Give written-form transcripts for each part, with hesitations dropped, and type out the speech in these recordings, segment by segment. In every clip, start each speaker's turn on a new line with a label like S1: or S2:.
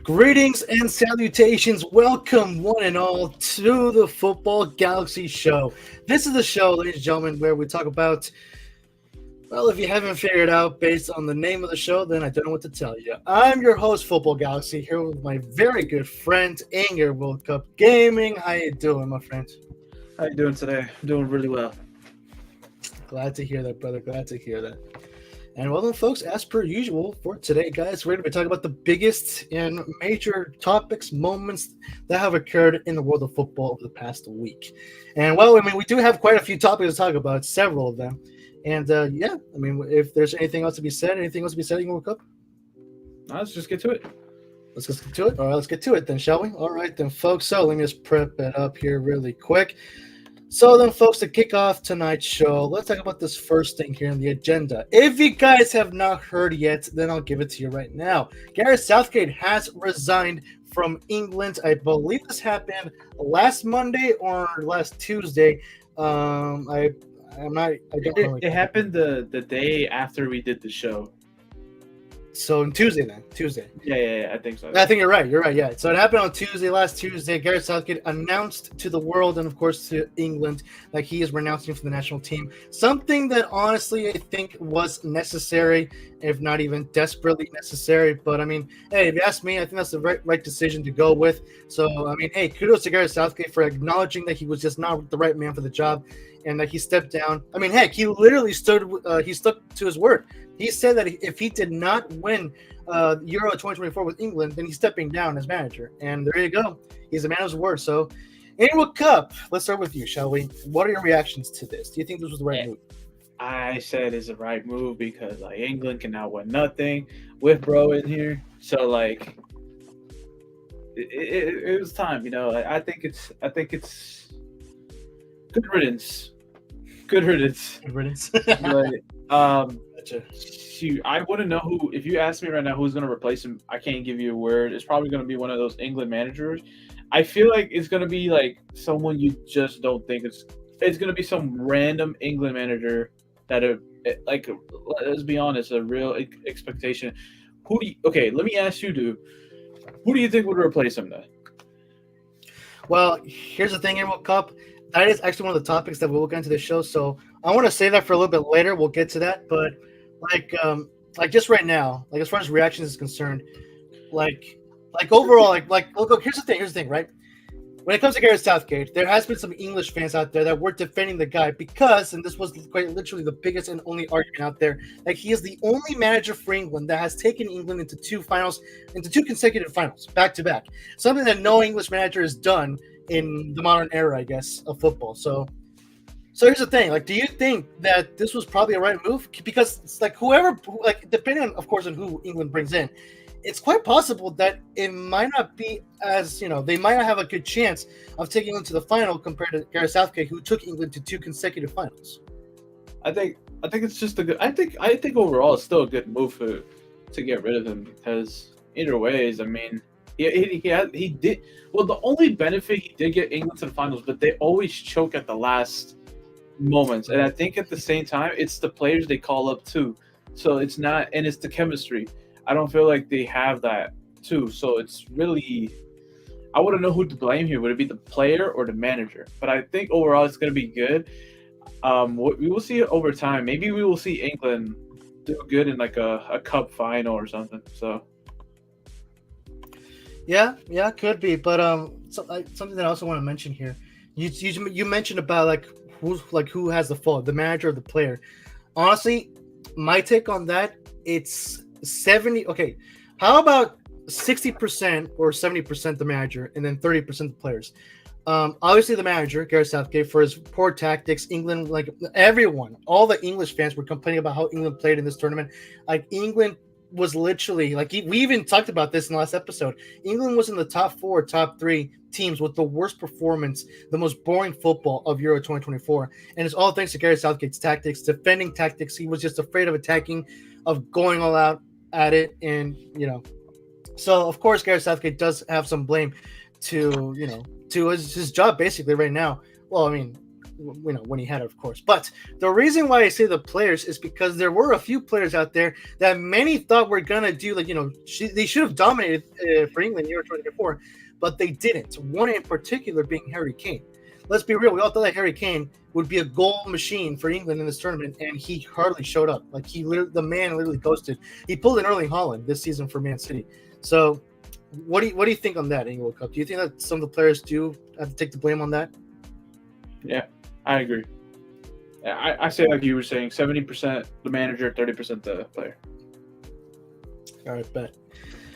S1: Greetings and salutations. Welcome, one and all, to the Futbol Galaxy Show. This is the show, ladies and gentlemen, where we talk about, well, if you haven't figured out based on the name of the show, then I don't know what to tell you. I'm your host, Futbol Galaxy, here with my very good friend, Anger World Cup Gaming. How you doing, my friend?
S2: How you doing today? I'm doing really well.
S1: Glad to hear that, brother. Glad to hear that. And well then, folks, as per usual for today, guys, we're going to be talking about the biggest and major topics, moments that have occurred in the world of football over the past week. And well, I mean, we do have quite a few topics to talk about, several of them. And yeah, I mean, if there's anything else to be said, in the World Cup?
S2: Let's just get to it.
S1: Let's get to it. All right, let's get to it then, shall we? All right then, folks. So let me just prep it up here really quick. So then, folks, to kick off tonight's show, let's talk about this first thing here in the agenda. If you guys have not heard yet, then I'll give it to you right now. Gareth Southgate has resigned from England. I believe this happened last Monday or last Tuesday. It
S2: happened the day after we did the show.
S1: So on Tuesday.
S2: Yeah, I think so.
S1: I think you're right. Yeah. So it happened on Tuesday, last Tuesday. Gareth Southgate announced to the world and, of course, to England that he is renouncing from the national team. Something that, honestly, I think was necessary, if not even desperately necessary. But, I mean, hey, if you ask me, I think that's the right decision to go with. So, I mean, hey, kudos to Gareth Southgate for acknowledging that he was just not the right man for the job and that he stepped down. I mean, heck, he literally stuck to his word. He said that if he did not win Euro 2024 with England, then he's stepping down as manager. And there you go. He's a man of his word. So, in World Cup, let's start with you, shall we? What are your reactions to this? Do you think this was the right move?
S2: I said it's the right move because England can now win nothing with bro in here. So it was time. I think it's good riddance. Good riddance. Shoot, I wouldn't know who. If you ask me right now who's going to replace him, I can't give you a word. It's probably going to be one of those England managers. I feel like it's going to be someone you just don't think it's going to be some random England manager that let's be honest, a real expectation. Okay, let me ask you, dude. Who do you think would replace him then?
S1: Well, here's the thing in World Cup. That is actually one of the topics that we'll get into the show. So I want to say that for a little bit later. We'll get to that. But just right now, as far as reactions is concerned, overall, look, here's the thing, right? When it comes to Gareth Southgate, there has been some English fans out there that were defending the guy because, and this was quite literally the biggest and only argument out there, he is the only manager for England that has taken England into two consecutive finals, back to back. Something that no English manager has done in the modern era, I guess, of football. So here's the thing. Do you think that this was probably a right move? Because it's whoever, depending on, of course, on who England brings in, it's quite possible that it might not be as, they might not have a good chance of taking England to the final compared to Gareth Southgate, who took England to two consecutive finals.
S2: I think it's just a good. I think overall it's still a good move to get rid of him because either ways, I mean. He did well. The only benefit he did get England to the finals, but they always choke at the last moments. And I think at the same time, it's the players they call up too. So it's not, and it's the chemistry. I don't feel like they have that too. So it's really, I wouldn't know who to blame here. Would it be the player or the manager? But I think overall it's going to be good. We will see it over time. Maybe we will see England do good in a cup final or something. So.
S1: Yeah, could be. But something that I also want to mention here, you mentioned about who has the fault, the manager or the player. Honestly, my take on that, it's 70. Okay, how about 60% or 70% the manager, and then 30% the players? Obviously the manager, Gareth Southgate, for his poor tactics. England, everyone, all the English fans were complaining about how England played in this tournament. England was literally we even talked about this in the last episode. England was in the top 4, top 3 teams with the worst performance, the most boring football of Euro 2024, and it's all thanks to Gareth Southgate's tactics, defending tactics. He was just afraid of attacking, of going all out at it, and so of course Gareth Southgate does have some blame to his job basically right now. Well, I mean, when he had it, of course. But the reason why I say the players is because there were a few players out there that many thought were gonna do they should have dominated for England Euro 2024, but they didn't. One in particular being Harry Kane. Let's be real. We all thought that Harry Kane would be a goal machine for England in this tournament, and he hardly showed up. Like the man literally ghosted. He pulled an Erling Haaland this season for Man City. So, what do you think on that, England Cup? Do you think that some of the players do have to take the blame on that?
S2: Yeah, I agree. I say like you were saying, 70% the manager, 30% the player.
S1: All right, bet.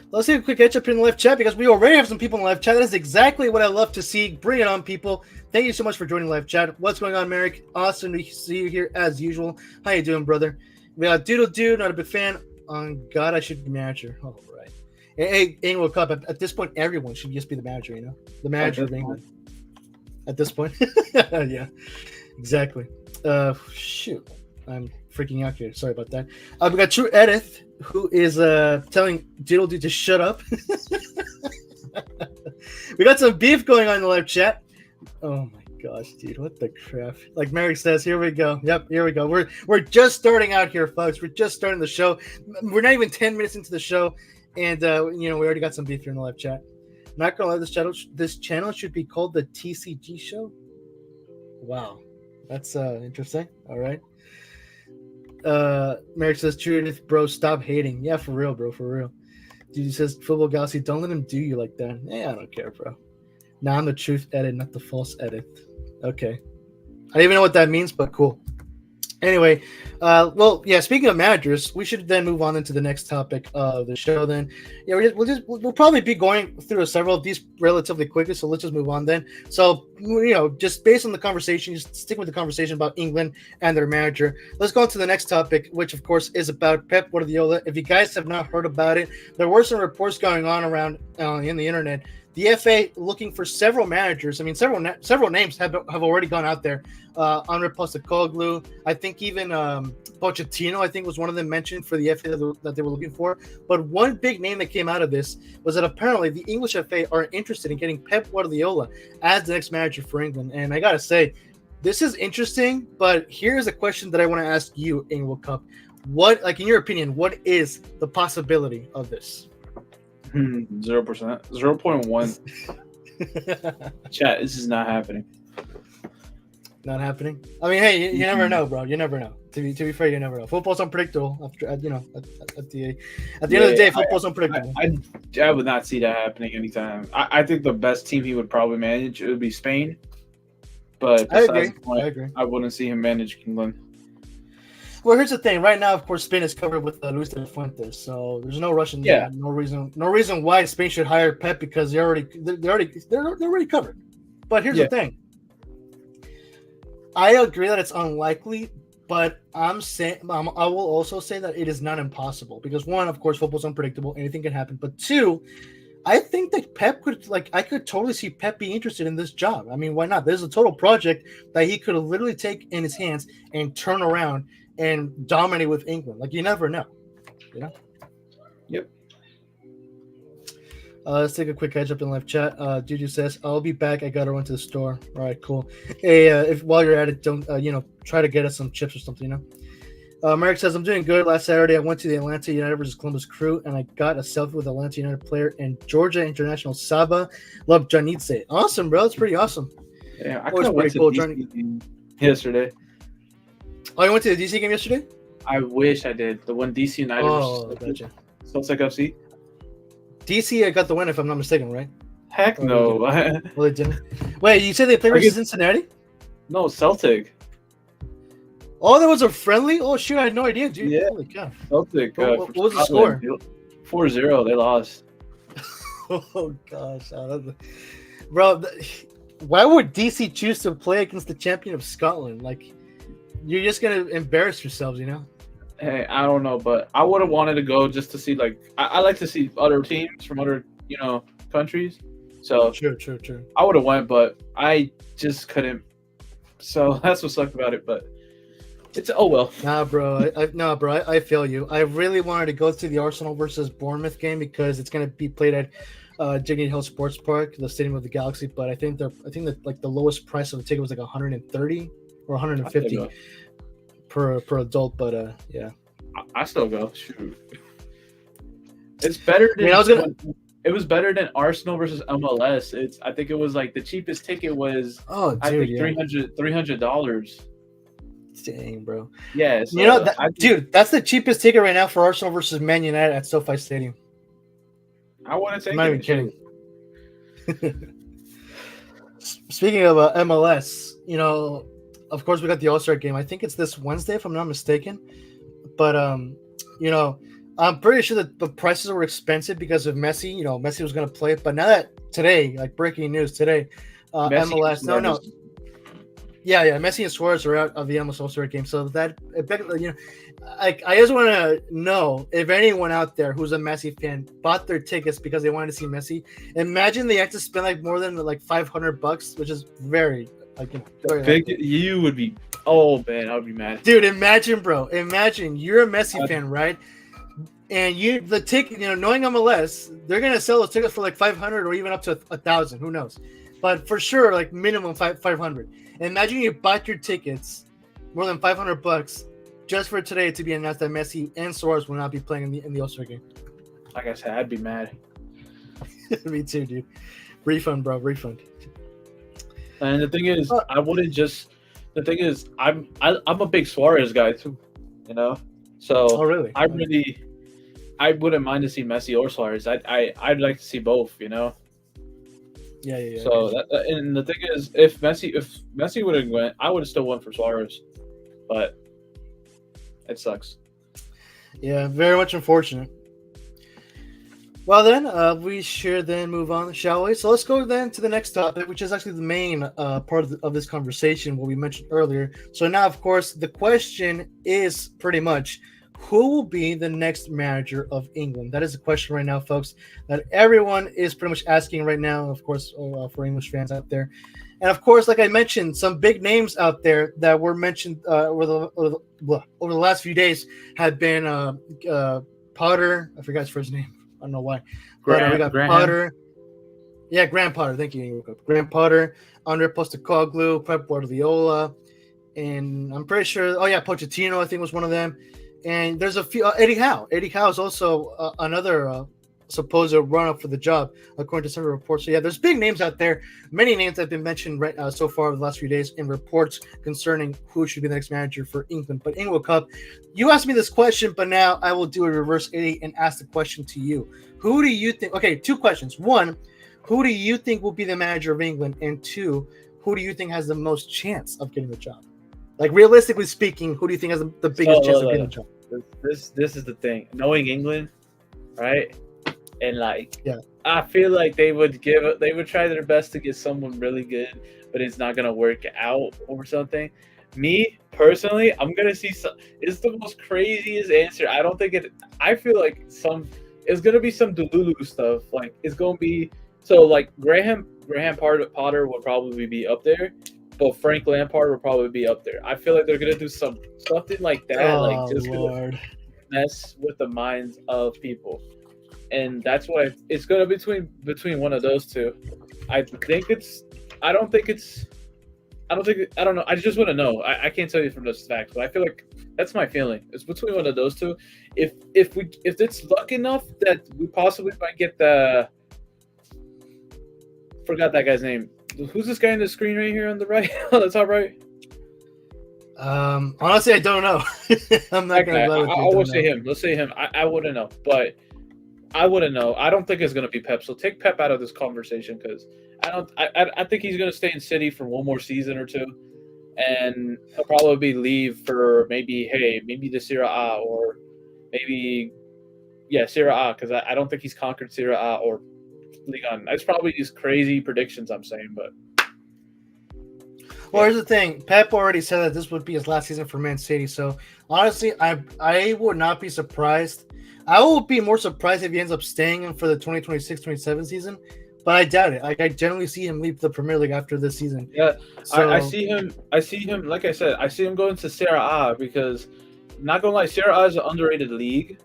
S1: Let's take a quick catch up in the live chat because we already have some people in the live chat. That is exactly what I love to see. Bring it on, people. Thank you so much for joining live chat. What's going on, Merrick? Awesome to see you here as usual. How you doing, brother? We got Doodle Dude, not a big fan. On God, I should be manager. All right. Hey, England Cup. At this point, everyone should just be the manager. The manager of England. At this point, yeah, exactly. Shoot, I'm freaking out here. Sorry about that. We got True Edith, who is telling Diddle Dude to shut up. We got some beef going on in the live chat. Oh my gosh, dude, what the crap? Like Merrick says, here we go. Yep, here we go. We're just starting out here, folks. We're just starting the show. We're not even 10 minutes into the show, and we already got some beef here in the live chat. Not gonna lie, this channel should be called the TCG Show. Wow, that's interesting. All right. Merrick says, "Truth, bro, stop hating." Yeah, for real, bro, for real. Dude says, "Futbol Galaxy, don't let him do you like that." Yeah, I don't care, bro. Now I'm the truth edit, not the false edit. Okay, I don't even know what that means, but cool. Anyway, well, yeah. Speaking of managers, we should then move on into the next topic of the show. Then, yeah, we'll probably be going through several of these relatively quickly. So let's just move on then. So just based on the conversation, just stick with the conversation about England and their manager. Let's go on to the next topic, which of course is about Pep Guardiola. If you guys have not heard about it, there were some reports going on around in the internet. The FA looking for several managers. I mean, several names have already gone out there. Andre Postecoglou, I think even Pochettino, I think was one of them mentioned for the FA that they were looking for. But one big name that came out of this was that apparently the English FA are interested in getting Pep Guardiola as the next manager for England. And I gotta say, this is interesting. But here's a question that I want to ask you, England Cup. What, like in your opinion, what is the possibility of this?
S2: 0%, 0.1. Chat, this is not happening.
S1: Not happening. I mean, hey, you never know, bro. You never know. To be fair, you never know. Football's unpredictable. At the end of the day, football's unpredictable.
S2: I would not see that happening anytime. I think the best team he would probably manage would be Spain. But
S1: I agree.
S2: I wouldn't see him manage England.
S1: Well, here's the thing. Right now, of course, Spain is covered with Luis de la Fuente, so there's no rush in that. No reason why Spain should hire Pep because they're already covered. But here's the thing. I agree that it's unlikely, but I will also say that it is not impossible because one, of course, football's unpredictable. Anything can happen. But two, I think that Pep I could totally see Pep being interested in this job. I mean, why not? There's a total project that he could literally take in his hands and turn around and dominate with England. Like, you never know.
S2: Yep.
S1: Let's take a quick catch up in live chat. Juju says, "I'll be back. I gotta run to the store." All right, cool. Hey, if while you're at it, don't try to get us some chips or something. Merrick says, "I'm doing good. Last Saturday, I went to the Atlanta United versus Columbus Crew, and I got a selfie with Atlanta United player and Georgia international Saba Lobjanidze." Awesome, bro. That's pretty awesome.
S2: Yeah, I could have went to DC game yesterday.
S1: Oh, you went to the DC game yesterday?
S2: I wish I did. The one DC United
S1: gotcha.
S2: Celtic FC.
S1: DC, I got the win if I'm not mistaken, right?
S2: Heck no.
S1: Well, they didn't. Wait, you said they played versus Cincinnati?
S2: No, Celtic.
S1: Oh, there was a friendly? Oh, shoot, I had no idea, dude.
S2: Yeah.
S1: Holy cow.
S2: Celtic.
S1: What was the score?
S2: 4-0. They lost.
S1: Oh, gosh. Bro, why would DC choose to play against the champion of Scotland? Like, you're just going to embarrass yourselves,
S2: Hey, I don't know, but I would have wanted to go just to see, like, I like to see other teams from other, countries. So
S1: True.
S2: I would have went, but I just couldn't. So that's what sucked about it. But it's well.
S1: Nah, bro. I feel you. I really wanted to go to the Arsenal versus Bournemouth game because it's going to be played at Dignity Health Sports Park, the stadium of the Galaxy. But I think that like the lowest price of a ticket was like 130 or
S2: I still
S1: 150
S2: go.
S1: per adult. But yeah,
S2: I still go. Shoot. It's better
S1: I mean,
S2: than
S1: I was gonna.
S2: it was better than Arsenal versus MLS. I think it was like the cheapest ticket was
S1: Oh,
S2: I
S1: dude,
S2: think
S1: yeah,
S2: $300.
S1: dang, bro.
S2: Yeah,
S1: You know
S2: so
S1: that, dude. That's the cheapest ticket right now for Arsenal versus Man United at SoFi Stadium.
S2: I want to
S1: I'm
S2: take
S1: not
S2: it.
S1: even kidding.
S2: Shoot.
S1: Speaking of MLS, of course we got the All-Star game. I think it's this Wednesday, if I'm not mistaken. But you know, I'm pretty sure that the prices were expensive because of Messi. Messi was going to play, but now that today, like breaking news today,
S2: Messi
S1: MLS.
S2: and
S1: No, no,
S2: Suarez.
S1: yeah, Messi and Suarez are out of the MLS All-Star game. So I just want to know if anyone out there who's a Messi fan bought their tickets because they wanted to see Messi. Imagine they had to spend like more than like $500, which is very very
S2: Big,
S1: likely.
S2: you would be. Oh man, I would be mad.
S1: Dude, imagine, bro. Imagine you're a Messi fan, right? And the ticket, knowing MLS, they're gonna sell those tickets for like 500 or even up to 1,000. Who knows? But for sure, like minimum 500. Imagine you bought your tickets more than $500 just for today to be announced that Messi and Suarez will not be playing in the All-Star game.
S2: Like I said, I'd be mad.
S1: Me too, dude. Refund, bro. Refund.
S2: And the thing is, I wouldn't just. The thing is, I'm a big Suarez guy too, So
S1: Oh, really?
S2: I wouldn't mind to see Messi or Suarez. I'd like to see both,
S1: Yeah.
S2: So and the thing is, if Messi would have went, I would have still went for Suarez, but it sucks.
S1: Yeah, very much unfortunate. Well, then, we should then move on, shall we? So let's go then to the next topic, which is actually the main part of this conversation, what we mentioned earlier. So now, of course, the question is pretty much, who will be the next manager of England? That is the question right now, folks, that everyone is pretty much asking right now, of course, for English fans out there. And, of course, like I mentioned, some big names out there that were mentioned over the last few days have been Potter. I forgot his first name. I don't know why. But we got
S2: Graham.
S1: Potter. Yeah, Graham Potter. Thank you. Graham Potter, Andre Postecoglou, Pep Guardiola, and I'm pretty sure. Oh yeah, Pochettino I think was one of them. And there's a few. Eddie Howe. Eddie Howe is also another supposed run-up for the job, according to some reports. So yeah, there's big names out there. Many names have been mentioned right so far over the last few days in reports concerning who should be the next manager for England. But England Cup, you asked me this question, but now I will do a reverse 80 and ask the question to you. Who do you think? Okay, two questions. One, who do you think will be the manager of England? And two, who do you think has the most chance of getting the job? Like realistically speaking, who do you think has the biggest chance of getting the job?
S2: This is the thing. Knowing England, right? And
S1: yeah.
S2: I feel like they would try their best to get someone really good, but it's not gonna work out or something. Me personally, I'm gonna see some. It's the most craziest answer. I don't think it. I feel like it's gonna be some Delulu stuff. Like it's gonna be like Graham Potter will probably be up there, but Frank Lampard will probably be up there. I feel like they're gonna do something like that, like just gonna mess with the minds of people. And that's why it's going to be between one of those two. I don't know. I just want to know. I can't tell you from those facts, but I feel like that's my feeling. It's between one of those two. If it's luck enough that we possibly might get forgot that guy's name. Who's this guy on the screen right here on the right? On the top right?
S1: Honestly, I don't know. I'm not going to lie with you.
S2: I will say him. Let's say him. I wouldn't know, but I wouldn't know. I don't think it's going to be Pep. So take Pep out of this conversation because I think he's going to stay in City for one more season or two, and he'll probably leave for maybe the Serie A or maybe Serie A because I don't think he's conquered Serie A or Ligue 1. That's probably these crazy predictions I'm saying, but.
S1: Well, here's the thing. Pep already said that this would be his last season for Man City. So honestly, I would not be surprised. I will be more surprised if he ends up staying for the 2026-27 season, but I doubt it. Like I generally see him leave the Premier League after this season.
S2: Yeah, so, I see him. Like I said, I see him going to Serie A because, not gonna lie, Serie A is an underrated league,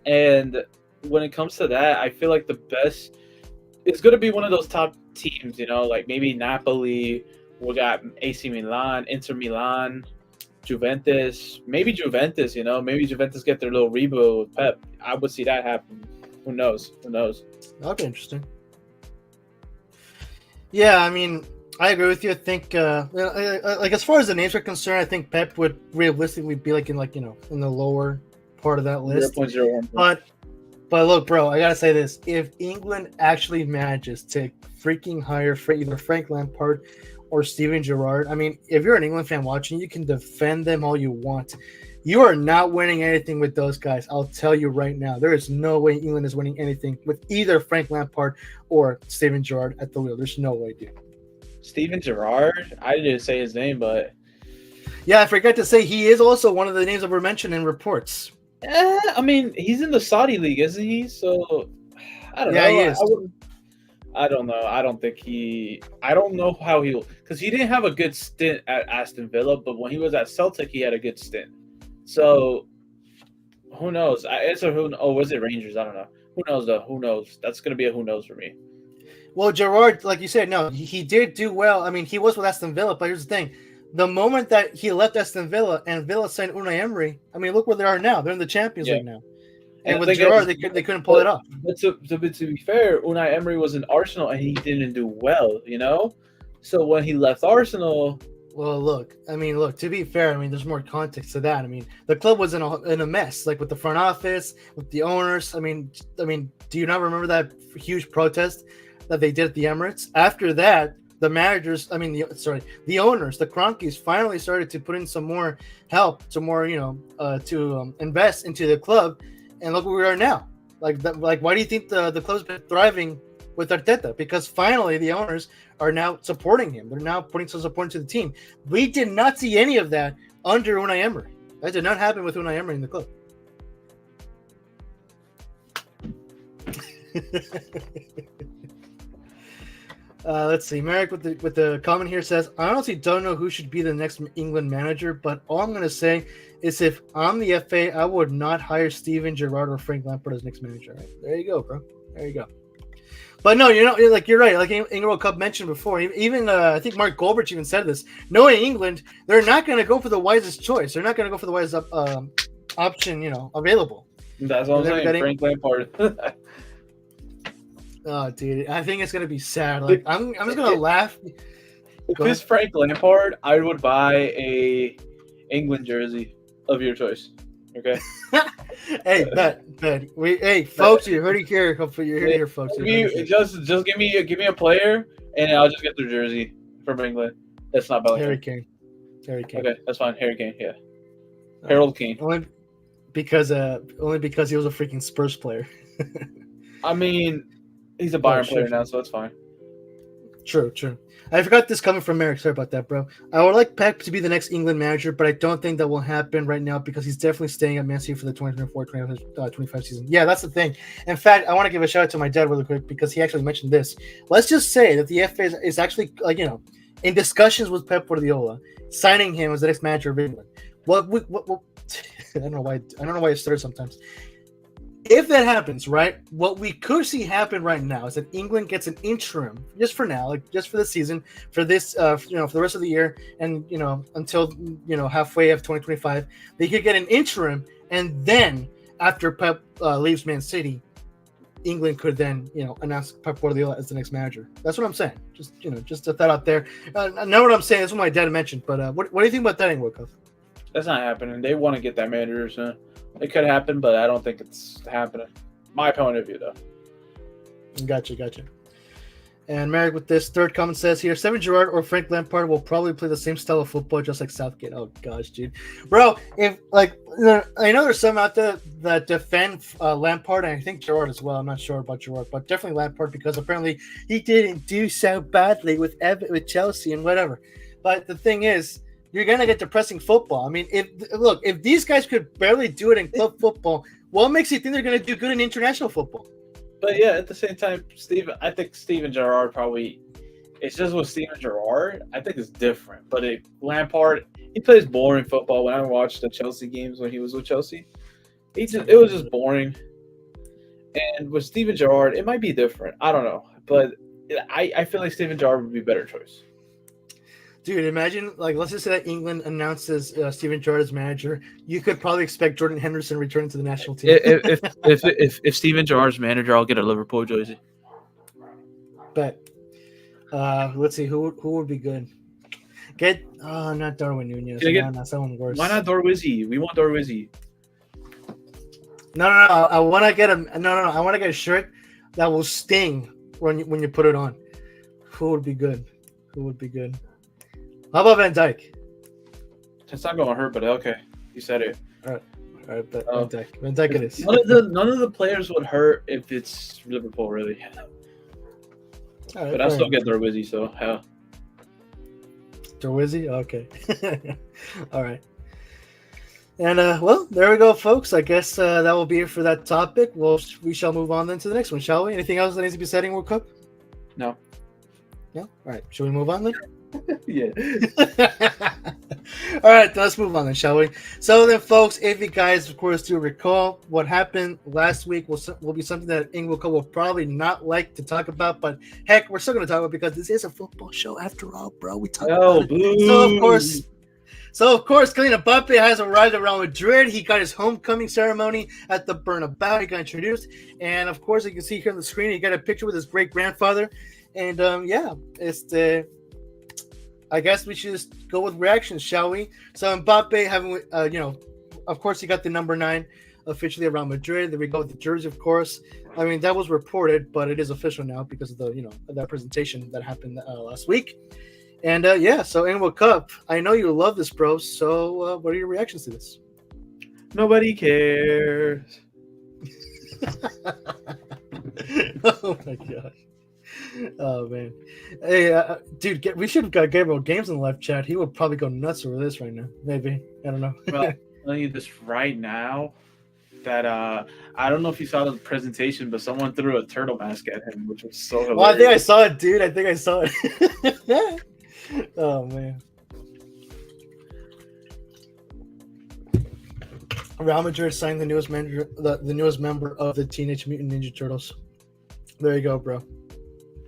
S2: and when it comes to that, I feel like the best it's going to be one of those top teams, like maybe Napoli. We got AC Milan, Inter Milan, Juventus. Maybe Juventus. Maybe Juventus get their little reboot with Pep. I would see that happen. Who knows?
S1: That'd be interesting. Yeah, I mean, I agree with you. I think, like as far as the names are concerned, I think Pep would realistically be like in the lower part of that list.
S2: 0.01.
S1: But look, bro, I gotta say this: if England actually manages to freaking hire either Frank Lampard or Steven Gerrard, I mean, if you're an England fan watching, you can defend them all you want. You are not winning anything with those guys. I'll tell you right now. There is no way England is winning anything with either Frank Lampard or Steven Gerrard at the wheel. There's no way, dude.
S2: Steven Gerrard? I didn't say his name, but...
S1: Yeah, I forgot to say he is also one of the names that were mentioned in reports.
S2: I mean, he's in the Saudi league, isn't he? So, I don't know.
S1: Yeah, he is.
S2: I don't know. I don't know how he'll... Because he didn't have a good stint at Aston Villa, but when he was at Celtic, he had a good stint. So, who knows? Was it Rangers? I don't know. Who knows, though? Who knows? That's going to be a who knows for me.
S1: Well, Gerrard, like you said, no, he did do well. I mean, he was with Aston Villa, but here's the thing. The moment that he left Aston Villa and Villa signed Unai Emery, I mean, look where they are now. They're in the Champions League now. And with Gerrard, they couldn't pull it off.
S2: But to be fair, Unai Emery was in Arsenal, and he didn't do well, So when he left Arsenal...
S1: Well, look, to be fair, there's more context to that. I mean, the club was in a mess, like with the front office, with the owners. I mean, do you not remember that huge protest that they did at the Emirates? After that, the managers, the owners, the Kroenkes finally started to put in some more help, some more, to invest into the club. And look where we are now. Like, why do you think the club's been thriving with Arteta? Because finally the owners are now supporting him. They're now putting some support into the team. We did not see any of that under Unai Emery. That did not happen with Unai Emery in the club. Let's see. Merrick with the comment here says, I honestly don't know who should be the next England manager, but all I'm going to say is if I'm the FA, I would not hire Steven Gerrard or Frank Lampard as next manager. Right? There you go, bro. There you go. But no, you're right. Like Ingrid Cup mentioned before, even I think Mark Goldbridge even said this. Knowing England, they're not going to go for the wisest choice. They're not going to go for the wisest option, available.
S2: That's what I'm saying. Frank Lampard.
S1: Oh, dude, I think it's going to be sad. Like I'm just going to laugh.
S2: If it's Frank Lampard, I would buy a England jersey of your choice. Okay.
S1: Hey, bet. Folks, you heard it here. Hopefully, you're here, folks.
S2: Just give me a player, and I'll just get their jersey from England. That's not Bellingham.
S1: Harry Kane.
S2: Okay, that's fine. Harry Kane. Yeah. Harold Kane.
S1: Only because he was a freaking Spurs player.
S2: I mean, he's a Bayern player now, so it's fine.
S1: True. I forgot this coming from Merrick. Sorry about that, bro. I would like Pep to be the next England manager, but I don't think that will happen right now because he's definitely staying at Man City for the 2024-25 season. Yeah, that's the thing. In fact, I want to give a shout out to my dad really quick because he actually mentioned this. Let's just say that the FA is actually, in discussions with Pep Guardiola, signing him as the next manager of England. What I don't know why I start sometimes. If that happens, right, what we could see happen right now is that England gets an interim, just for now, just for the season, for this, for the rest of the year, and until halfway of 2025, they could get an interim, and then after Pep leaves Man City, England could then announce Pep Guardiola as the next manager. That's what I'm saying. Just a thought out there. Know what I'm saying? That's what my dad mentioned. But what do you think about that, Ingwood?
S2: That's not happening. They want to get that manager soon. It could happen, but I don't think it's happening. My point of view, though.
S1: Gotcha. And Merrick with this third comment says here, Steven Gerrard or Frank Lampard will probably play the same style of football just like Southgate. Oh, gosh, dude. Bro, I know there's some out there that defend Lampard, and I think Gerrard as well. I'm not sure about Gerrard, but definitely Lampard because apparently he didn't do so badly with Chelsea and whatever. But the thing is, you're going to get depressing football. I mean, if these guys could barely do it in club football, what makes you think they're going to do good in international football?
S2: But yeah, at the same time, I think Steven Gerrard probably – it's just with Steven Gerrard, I think it's different. But Lampard, he plays boring football. When I watched the Chelsea games when he was with Chelsea, it was just boring. And with Steven Gerrard, it might be different. I don't know. but I feel like Steven Gerrard would be a better choice.
S1: Dude, imagine, like, let's just say that England announces Steven Gerrard as manager. You could probably expect Jordan Henderson returning to the national team.
S2: If Steven Gerrard's manager, I'll get a Liverpool jersey.
S1: But let's see who would be good. Get not Darwin Nunez. No, someone worse.
S2: Why not Dorwizzy? We want Dorwizzy.
S1: No. I want to get I want to get a shirt that will sting when you put it on. Who would be good? How about Van Dijk?
S2: It's not going to hurt, but okay. You said it.
S1: All right, but Van Dijk it is.
S2: None of the players would hurt if it's Liverpool, really. Right, but I'll still get Dorwizzy, so hell.
S1: Dorwizzy? Okay. All right. And, well, there we go, folks. I guess that will be it for that topic. Well, we shall move on then to the next one, shall we? Anything else that needs to be said in World Cup?
S2: No.
S1: No? All right. Should we move on then?
S2: Yeah.
S1: All right, let's move on then, shall we? So then, folks, if you guys, of course, do recall, what happened last week will be something that England will probably not like to talk about, but heck, we're still going to talk about it because this is a football show after all, bro. We talk about it. So of course, Kylian Mbappe has arrived at Real Madrid. He got his homecoming ceremony at the Bernabeu. He got introduced, and of course, you can see here on the screen, he got a picture with his great grandfather, and yeah, it's the. I guess we should just go with reactions, shall we? So Mbappe having, of course, he got the number 9 officially around Madrid. There we go with the jersey, of course. I mean, that was reported, but it is official now because of the, that presentation that happened last week. And yeah, so in World Cup, I know you love this, bro. So what are your reactions to this?
S2: Nobody cares.
S1: Oh my gosh. Oh man, hey, dude, we should have got Gabriel Games in the live chat. He would probably go nuts over this right now. Maybe, I don't know.
S2: Well, I'm telling you this right now that I don't know if you saw the presentation, but someone threw a turtle mask at him, which was so hilarious.
S1: Well, I think I saw it, dude. I think I saw it. Oh man. Real Madrid signed the newest member of the Teenage Mutant Ninja Turtles. There you go, bro.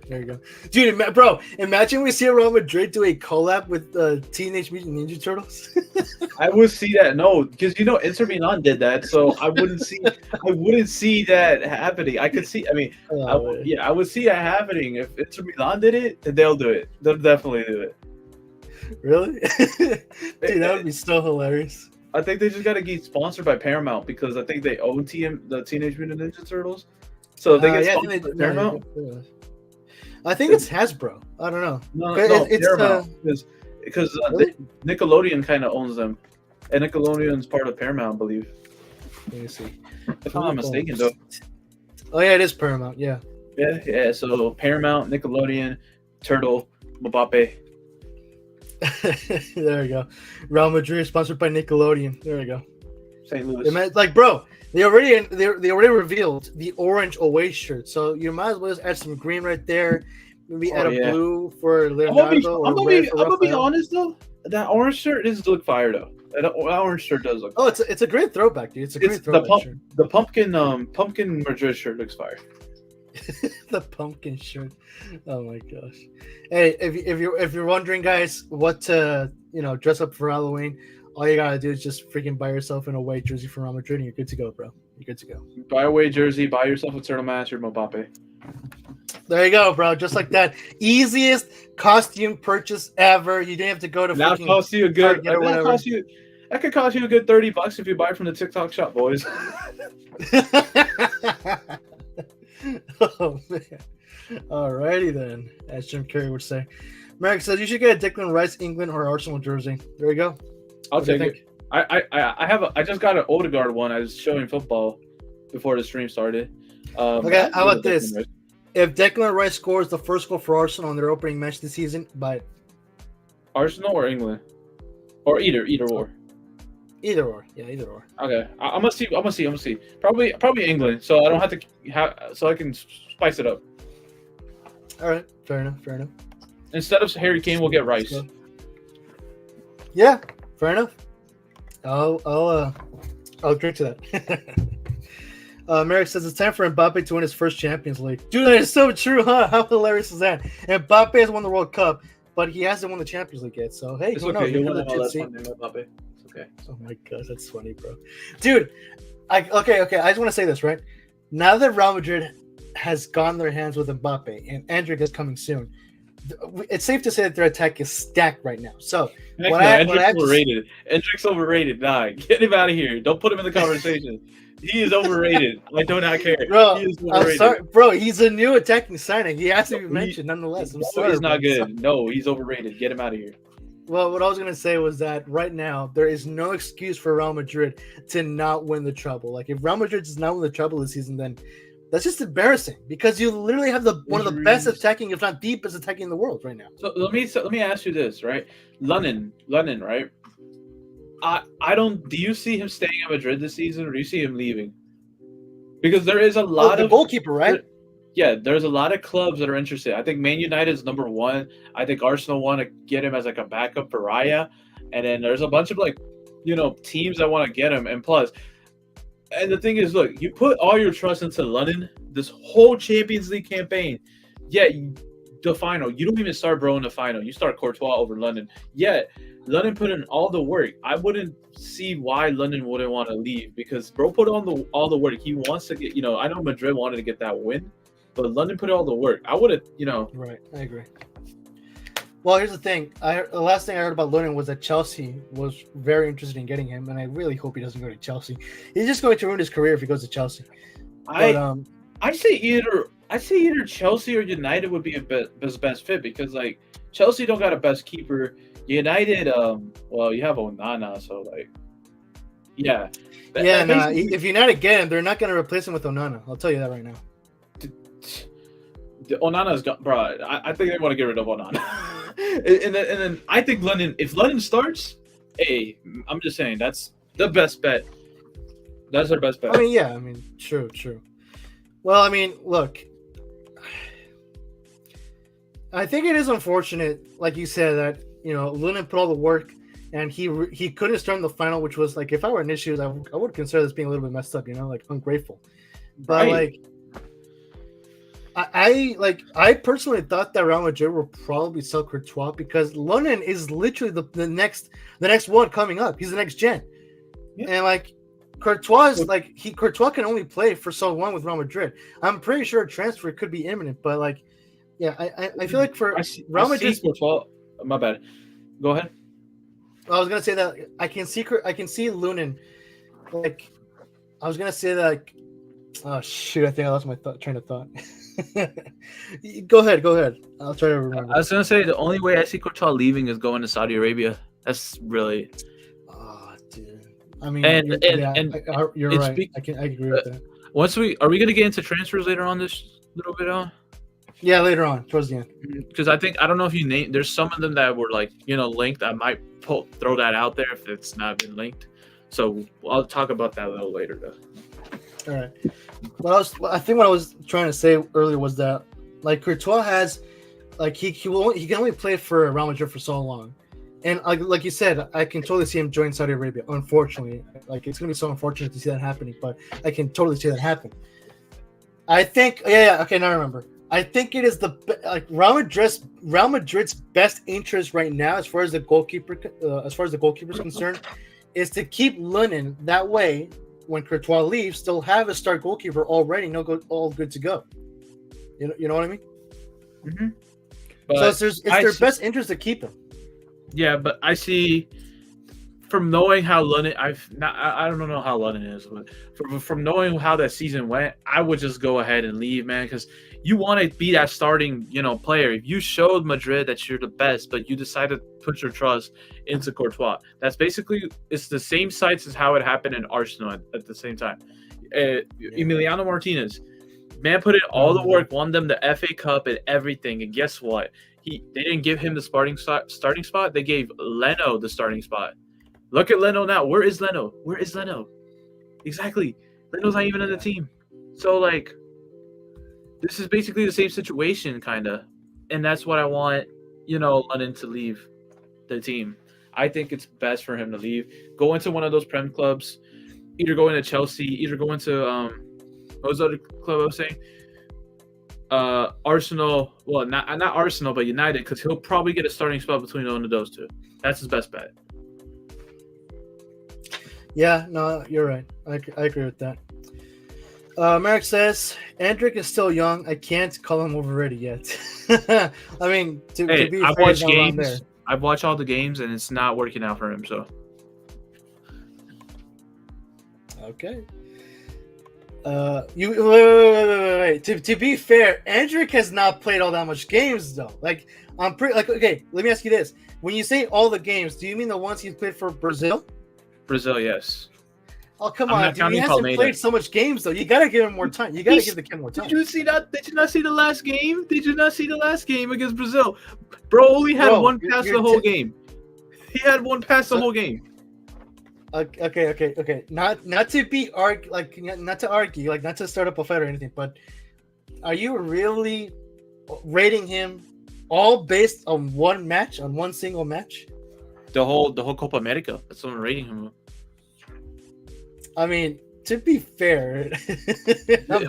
S1: There you go. Dude, bro, imagine we see Real Madrid do a collab with Teenage Mutant Ninja Turtles.
S2: I would see that. No, because Inter Milan did that, so I wouldn't see that happening. I could see. I mean, I would see that happening. If Inter Milan did it, then they'll do it. They'll definitely do it.
S1: Really? Dude, that would be so hilarious.
S2: I think they just got to get sponsored by Paramount because I think they own the Teenage Mutant Ninja Turtles. So if they get sponsored by Paramount.
S1: I think it's Hasbro. I don't know.
S2: No, it's Paramount because really? Nickelodeon kind of owns them, and Nickelodeon's part of Paramount, I believe.
S1: Let me see.
S2: If I'm not mistaken, though.
S1: Oh yeah, it is Paramount. Yeah.
S2: Yeah. So Paramount, Nickelodeon, Turtle, Mbappe.
S1: There we go. Real Madrid sponsored by Nickelodeon. There we go.
S2: St. Louis.
S1: Like, bro, they already revealed the orange away shirt, so you might as well just add some green right there. Maybe add a blue for Leonardo.
S2: I'm gonna be honest though. That orange shirt does look fire though. That orange shirt does look.
S1: Oh, it's a great throwback, dude. It's a great throwback shirt.
S2: The pumpkin Madrid shirt looks fire.
S1: The pumpkin shirt. Oh my gosh. Hey, if you're wondering, guys, what to dress up for Halloween, all you gotta do is just freaking buy yourself an away jersey from Real Madrid and you're good to go, bro. You're good to go.
S2: Buy away jersey, buy yourself a turtle mask, you're Mbappe.
S1: There you go, bro. Just like that. Easiest costume purchase ever. You didn't have to go to
S2: that cost you a good that could cost you a good $30 if you buy it from the TikTok shop, boys.
S1: Oh man. Alrighty then, as Jim Carrey would say. Merrick says you should get a Declan Rice England or Arsenal jersey. There you go.
S2: I'll take it. I just got an Odegaard one. I was showing football before the stream started.
S1: Okay, how about this? If Declan Rice scores the first goal for Arsenal in their opening match this season, buy it.
S2: Arsenal or England, or either or.
S1: Either or, yeah, either or.
S2: Okay, I'm gonna see. Probably England, so I don't have to so I can spice it up.
S1: All right, fair enough.
S2: Instead of Harry Kane, we'll get Rice.
S1: Yeah, fair enough. I'll agree to that. Merrick says it's time for Mbappe to win his first Champions League. Dude, that is so true, huh? How hilarious is that? Mbappe has won the World Cup, but he hasn't won the Champions League yet. So hey,
S2: It's
S1: who
S2: okay.
S1: knows?
S2: He'll
S1: We
S2: win
S1: could
S2: all
S1: legit
S2: that
S1: see.
S2: one name, Mbappe. It's okay.
S1: Oh my gosh, that's funny, bro. Dude, okay. I just want to say this, right? Now that Real Madrid has gone their hands with Mbappe and Endrick is coming soon, it's safe to say that their attack is stacked right now. So
S2: Endrick's overrated. Endrick's overrated. Nah, get him out of here. Don't put him in the conversation. He is overrated. I do not care.
S1: Bro,
S2: he is
S1: I'm sorry, bro. He's a new attacking signing. He has to be mentioned, nonetheless. I'm sorry.
S2: He's not good. No, he's overrated. Get him out of here.
S1: Well, what I was gonna say was that right now there is no excuse for Real Madrid to not win the treble. Like if Real Madrid does not win the treble this season, then that's just embarrassing because you literally have one of the best attacking, if not the best attacking in the world right now.
S2: So let me ask you this, right? London, right? I don't. Do you see him staying at Madrid this season, or do you see him leaving? Because there is a lot
S1: of goalkeeper, right?
S2: Yeah, there's a lot of clubs that are interested. I think Man United is number one. I think Arsenal want to get him as like a backup for Raya, and then there's a bunch of teams that want to get him. And plus, and the thing is, look, you put all your trust into London this whole Champions League campaign. Yet the final, you don't even start bro in the final. You start Courtois over London. Yet London put in all the work. I wouldn't see why London wouldn't want to leave because bro put on all the work. He wants to get. I know Madrid wanted to get that win. But London put all the work. I would have,
S1: Right, I agree. Well, here's the thing. The last thing I heard about London was that Chelsea was very interested in getting him, and I really hope he doesn't go to Chelsea. He's just going to ruin his career if he goes to Chelsea.
S2: I say either Chelsea or United would be his best fit because Chelsea don't got a best keeper. United, well, you have Onana, so yeah.
S1: If United get him, they're not going to replace him with Onana. I'll tell you that right now.
S2: Onana's gone, bro. I think they want to get rid of Onana, and then I think London. If London starts, I'm just saying that's the best bet. That's their best bet.
S1: True. Well, look, I think it is unfortunate, like you said, that London put all the work and he couldn't start in the final, which was if I were in issues, I would consider this being a little bit messed up, ungrateful. But
S2: right.
S1: I personally thought that Real Madrid would probably sell Courtois because London is literally the next one coming up. He's the next gen, and Courtois is Courtois can only play for so long with Real Madrid. I'm pretty sure a transfer could be imminent, but I feel like for Real Madrid,
S2: my bad. Go ahead.
S1: I was gonna say that I can see Lunin. I was gonna say that. Oh shoot! I think I lost my train of thought. Go ahead. I'll try to remember.
S2: I was gonna say the only way I see Courtois leaving is going to Saudi Arabia. That's really.
S1: Oh, dude.
S2: You're
S1: right. I agree with that.
S2: Are we gonna get into transfers later on this little bit on?
S1: Yeah, later on towards the end.
S2: Because I don't know if you named. There's some of them that were linked. I might throw that out there if it's not been linked. So I'll talk about that a little later though.
S1: All right. I think what I was trying to say earlier was that Courtois has he can only play for Real Madrid for so long, and like you said, I can totally see him join Saudi Arabia. Unfortunately, it's gonna be so unfortunate to see that happening, but I can totally see that happen. I think okay, now I remember. I think it is Real Madrid's best interest right now, as far as the goalkeeper is concerned, is to keep London that way. When Courtois leaves, they'll have a star goalkeeper already, all good to go. You know what I mean?
S2: Mm-hmm.
S1: So it's their best interest to keep him.
S2: Yeah, but I see from knowing how London, I don't know how London is, but from knowing how that season went, I would just go ahead and leave, man, because you want to be that starting, player. If you showed Madrid that you're the best, but you decided to put your trust into Courtois, that's basically it's the same sites as how it happened in Arsenal at the same time. Emiliano Martinez, man, put in all the work, won them the FA Cup and everything, and guess what? They didn't give him the starting spot. They gave Leno the starting spot. Look at Leno now. Where is Leno? Exactly. Leno's not even in the team. So this is basically the same situation, kind of, and that's what I want. London to leave the team. I think it's best for him to leave, go into one of those Prem clubs, either go into Chelsea, either go into What was the other club I was saying? Arsenal. Well, not Arsenal, but United, because he'll probably get a starting spot between one of those two. That's his best bet.
S1: Yeah, no, you're right. I agree with that. Merrick says, Endrick is still young. I can't call him overrated yet. I mean, to be
S2: I've
S1: fair,
S2: watched
S1: no wrong there.
S2: games. I've watched all the games, and it's not working out for him. So,
S1: okay. Wait. To be fair, Endrick has not played all that much games though. Like, I'm pretty like, okay. Let me ask you this: when you say all the games, do you mean the ones he's played for Brazil?
S2: Brazil, yes.
S1: Oh, come
S2: I'm
S1: on,
S2: not
S1: dude. He
S2: counting
S1: hasn't
S2: Palmeiras.
S1: played so much games, though. You got to give him more time. You got to give the kid more time.
S2: Did you see that? Did you not see the last game? Did you not see the last game against Brazil? Bro only had one pass the whole game. He had one pass the whole game.
S1: Okay. Not to be not to argue, like not to start up a fight or anything, but are you really rating him all based on one match, on one single match?
S2: The whole Copa America. That's what I'm rating him.
S1: I mean, to be fair,
S2: the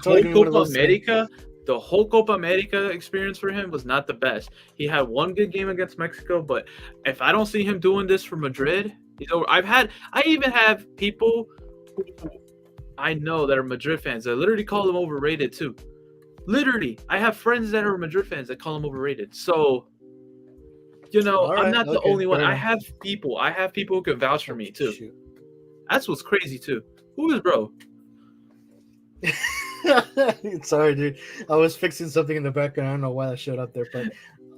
S2: whole Copa America experience for him was not the best. He had one good game against Mexico, but if I don't see him doing this for Madrid, he's over. I even have people who I know that are Madrid fans that literally call him overrated too. Literally, I have friends that are Madrid fans that call him overrated. So, I'm not the only one. I have people who can vouch for me too. Shoot. That's what's crazy too. Who is bro?
S1: Sorry, dude. I was fixing something in the background. I don't know why that showed up there, but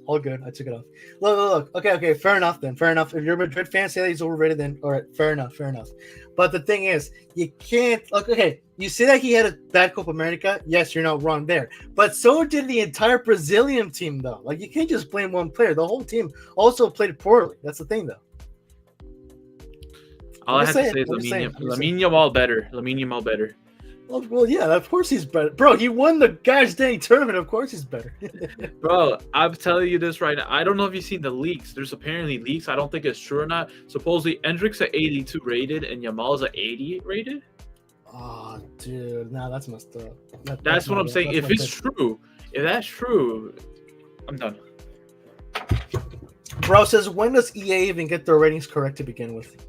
S1: all good. I took it off. Look. Okay. Fair enough then. Fair enough. If you're a Madrid fan, say that he's overrated, then all right. Fair enough. But the thing is, you can't. Okay, you say that he had a bad Copa America. Yes, you're not wrong there. But so did the entire Brazilian team, though. Like, you can't just blame one player. The whole team also played poorly. That's the thing, though.
S2: All I have to say is Lamine Yamal better. Lamine Yamal better.
S1: Well, yeah, of course he's better. Bro, he won the gosh dang tournament. Of course he's better.
S2: Bro, I'm telling you this right now. I don't know if you've seen the leaks. There's apparently leaks. I don't think it's true or not. Supposedly, Endrick's at 82 rated and Yamal's at 80 rated.
S1: Oh, dude. Nah, that's messed up.
S2: That's what I'm saying. If it's true, if that's true, I'm done.
S1: Bro says, when does EA even get their ratings correct to begin with?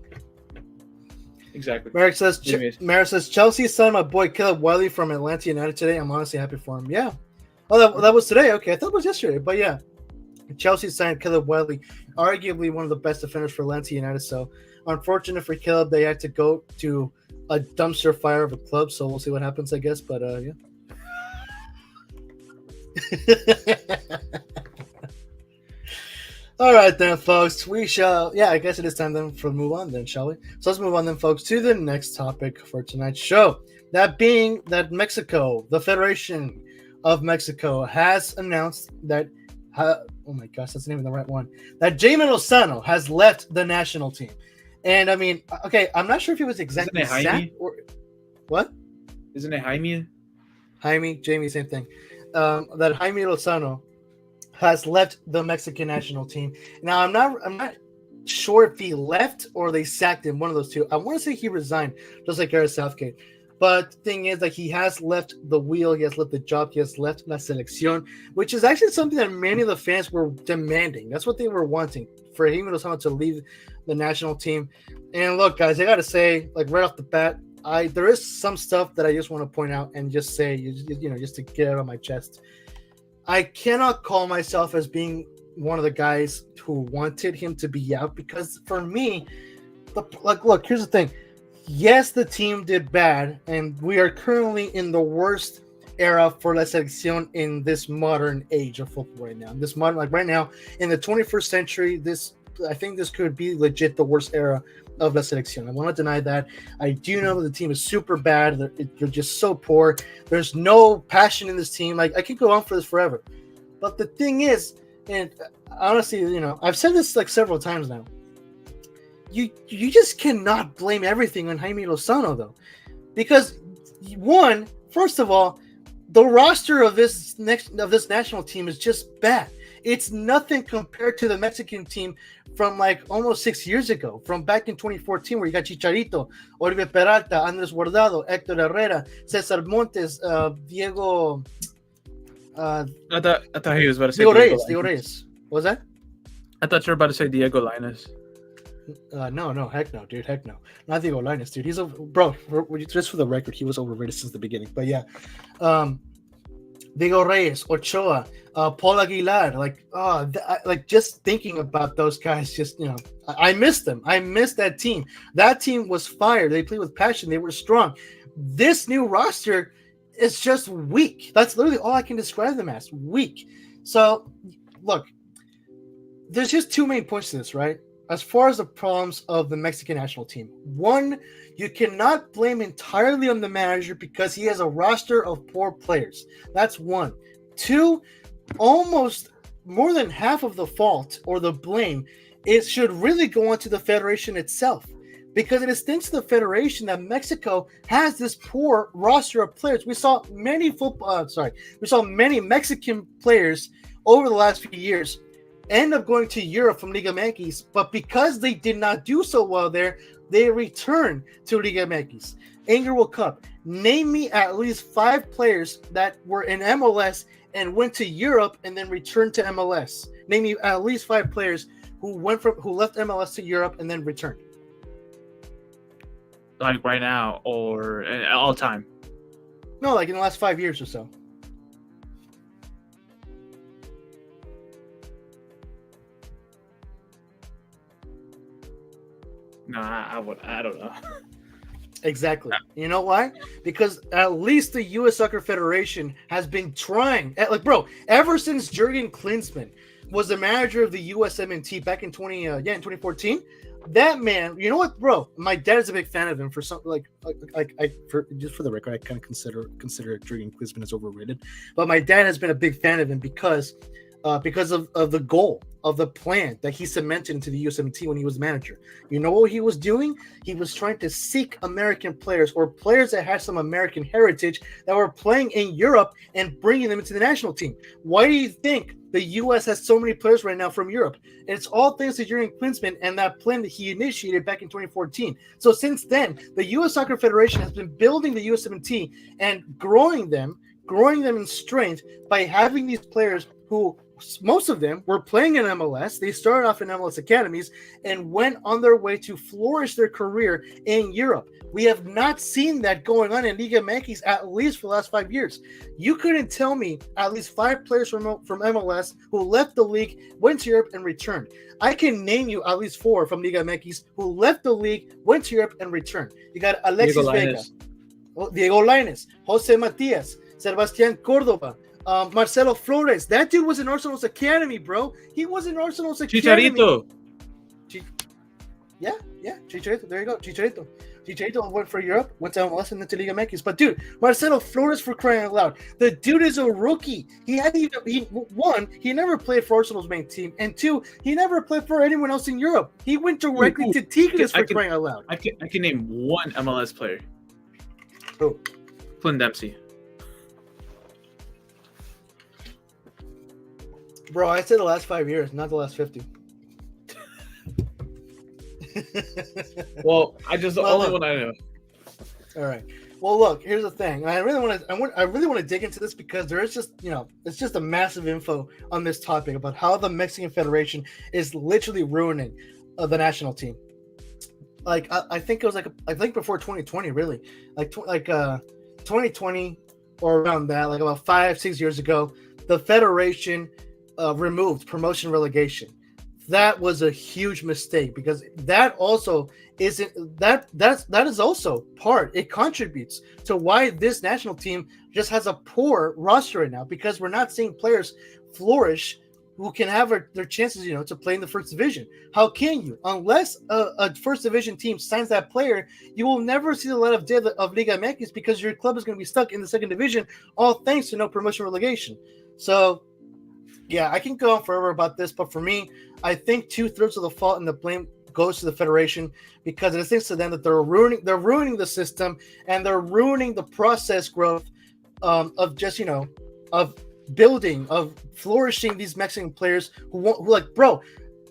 S2: Exactly.
S1: Merrick says, Chelsea signed my boy Caleb Wiley from Atlanta United today. I'm honestly happy for him. Yeah. Oh, that was today. Okay, I thought it was yesterday. But yeah, Chelsea signed Caleb Wiley, arguably one of the best defenders for Atlanta United. So unfortunate for Caleb, they had to go to a dumpster fire of a club. So we'll see what happens, I guess. But yeah. All right, then, folks. We shall. Yeah, I guess it is time then for move on, then, shall we? So let's move on, then, folks, to the next topic for tonight's show. That being that Mexico, the Federation of Mexico, has announced that. Oh my gosh, that's not even the right one. That Jaime Lozano has left the national team, and I mean, okay, I'm not sure if he was exactly sacked or what.
S2: Isn't it Jaime?
S1: Jamie, same thing. That Jaime Lozano has left the Mexican national team. Now, I'm not sure if he left or they sacked him, one of those two. I want to say he resigned, just like Gareth Southgate. But the thing is, like, he has left the wheel, he has left the job, he has left La Selección, which is actually something that many of the fans were demanding. That's what they were wanting, for Jaime Lozano to leave the national team. And look, guys, I got to say, like, right off the bat, there is some stuff that I just want to point out and just say, just to get it out of my chest. I cannot call myself as being one of the guys who wanted him to be out, because for me, look, here's the thing. Yes, the team did bad, and we are currently in the worst era for La Selección in this modern age of football right now. Right now, in the 21st century, I think this could be legit the worst era of La Selección. I won't deny that. I do know that the team is super bad. They're just so poor. There's no passion in this team. Like, I could go on for this forever. But the thing is, and honestly, I've said this like several times now. You just cannot blame everything on Jaime Lozano, though, because first of all, the roster of this national team is just bad. it's nothing compared to the Mexican team from like almost 6 years ago, from back in 2014, where you got Chicharito, Oribe Peralta, Andres Guardado, Hector Herrera, Cesar Montes, Diego.
S2: I thought he was about to say
S1: Diego Reyes. What was that?
S2: I thought you were about to say Diego Lainez.
S1: No, heck no, dude, heck no. Not Diego Lainez, dude. He's a bro. Just for the record, he was overrated since the beginning. But yeah, Diego Reyes, Ochoa, Paul Aguilar, like just thinking about those guys, just I miss them. I miss that team. That team was fire. They played with passion. They were strong. This new roster is just weak. That's literally all I can describe them as, weak. So, look, there's just two main points to this, right? As far as the problems of the Mexican national team, one, you cannot blame entirely on the manager because he has a roster of poor players. That's one. Two, almost more than half of the fault or the blame, it should really go onto the federation itself, because it is thanks to the federation that Mexico has this poor roster of players. We saw many Mexican players over the last few years end up going to Europe from Liga MX, but because they did not do so well there, they returned to Liga MX. Anger will come. Name me at least 5 players that were in MLS and went to Europe and then returned to MLS. Name me at least 5 players who left MLS to Europe and then returned.
S2: Like right now or all time?
S1: No, like in the last 5 years or so.
S2: No, I don't know.
S1: Exactly. You know why? Because at least the U.S. Soccer Federation has been trying. Ever since Jurgen Klinsmann was the manager of the USMNT back in 2014, that man, you know what, bro? My dad is a big fan of him for something just for the record, I kind of consider Jurgen Klinsmann as overrated. But my dad has been a big fan of him because of the goal of the plan that he cemented into the USMT when he was manager. You know what he was doing? He was trying to seek American players or players that had some American heritage that were playing in Europe and bringing them into the national team. Why do you think the U.S. has so many players right now from Europe? It's all thanks to Jurgen Klinsmann and that plan that he initiated back in 2014. So since then, the U.S. Soccer Federation has been building the USMT and growing them in strength by having these players who, most of them were playing in MLS. They started off in MLS academies and went on their way to flourish their career in Europe. We have not seen that going on in Liga MX at least for the last 5 years. You couldn't tell me at least 5 players from MLS who left the league, went to Europe, and returned. I can name you at least 4 from Liga MX who left the league, went to Europe, and returned. You got Alexis Vega, Diego Lainez, Jose Matias, Sebastián Córdoba, Marcelo Flores. That dude was in Arsenal's academy, bro. He was in Arsenal's academy.
S2: Chicharito.
S1: Yeah, Chicharito. There you go, Chicharito. Chicharito went for Europe, went to MLS, and then to Liga MX. But dude, Marcelo Flores, for crying out loud, the dude is a rookie. He never played for Arsenal's main team, and 2, he never played for anyone else in Europe. He went directly to Tigres for crying out loud.
S2: I can name one MLS player.
S1: Who?
S2: Clint Dempsey.
S1: Bro, I said the last 5 years, not the last 50.
S2: Well, the only one I know.
S1: All right. Well, look, here's the thing. I really want to dig into this because there is just, it's just a massive info on this topic about how the Mexican Federation is literally ruining the national team. Like, I think it was I think before 2020, really, 2020 or around that, like about 5-6 years ago, the Federation removed promotion relegation. That was a huge mistake because that also isn't that is also part. It contributes to why this national team just has a poor roster right now, because we're not seeing players flourish who can have their chances, to play in the first division. How can you? Unless a first division team signs that player, you will never see the light of day of Liga MX because your club is going to be stuck in the second division, all thanks to no promotion relegation. So, yeah, I can go on forever about this, but for me, I think 2/3 of the fault and the blame goes to the federation because it is thanks to them that they're ruining the system and they're ruining the process growth of just, of building, of flourishing these Mexican players who like, bro,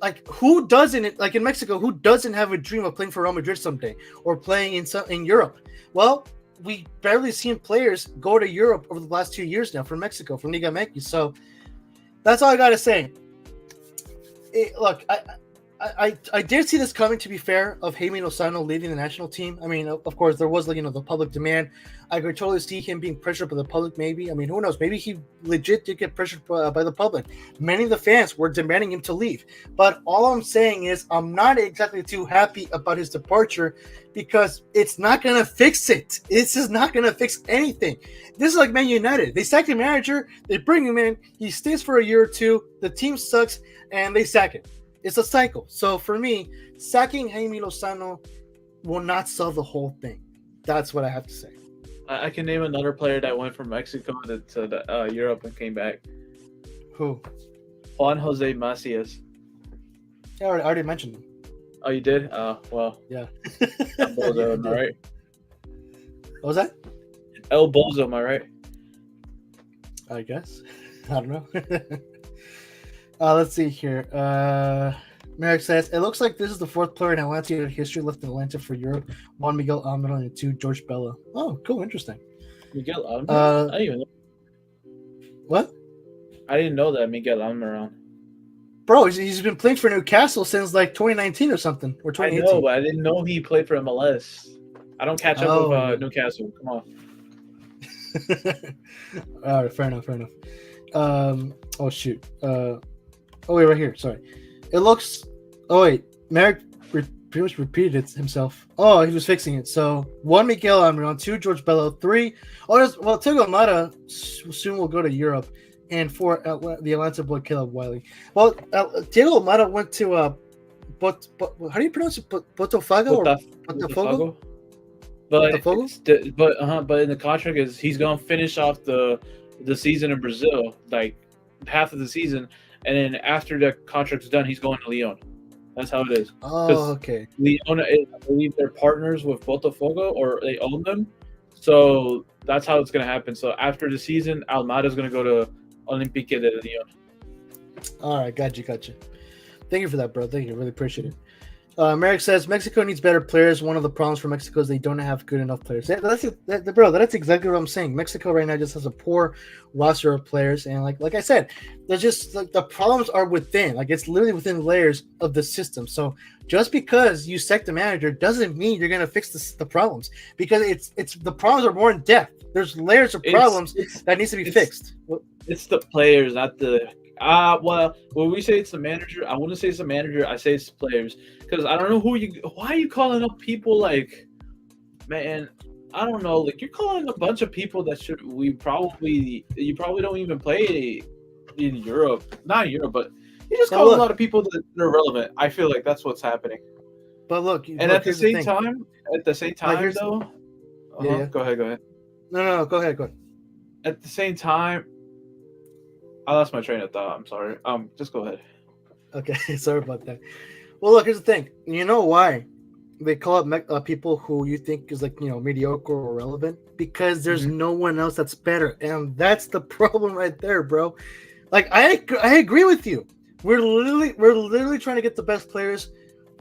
S1: like who doesn't, like in Mexico, who doesn't have a dream of playing for Real Madrid someday or playing in Europe? Well, we barely seen players go to Europe over the last 2 years now from Mexico, from Liga MX. So that's all I gotta say. Look, I did see this coming, to be fair, of Jaime Lozano leaving the national team. I mean, of course, there was, like, the public demand. I could totally see him being pressured by the public, maybe. I mean, who knows? Maybe he legit did get pressured by the public. Many of the fans were demanding him to leave. But all I'm saying is I'm not exactly too happy about his departure because it's not going to fix it. This is not going to fix anything. This is like Man United. They sack the manager, they bring him in, he stays for a year or two, the team sucks, and they sack him. It's a cycle. So for me, sacking Jaime Lozano will not solve the whole thing. That's what I have to say.
S2: I can name another player that went from Mexico to Europe and came back.
S1: Who?
S2: Juan Jose Macias.
S1: Yeah, I already mentioned him.
S2: Oh, you did? Well.
S1: Yeah.
S2: El Bozo, am I right?
S1: What was that?
S2: El Bozo, am I right?
S1: I guess. I don't know. Let's see here. Merrick says, it looks like this is the fourth player in Atlanta history left in Atlanta for Europe. One, Miguel Almiron, and two, George Bella. Oh, cool. Interesting.
S2: Miguel Almiron? I didn't even know.
S1: What?
S2: I didn't know that Miguel Almiron.
S1: Bro, he's been playing for Newcastle since like 2019 or something. Or 2018.
S2: I know, but I didn't know he played for MLS. I don't catch up with Newcastle. Come on.
S1: All right, fair enough. Oh, shoot. Oh, wait, right here. Sorry. It looks. Oh, wait. Merrick pretty much repeated it himself. Oh, he was fixing it. So, 1, Miguel Almiron, 2, George Bello, 3. Well, Thiago Almada soon will go to Europe. And 4, the Atlanta boy, Caleb Wiley. Well, Thiago Almada went to. How do you pronounce it? Botafogo or Botafogo?
S2: But in the contract is he's gonna finish off the season in Brazil, like half of the season, and then after the contract's done, he's going to Lyon. That's how it is.
S1: Oh, okay.
S2: Lyon, I believe they're partners with Botafogo, or they own them, so that's how it's gonna happen. So after the season, Almada's gonna go to Olympique de Lyon.
S1: All right, got you. Thank you for that, bro. Thank you, really appreciate it. Merrick says Mexico needs better players. One of the problems for Mexico is they don't have good enough players. That's exactly what I'm saying. Mexico right now just has a poor roster of players, and like I said, there's just like the problems are within. Like it's literally within layers of the system. So just because you sack the manager doesn't mean you're gonna fix the problems, because it's the problems are more in depth. There's layers of problems that needs to be fixed.
S2: It's the players, not the. Well, when we say it's the manager, I wouldn't say it's the manager. I say it's the players, because I don't know why are you calling up people like, man, I don't know, like you're calling a bunch of people that you probably don't even play in Europe, not in Europe, but you just call a lot of people that are relevant. I feel like that's what's happening.
S1: But look,
S2: at the same time, though,
S1: yeah.
S2: Go ahead.
S1: No, go ahead.
S2: At the same time. I lost my train of thought. I'm sorry. Just go ahead.
S1: Okay, sorry about that. Well, look, here's the thing. You know why they call up people who you think is like mediocre or irrelevant? Because there's no one else that's better, and that's the problem right there, bro. Like I agree with you. We're literally trying to get the best players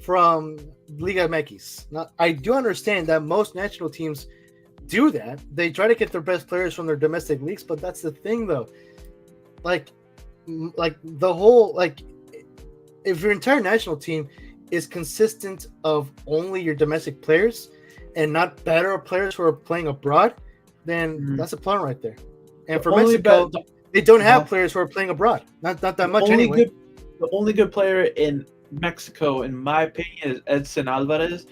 S1: from Liga MX. Now, I do understand that most national teams do that. They try to get their best players from their domestic leagues, but that's the thing, though. Like the whole, like, if your entire national team is consistent of only your domestic players and not better players who are playing abroad, then that's a problem right there. And for Mexico, they don't have players who are playing abroad. Not that much anyway.
S2: The only good player in Mexico, in my opinion, is Edson Alvarez.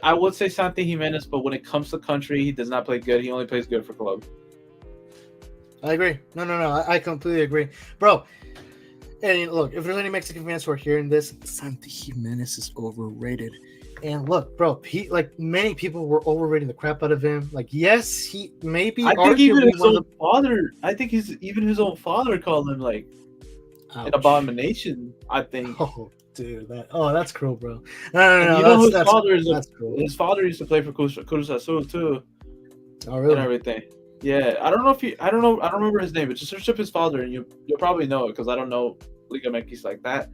S2: I would say Santi Jimenez, but when it comes to country, he does not play good. He only plays good for club.
S1: I agree. No. I completely agree, bro. And look, if there's any Mexican fans who are hearing this, Santi Jimenez is overrated. And look, bro, many people were overrating the crap out of him. Like, yes, he maybe.
S2: I think even his own father. I think his own father called him like an abomination. I think.
S1: Oh, dude, that's cruel, bro. No.
S2: You know, his father used to play for Cruz Azul too.
S1: Oh, really?
S2: And everything. Yeah, I don't know if I don't know. I don't remember his name, but just search up his father, and you'll probably know it because I don't know Liga MX like that.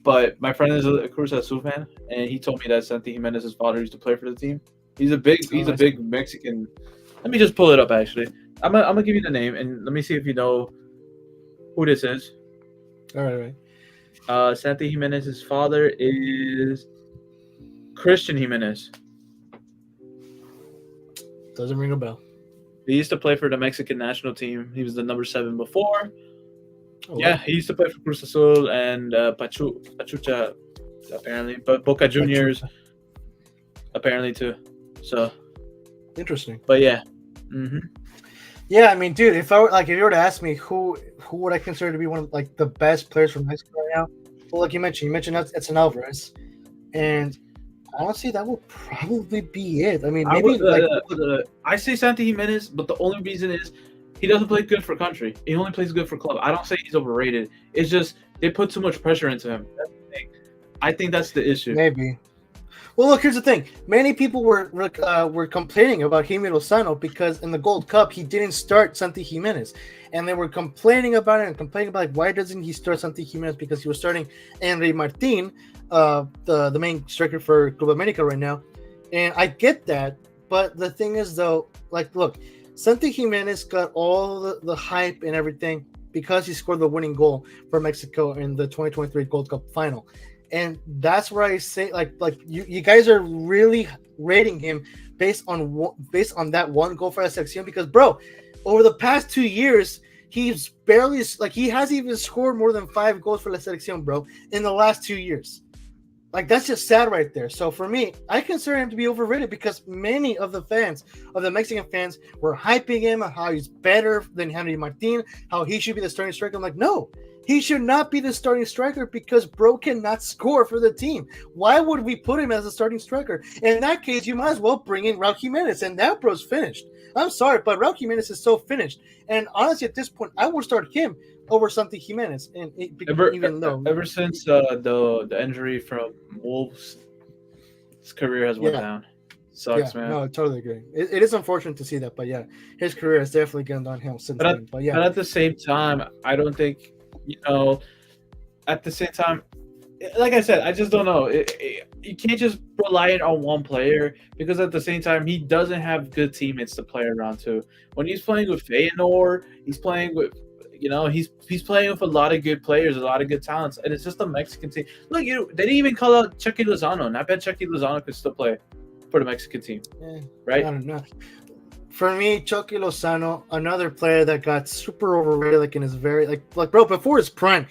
S2: But my friend is a Cruz Azul fan, and he told me that Santi Jimenez's father used to play for the team. He's a
S1: Oh, I see.
S2: big Mexican. Let me just pull it up. Actually, I'm gonna give you the name, and let me see if you know who this is.
S1: All right.
S2: Santi Jimenez's father is Christian Jimenez.
S1: Doesn't ring a bell.
S2: He used to play for the Mexican national team. He was the number 7 before.
S1: Oh,
S2: Yeah,
S1: wow.
S2: he used to play for Cruz Azul and Pachuca, apparently, but Boca Juniors apparently too. So
S1: Interesting.
S2: but yeah. hmm
S1: Yeah, I mean, dude, if you were to ask me who would I consider to be one of like the best players from Mexico right now, well, like you mentioned Edson Alvarez, and honestly, that will probably be it. I mean,
S2: I
S1: maybe
S2: would,
S1: like
S2: I say Santi Jimenez, but the only reason is he doesn't play good for country. He only plays good for club. I don't say he's overrated. It's just they put too much pressure into him. That's the thing. I think that's the issue.
S1: maybe. Well, look, here's the thing. Many people were complaining about Jaime Lozano because in the Gold Cup he didn't start Santi Jimenez, and they were complaining about it and complaining about like, why doesn't he start Santi Jimenez because he was starting Henry Martin, the main striker for Club America right now, and I get that, but the thing is though, like, look, Santi Jimenez got all the hype and everything because he scored the winning goal for Mexico in the 2023 Gold Cup final. And that's where I say, like you guys are really rating him based on that one goal for la selección because, bro, over the past 2 years, he's barely like he hasn't even scored more than 5 goals for la selección, bro, in the last 2 years. Like that's just sad right there. So for me, I consider him to be overrated because many of the fans, of the Mexican fans, were hyping him on how he's better than Henry Martin, how he should be the starting striker. I'm like, no, he should not be the starting striker because bro cannot score for the team. Why would we put him as a starting striker? In that case, you might as well bring in Raul Jimenez, and that bro's finished. I'm sorry, but Raul Jimenez is so finished. And honestly, at this point, I would start him over Santi Jimenez. And
S2: Ever since the injury from Wolves, his career has went down. Sucks, man.
S1: No, I totally agree. It is unfortunate to see that, but yeah, his career has definitely gone downhill since then. But
S2: at the same time, I don't think At the same time, like I said, I just don't know. You can't just rely on one player because at the same time, he doesn't have good teammates to play around too. When he's playing with Feyenoord, he's playing with he's playing with a lot of good players, a lot of good talents, and it's just a Mexican team. Look, they didn't even call out Chucky Lozano, and I bet Chucky Lozano could still play for the Mexican team, right?
S1: I don't know. For me, Chucky Lozano, another player that got super overrated, like in his very like bro, before his prime,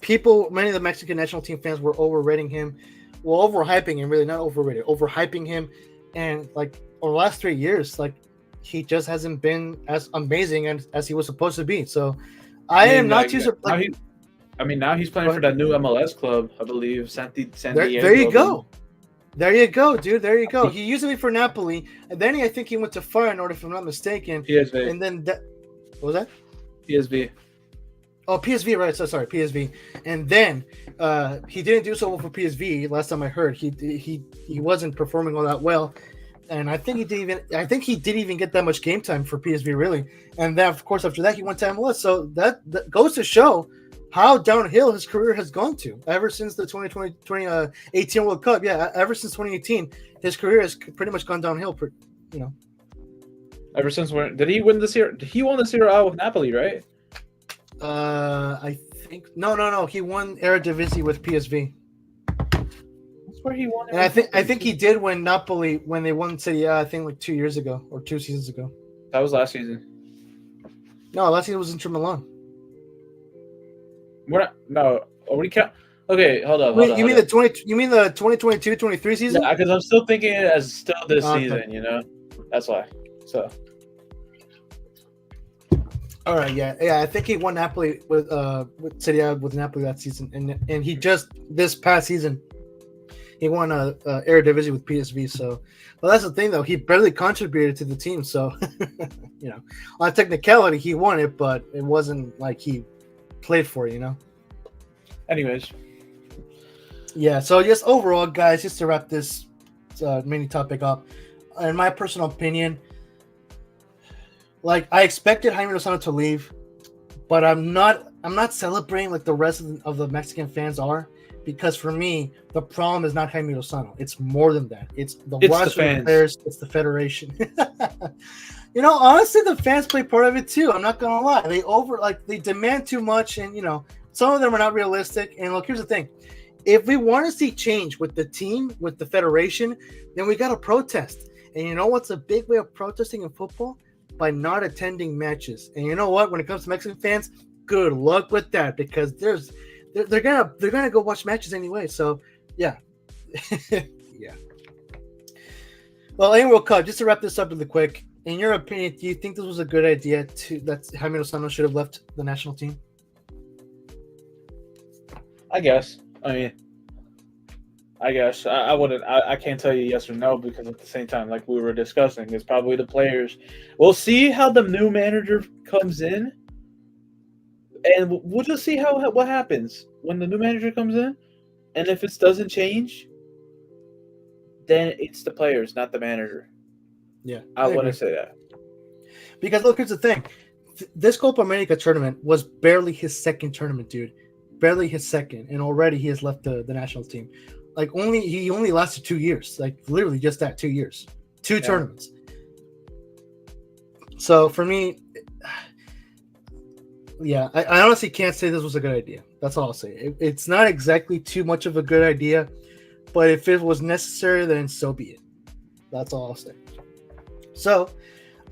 S1: many of the Mexican national team fans were overrating him, overhyping him, really not overrated, overhyping him, and like over the last 3 years, like he just hasn't been as amazing as he was supposed to be. So I am not too surprised.
S2: Now he's playing for that new MLS club, I believe. San Diego.
S1: There you go. There you go, dude. There you go. He used to be for Napoli, and then I think he went to Feyenoord, if I'm not mistaken.
S2: PSV.
S1: And then what was that?
S2: PSV.
S1: Oh, PSV, right? So sorry, PSV. And then he didn't do so well for PSV. Last time I heard, he wasn't performing all that well, and I think he didn't even get that much game time for PSV, really. And then, of course, after that, he went to MLS. So that goes to show how downhill his career has gone to ever since the 2018 World Cup. Yeah, ever since 2018, his career has pretty much gone downhill.
S2: Ever since when did he win this year? He won this year with Napoli, right?
S1: I think no. He won Eredivisie with PSV.
S2: That's where he won.
S1: And I think he did win Napoli when they won Serie A. I think like 2 years ago or 2 seasons ago.
S2: That was last season.
S1: No, last season was Inter Milan.
S2: We count. Okay, hold on.
S1: You mean the 2022-23 season?
S2: Yeah, because I'm still thinking it as still this season. That's why. So.
S1: All right, yeah. I think he won Napoli with Serie A with Napoli that season, and he just this past season he won Eredivisie with PSV. So, well, that's the thing though. He barely contributed to the team, so on technicality he won it, but it wasn't like he played for it.
S2: Anyways,
S1: yeah. So just overall, guys, just to wrap this mini topic up, in my personal opinion, Like I expected Jaime Lozano to leave, but I'm not celebrating like the rest of the Mexican fans are, because for me the problem is not Jaime Lozano. It's more than that. It's the
S2: It's the
S1: roster of
S2: fans.
S1: players. It's the federation. Honestly, the fans play part of it too. I'm not gonna lie. They demand too much, and some of them are not realistic. And look, here's the thing: if we want to see change with the team, with the federation, then we gotta protest. And you know what's a big way of protesting in football? By not attending matches. And you know what? When it comes to Mexican fans, good luck with that, because they're gonna go watch matches anyway. So yeah. Yeah. Well, anyway, World Cup, just to wrap this up really quick, in your opinion, do you think this was a good idea that Jaime Lozano should have left the national team?
S2: I guess. I wouldn't. I can't tell you yes or no, because at the same time, like we were discussing, it's probably the players. We'll see how the new manager comes in, and we'll just see what happens when the new manager comes in. And if it doesn't change, then it's the players, not the manager.
S1: Yeah,
S2: I want to say that.
S1: Because look, here's the thing: this Copa America tournament was barely his second tournament, dude. Barely his second, and already he has left the national team. Like he only lasted 2 years, like literally just that 2 years, two tournaments. So for me, yeah, I honestly can't say this was a good idea. That's all I'll say. It's not exactly too much of a good idea, but if it was necessary, then so be it. That's all I'll say. So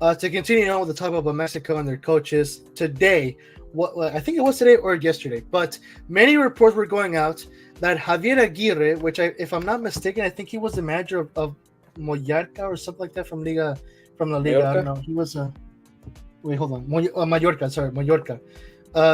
S1: to continue on with the topic about Mexico and their coaches today, I think it was today or yesterday, but many reports were going out that Javier Aguirre, which if I'm not mistaken, I think he was the manager of Mallorca or something like that from La Liga.
S2: Mallorca?
S1: I don't know. He was wait, hold on. Mallorca. Sorry, Mallorca.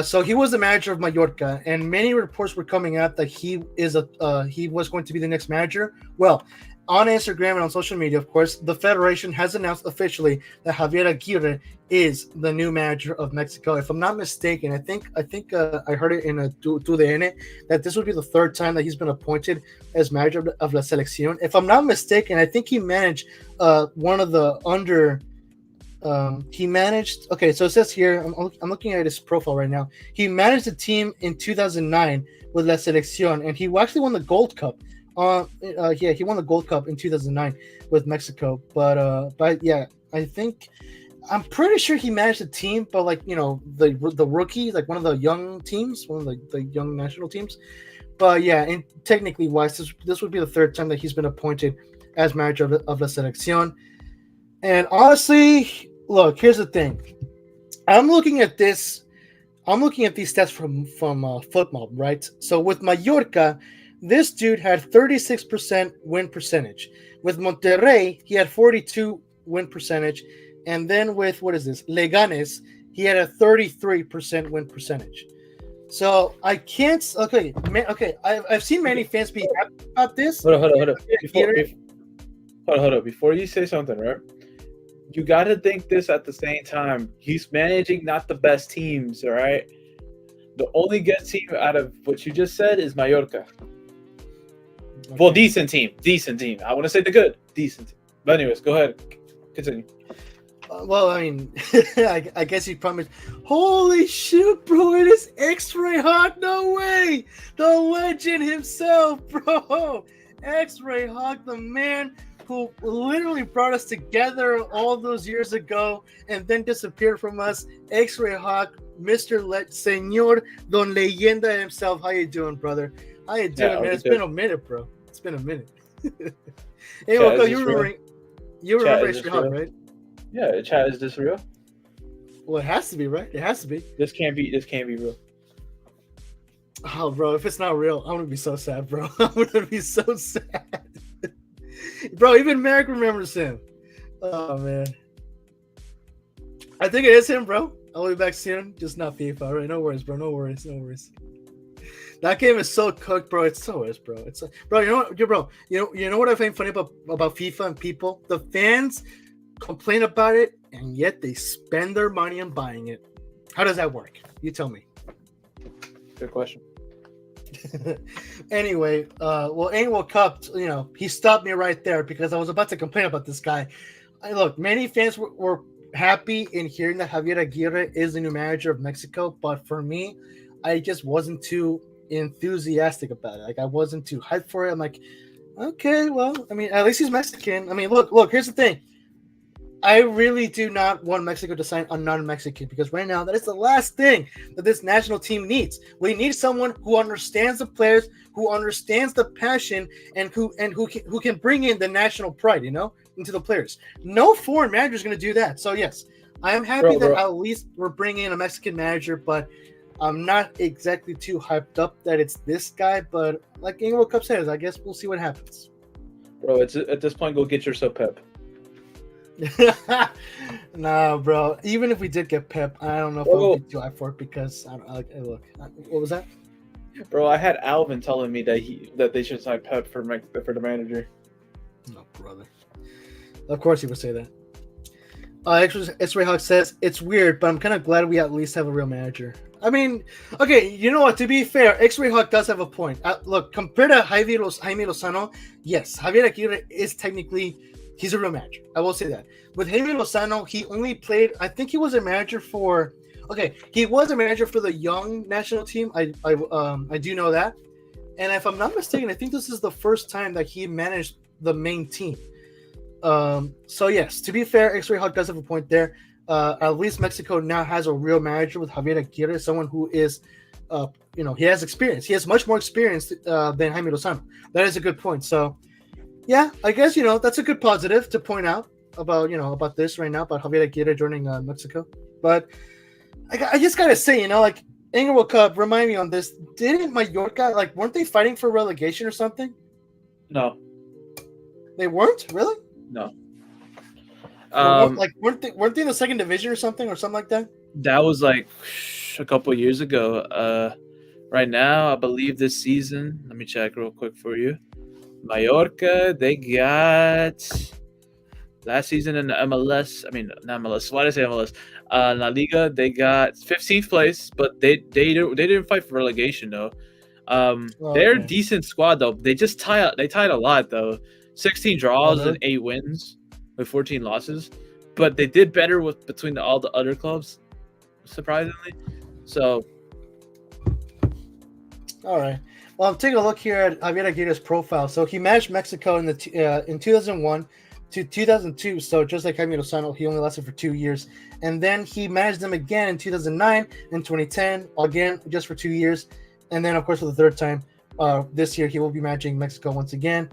S1: So he was the manager of Mallorca, and many reports were coming out that he was going to be the next manager. Well, on Instagram and on social media, of course, the federation has announced officially that Javier Aguirre is the new manager of Mexico. If I'm not mistaken, I think I heard it in a Tu DN that this would be the third time that he's been appointed as manager of La Selección. If I'm not mistaken, I think he managed one of the under. He managed. Okay, so it says here. I'm looking at his profile right now. He managed the team in 2009 with La Selección, and he actually won the Gold Cup. He won the Gold Cup in 2009 with Mexico. But yeah, I'm pretty sure he managed the team, but the rookie, like one of the young teams, one of the young national teams. But yeah, and technically wise, this would be the third time that he's been appointed as manager of La Selección. And honestly, look, here's the thing. I'm looking at these stats from Football, right? So with Mallorca, this dude had 36% win percentage. With Monterrey, he had 42 win percentage. And then with, Leganes, he had a 33% win percentage. So I can't, I've seen many fans be happy about this.
S2: Hold up. Before you say something, right? You got to think this at the same time. He's managing not the best teams, all right? The only good team out of what you just said is Mallorca. Okay. Well, decent team. I want to say the good, decent team. But anyways, go ahead. Continue.
S1: Well, I mean, I guess he promised. Holy shit, bro! It is X-Ray Hawk. No way! The legend himself, bro. X-Ray Hawk, the man who literally brought us together all those years ago and then disappeared from us. X-Ray Hawk, Señor Don Leyenda himself. How you doing, brother? How you doing, man? It's been a minute, bro. It's been a minute. Hey, Wilco, you remember X-Ray Hawk, right?
S2: Yeah, chat, is this real?
S1: Well, it has to be, right? It has to be.
S2: This can't be real.
S1: Oh, bro, if it's not real, I'm gonna be so sad, bro. I'm gonna be so sad. Bro, even Merrick remembers him. Oh, man. I think it is him, bro. I'll be back soon. Just not FIFA. All right, no worries, bro. No worries. That game is so cooked, bro. It so is, bro. It's bro. You know what, bro? You know what I find funny about FIFA and people? The fans complain about it, and yet they spend their money on buying it. How does that work? You tell me.
S2: Good question.
S1: Anyway, World Cup, he stopped me right there because I was about to complain about this guy. Look, many fans were happy in hearing that Javier Aguirre is the new manager of Mexico, but for me, I just wasn't too enthusiastic about it. Like I wasn't too hyped for it. I'm like, okay, well, I mean, at least he's Mexican. I mean, look. Here's the thing. I really do not want Mexico to sign a non-Mexican because right now that is the last thing that this national team needs. We need someone who understands the players, who understands the passion, and who can bring in the national pride, into the players. No foreign manager is going to do that. So yes, I am happy that at least we're bringing in a Mexican manager, but I'm not exactly too hyped up that it's this guy. But like World Cup says, I guess we'll see what happens.
S2: Bro, it's at this point, go get yourself Pep.
S1: Nah, bro. Even if we did get Pep, I don't know if I'll be too hyped for it because I don't. Look, what was that?
S2: Bro, I had Alvin telling me that they should sign Pep for the manager.
S1: No, brother. Of course he would say that. X-Ray Hawk says it's weird, but I'm kind of glad we at least have a real manager. I mean, okay, you know what? To be fair, X-Ray Hawk does have a point. Look, compared to Jaime Lozano, yes, Javier Aguirre is technically. He's a real manager. I will say that. With Jaime Lozano, he only played. I think he was a manager for. Okay, he was a manager for the young national team. I do know that. And if I'm not mistaken, I think this is the first time that he managed the main team. So yes, to be fair, X-Ray Hawk does have a point there. At least Mexico now has a real manager with Javier Aguirre, someone who is, he has experience. He has much more experience than Jaime Lozano. That is a good point. So. Yeah, I guess, that's a good positive to point out about this right now, about Javier Aguirre joining Mexico. But I just got to say, World Cup, remind me on this. Didn't Mallorca, weren't they fighting for relegation or something?
S2: No.
S1: They weren't? Really?
S2: No.
S1: Weren't they in the second division or something like that?
S2: That was a couple years ago. Right now, I believe this season, let me check real quick for you. Mallorca, they got last season in the MLS. I mean, not MLS. Why did I say MLS? La Liga, they got 15th place, but they didn't fight for relegation though. They're a decent squad though. They tied a lot though. 16 draws and 8 wins with 14 losses, but they did better between all the other clubs, surprisingly. So,
S1: all right. Well, I'm taking a look here at Javier Aguirre's profile. So he managed Mexico in 2001 to 2002. So just like Jaime Lozano, he only lasted for 2 years. And then he managed them again in 2009 and 2010, again, just for 2 years. And then, of course, for the third time this year, he will be managing Mexico once again.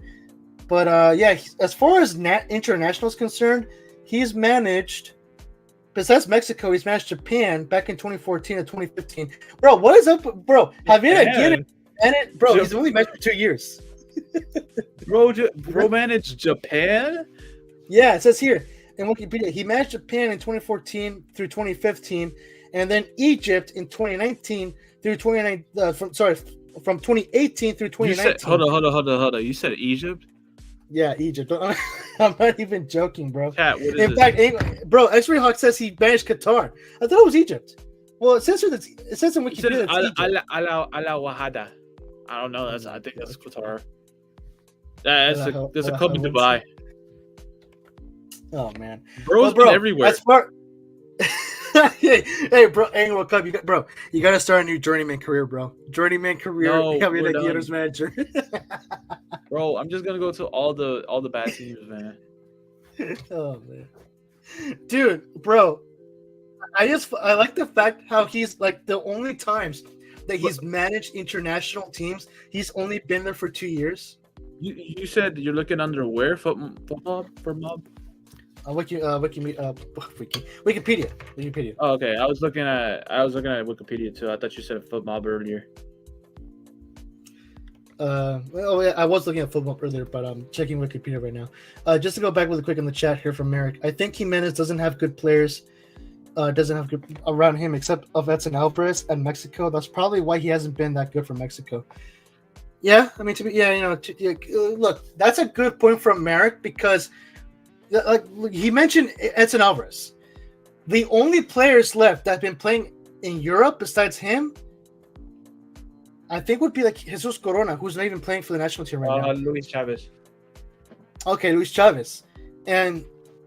S1: But, as far as international is concerned, he's managed, besides Mexico, he's managed Japan back in 2014 and 2015. Bro, what is up? Bro, Javier Aguirre. He's only managed for 2 years.
S2: bro managed Japan?
S1: Yeah, it says here in Wikipedia, he managed Japan in 2014 through 2015, and then Egypt in 2019 through 2019. From 2018 through 2019.
S2: Hold on. You said Egypt?
S1: Yeah, Egypt. I'm not even joking, bro.
S2: Cat,
S1: in fact, X-Ray Hawk says he managed Qatar. I thought it was Egypt. Well, it says in Wikipedia.
S2: Ala Wahada. I don't know. I think that's Qatar. There's a club in Dubai.
S1: Oh man,
S2: bro, everywhere.
S1: hey, bro, World Cup, you got to start a new journeyman career, bro. Journeyman career. Javier Aguirre's manager.
S2: Bro, I'm just gonna go to all the bad teams, man.
S1: Oh man, dude, bro, I like the fact how he's the only times that he's managed international teams, he's only been there for 2 years.
S2: You said you're looking under where? Football for mob?
S1: Wikipedia.
S2: Oh, okay. I was looking at Wikipedia too. I thought you said FootMob earlier.
S1: I was looking at FootMob earlier, but I'm checking Wikipedia right now. Just to go back really quick in the chat here from Merrick, I think Jimenez doesn't have good players. Doesn't have good around him except of Edson Alvarez and Mexico. That's probably why he hasn't been that good for Mexico. Yeah, I mean, look, that's a good point from Merrick because. He mentioned Edson Alvarez. The only players left that have been playing in Europe besides him, I think would be Jesus Corona, who's not even playing for the national team right now.
S2: Luis Chavez.
S1: Okay, Luis Chavez. And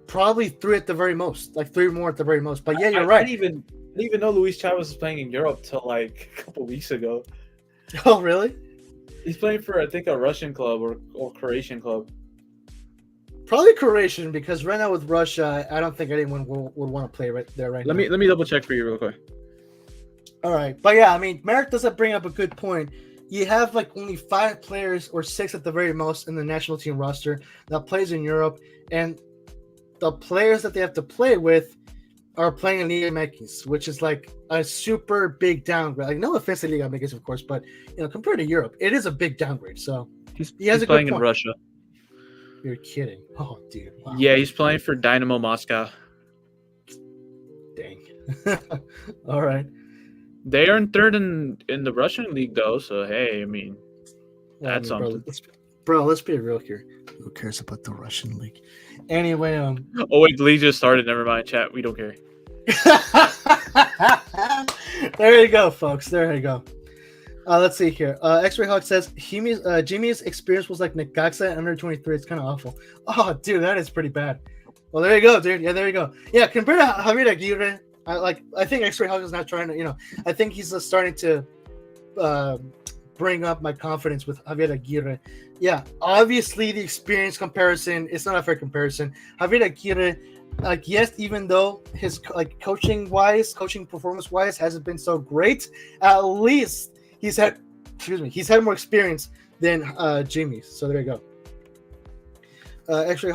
S1: Probably three at the very most, like three more at the very most. But yeah, you're
S2: I
S1: right.
S2: didn't even know Luis Chavez was playing in Europe till like a couple weeks ago.
S1: Oh, really?
S2: He's playing for, I think, a Russian club or Croatian club.
S1: Probably Croatian, because right now with Russia, I don't think anyone would want to play right there right now.
S2: Let me double check for you real quick.
S1: All right, but yeah, I mean, Merrick does bring up a good point. You have like only 5 players or 6 at the very most in the national team roster that plays in Europe, and the players that they have to play with are playing in Liga MX, which is like a super big downgrade. Like, no offense to Liga MX, of course, but compared to Europe, it is a big downgrade. So
S2: he's
S1: a
S2: playing
S1: good
S2: in Russia.
S1: You're kidding. Oh, dude. Wow.
S2: Yeah, he's playing for Dynamo Moscow.
S1: Dang. All right.
S2: They are in third in the Russian league, though. So, hey, I mean, that's something.
S1: Bro, let's be real here. Who cares about the Russian league? Anyway,
S2: Oh, wait, the league just started. Never mind, chat. We don't care.
S1: There you go, folks. There you go. Let's see here. X-Ray Hawk says Jimmy's experience was like Necaxa under 23. It's kind of awful. Oh, dude, that is pretty bad. Well, there you go, dude. Yeah, there you go. Yeah, compared to Javier Aguirre, I think X-Ray Hawk is not trying to. I think he's starting to bring up my confidence with Javier Aguirre. Yeah, obviously the experience comparison, it's not a fair comparison. Javier Aguirre, yes, even though his coaching performance wise hasn't been so great, at least he's had more experience than Jimmy. So there you go. X-Ray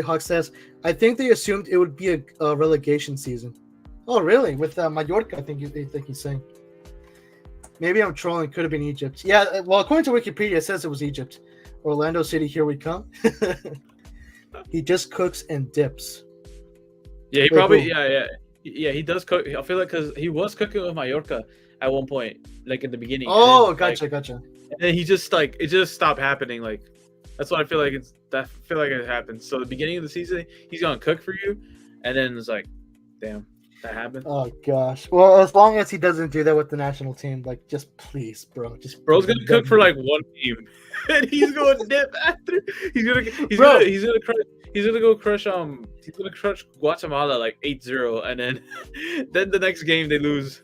S1: Hawk says, I think they assumed it would be a relegation season. Oh, really? With Mallorca, I think he's saying. Maybe I'm trolling. Could have been Egypt. Yeah, well, according to Wikipedia, it says it was Egypt. Orlando City, here we come. He just cooks and dips.
S2: Yeah, he probably, yeah, he does cook. I feel like because he was cooking with Mallorca at one point, like in the beginning.
S1: Oh, gotcha.
S2: And then he just it just stopped happening. Like, that's what I feel like it happened. So the beginning of the season, he's gonna cook for you, and then it's like, damn. That happened.
S1: Oh gosh. Well, as long as he doesn't do that with the national team, just please, bro.
S2: Bro's gonna cook for like one team, and he's going to dip after. He's gonna crush Guatemala like 8-0, and then the next game they lose.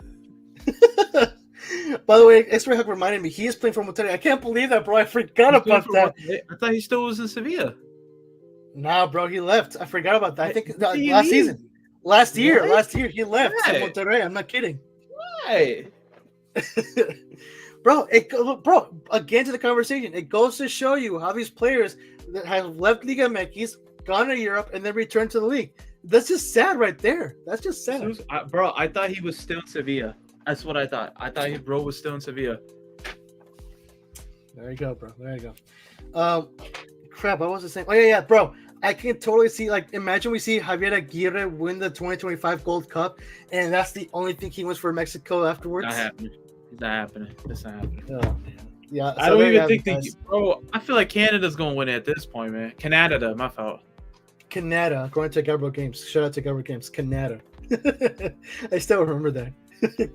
S1: By the way, X-Ray Hook reminded me he is playing for Monterrey. I can't believe that, bro. I forgot about that.
S2: I thought he still was in Sevilla.
S1: Nah, bro, he left. I forgot about that. I think last season. Last year he left to Monterrey. I'm not kidding.
S2: Right.
S1: Bro, again to the conversation. It goes to show you how these players that have left Liga MX, gone to Europe, and then returned to the league. That's just sad right there. That's just sad.
S2: Bro, I thought he was still in Sevilla. That's what I thought. I thought bro was still in Sevilla.
S1: There you go, bro. There you go. Crap, what was I saying? Oh, yeah, bro. I can totally see, imagine we see Javier Aguirre win the 2025 Gold Cup, and that's the only thing he wins for Mexico afterwards.
S2: Not happening. It's not happening. It's not happening.
S1: Oh, man. Yeah,
S2: I don't even think bro, I feel like Canada's going to win it at this point, man. Canada, my fault.
S1: Canada, according to Gabriel Games. Shout out to Gabriel Games. Canada. I still remember that.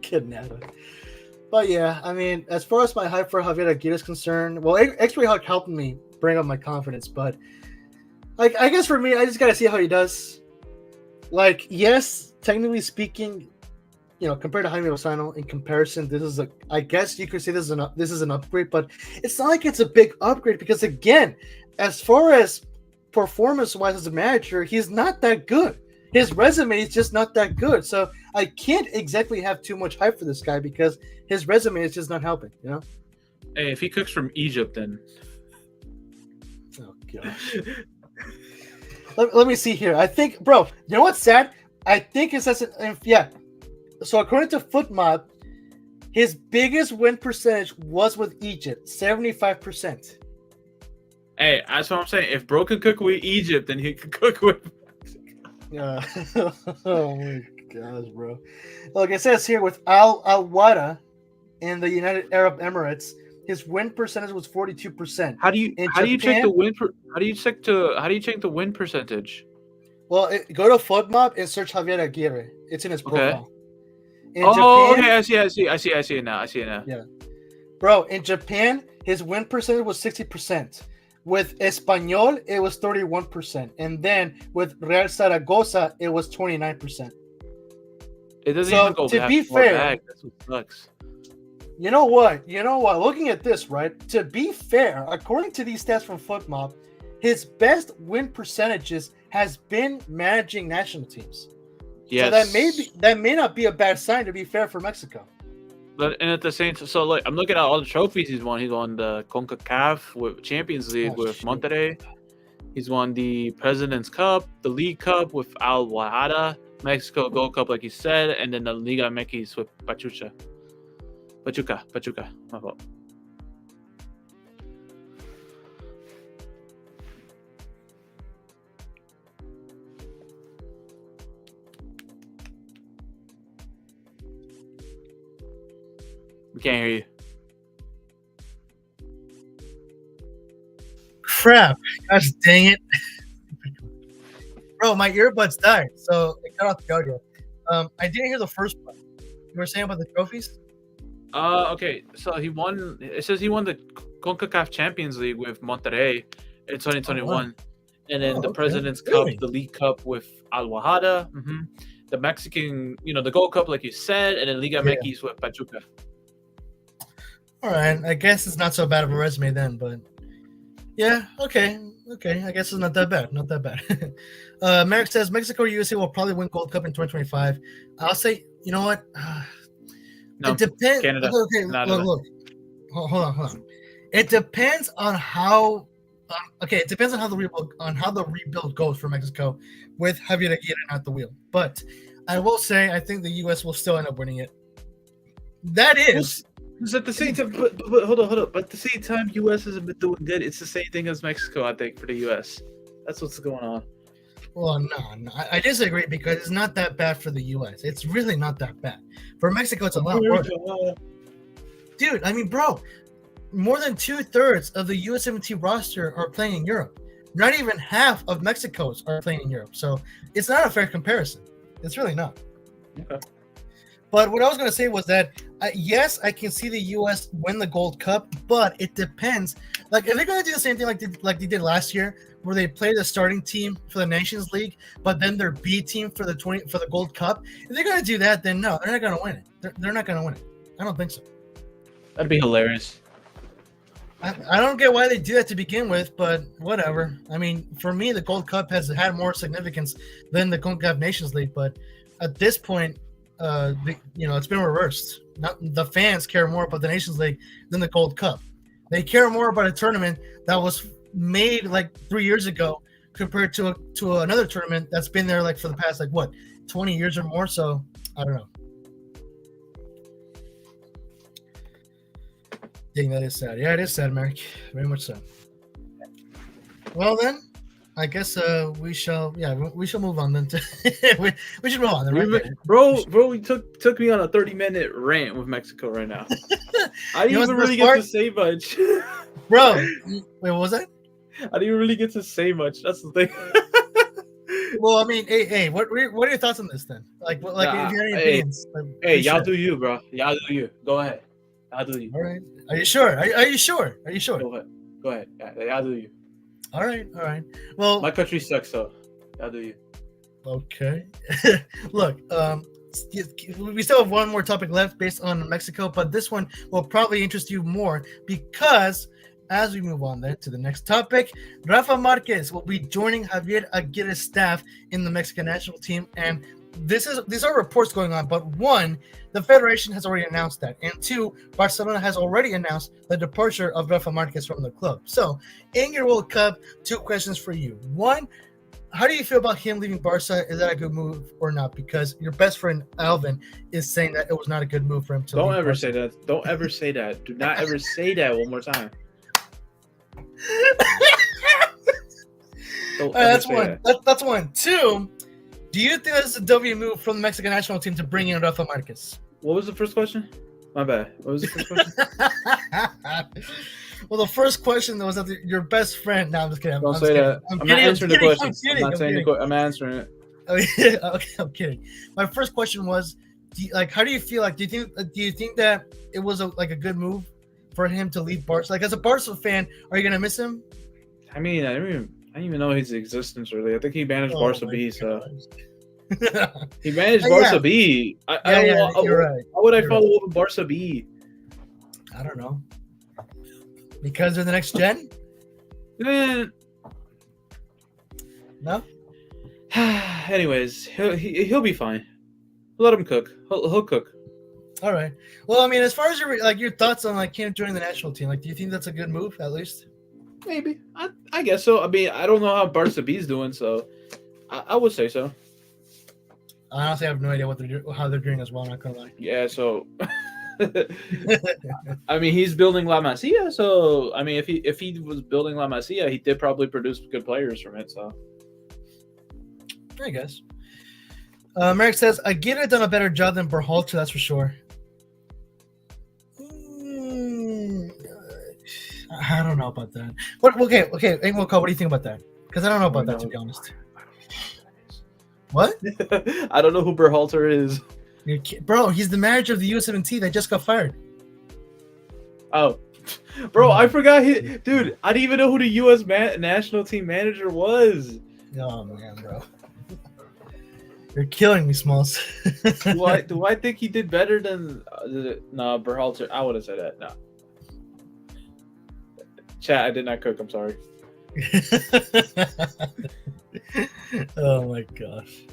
S1: Canada. But yeah, I mean, as far as my hype for Javier Aguirre is concerned, well, X-Ray Hawk helped me bring up my confidence, but I guess for me, I just got to see how he does. Yes, technically speaking, compared to Jaime Lozano, in comparison, I guess you could say this is an upgrade, but it's not like it's a big upgrade because, again, as far as performance-wise as a manager, he's not that good. His resume is just not that good. So I can't exactly have too much hype for this guy because his resume is just not helping,
S2: Hey, if he cooks from Egypt, then...
S1: Oh, gosh. Let me see here. I think, bro, you know what's sad? I think it says, So according to FootMob, his biggest win percentage was with Egypt, 75%.
S2: Hey, that's what I'm saying. If bro can cook with Egypt, then he can cook with
S1: Mexico. Oh my gosh, bro. Like it says here, with Al Wada in the United Arab Emirates, his win percentage was 42%.
S2: How do you check the win? How do you check the win percentage?
S1: Well, go to FootMob and search Javier Aguirre. It's in his profile.
S2: Okay. Okay. I see it now.
S1: Yeah, bro. In Japan, his win percentage was 60%. With Espanyol, it was 31%, and then with Real Zaragoza, it was 29%.
S2: It doesn't
S1: So,
S2: even go
S1: to
S2: back.
S1: be
S2: far
S1: fair,
S2: back. That's what sucks.
S1: You know what? Looking at this, right? To be fair, according to these stats from FootMob, his best win percentages has been managing national teams.
S2: Yes.
S1: So that may not be a bad sign, to be fair, for Mexico.
S2: But and at the same time, so like I'm looking at all the trophies he's won. He's won the CONCACAF with Champions League with Monterrey. He's won the President's Cup, the League Cup with Al Wahada, Mexico Gold Cup, like you said, and then the Liga MX with Pachuca. My fault. We can't hear you.
S1: Crap. Gosh dang it. Bro, my earbuds died, so it cut off the audio. I didn't hear the first part. You were saying about the trophies?
S2: Okay. So he won. It says he won the CONCACAF Champions League with Monterrey in 2021, and then the President's Cup, the League Cup with Al Wahada, the Mexican, the Gold Cup, like you said, and then Liga MX with Pachuca.
S1: All right, I guess it's not so bad of a resume then, but yeah, okay. I guess it's not that bad. Merrick says Mexico or USA will probably win Gold Cup in 2025. I'll say, you know what?
S2: No,
S1: it depends.
S2: Canada.
S1: Okay, look. Hold on. It depends on how. It depends on how the rebuild goes for Mexico with Javier Aguirre at the wheel. But I will say I think the US will still end up winning it. That is.
S2: Because at the same time, but hold on. But at the same time, U.S. hasn't been doing good. It's the same thing as Mexico, I think, for the U.S. That's what's going on.
S1: Well, no, I disagree because it's not that bad for the U.S. It's really not that bad. For Mexico, it's a lot worse. Dude, I mean, bro, more than 2/3 of the U.S. roster are playing in Europe. Not even half of Mexico's are playing in Europe. So it's not a fair comparison. It's really not.
S2: Okay.
S1: But what I was going to say was that, yes, I can see the U.S. win the Gold Cup, but it depends. Like, if they're going to do the same thing like they did last year, where they play the starting team for the Nations League, but then their B team for the Gold Cup, if they're going to do that, then no, they're not going to win it. They're not going to win it. I don't think so.
S2: That'd be hilarious.
S1: I don't get why they do that to begin with, but whatever. I mean, for me, the Gold Cup has had more significance than the CONCACAF Nations League, but at this point, it's been reversed. The fans care more about the Nations League than the Gold Cup. They care more about a tournament that was made like 3 years ago compared to another tournament that's been there like for the past 20 years or more. So I don't know. Dang, that is sad. Yeah, it is sad, Merrick. Very much so. Well then, I guess we shall move on then. We should move on then, right?
S2: Bro, you took me on a 30-minute rant with Mexico right now. I didn't even really get to say much.
S1: Bro, wait, what was that?
S2: I didn't even really get to say much. That's the thing.
S1: Well, I mean, hey, what are your thoughts on this then? If you have any opinions.
S2: Y'all do you, bro. Y'all do you. Go ahead. Y'all do you.
S1: All right. Are you sure? Are you sure?
S2: Go ahead. Y'all do you.
S1: All right. Well,
S2: my country sucks, so y'all do you.
S1: Okay. Look, we still have one more topic left based on Mexico, but this one will probably interest you more because as we move on then to the next topic, Rafa Marquez will be joining Javier Aguirre's staff in the Mexican national team. And these are reports going on, but one, the federation has already announced that, and two, Barcelona has already announced the departure of Rafa Marquez from the club. So, in your World Cup, two questions for you. One, how do you feel about him leaving Barca? Is that a good move or not? Because your best friend Alvin is saying that it was not a good move for him to.
S2: Don't ever say that. Don't ever say that. Do not ever say that one more time.
S1: That's one. That's one. Two, do you think that's a W move from the Mexican national team to bring in Rafa Marquez?
S2: What was the first question? My bad. What was the first question?
S1: Well, the first question was that your best friend. No, I'm just kidding.
S2: Don't say that. I'm not answering the question. I'm answering it.
S1: Oh, yeah. Okay, I'm kidding. My first question was, how do you feel? Do you think that it was a good move for him to leave Barca? As a Barca fan, are you gonna miss him?
S2: I mean, I didn't even know his existence really. I think he managed
S1: Oh
S2: Barca
S1: my
S2: B, so
S1: gosh.
S2: he managed
S1: Yeah,
S2: Barca B. I
S1: yeah,
S2: don't
S1: yeah,
S2: know.
S1: you're right.
S2: How would I
S1: You're
S2: follow
S1: right.
S2: up with Barca B?
S1: I don't know. Because they're the next gen?
S2: Man.
S1: No?
S2: Anyways, he'll be fine. Let him cook. He'll cook.
S1: All right. Well, I mean, as far as your thoughts on like him joining the national team, like, do you think that's a good move at least?
S2: Maybe. I guess so. I mean, I don't know how Barca B's doing, so I would say so.
S1: I honestly have no idea how they're doing as well. I'm not gonna lie.
S2: Yeah. So. I mean, he's building La Masia, so I mean, if he was building La Masia, he did probably produce good players from it. So.
S1: I guess. Merrick says Aguirre done a better job than Berhalter, that's for sure. I don't know about that. What? Okay. What do you think about that? Because I don't know about that, to be honest. What?
S2: I don't know who Berhalter is.
S1: Bro, he's the manager of the U17 that just got fired.
S2: Oh, bro, I forgot. Dude, I didn't even know who the U.S. national team manager was.
S1: Oh man, bro, you're killing me, Smalls.
S2: do I think he did better than no Berhalter? I would have said that. No. Chat, I did not cook. I'm sorry.
S1: Oh my gosh.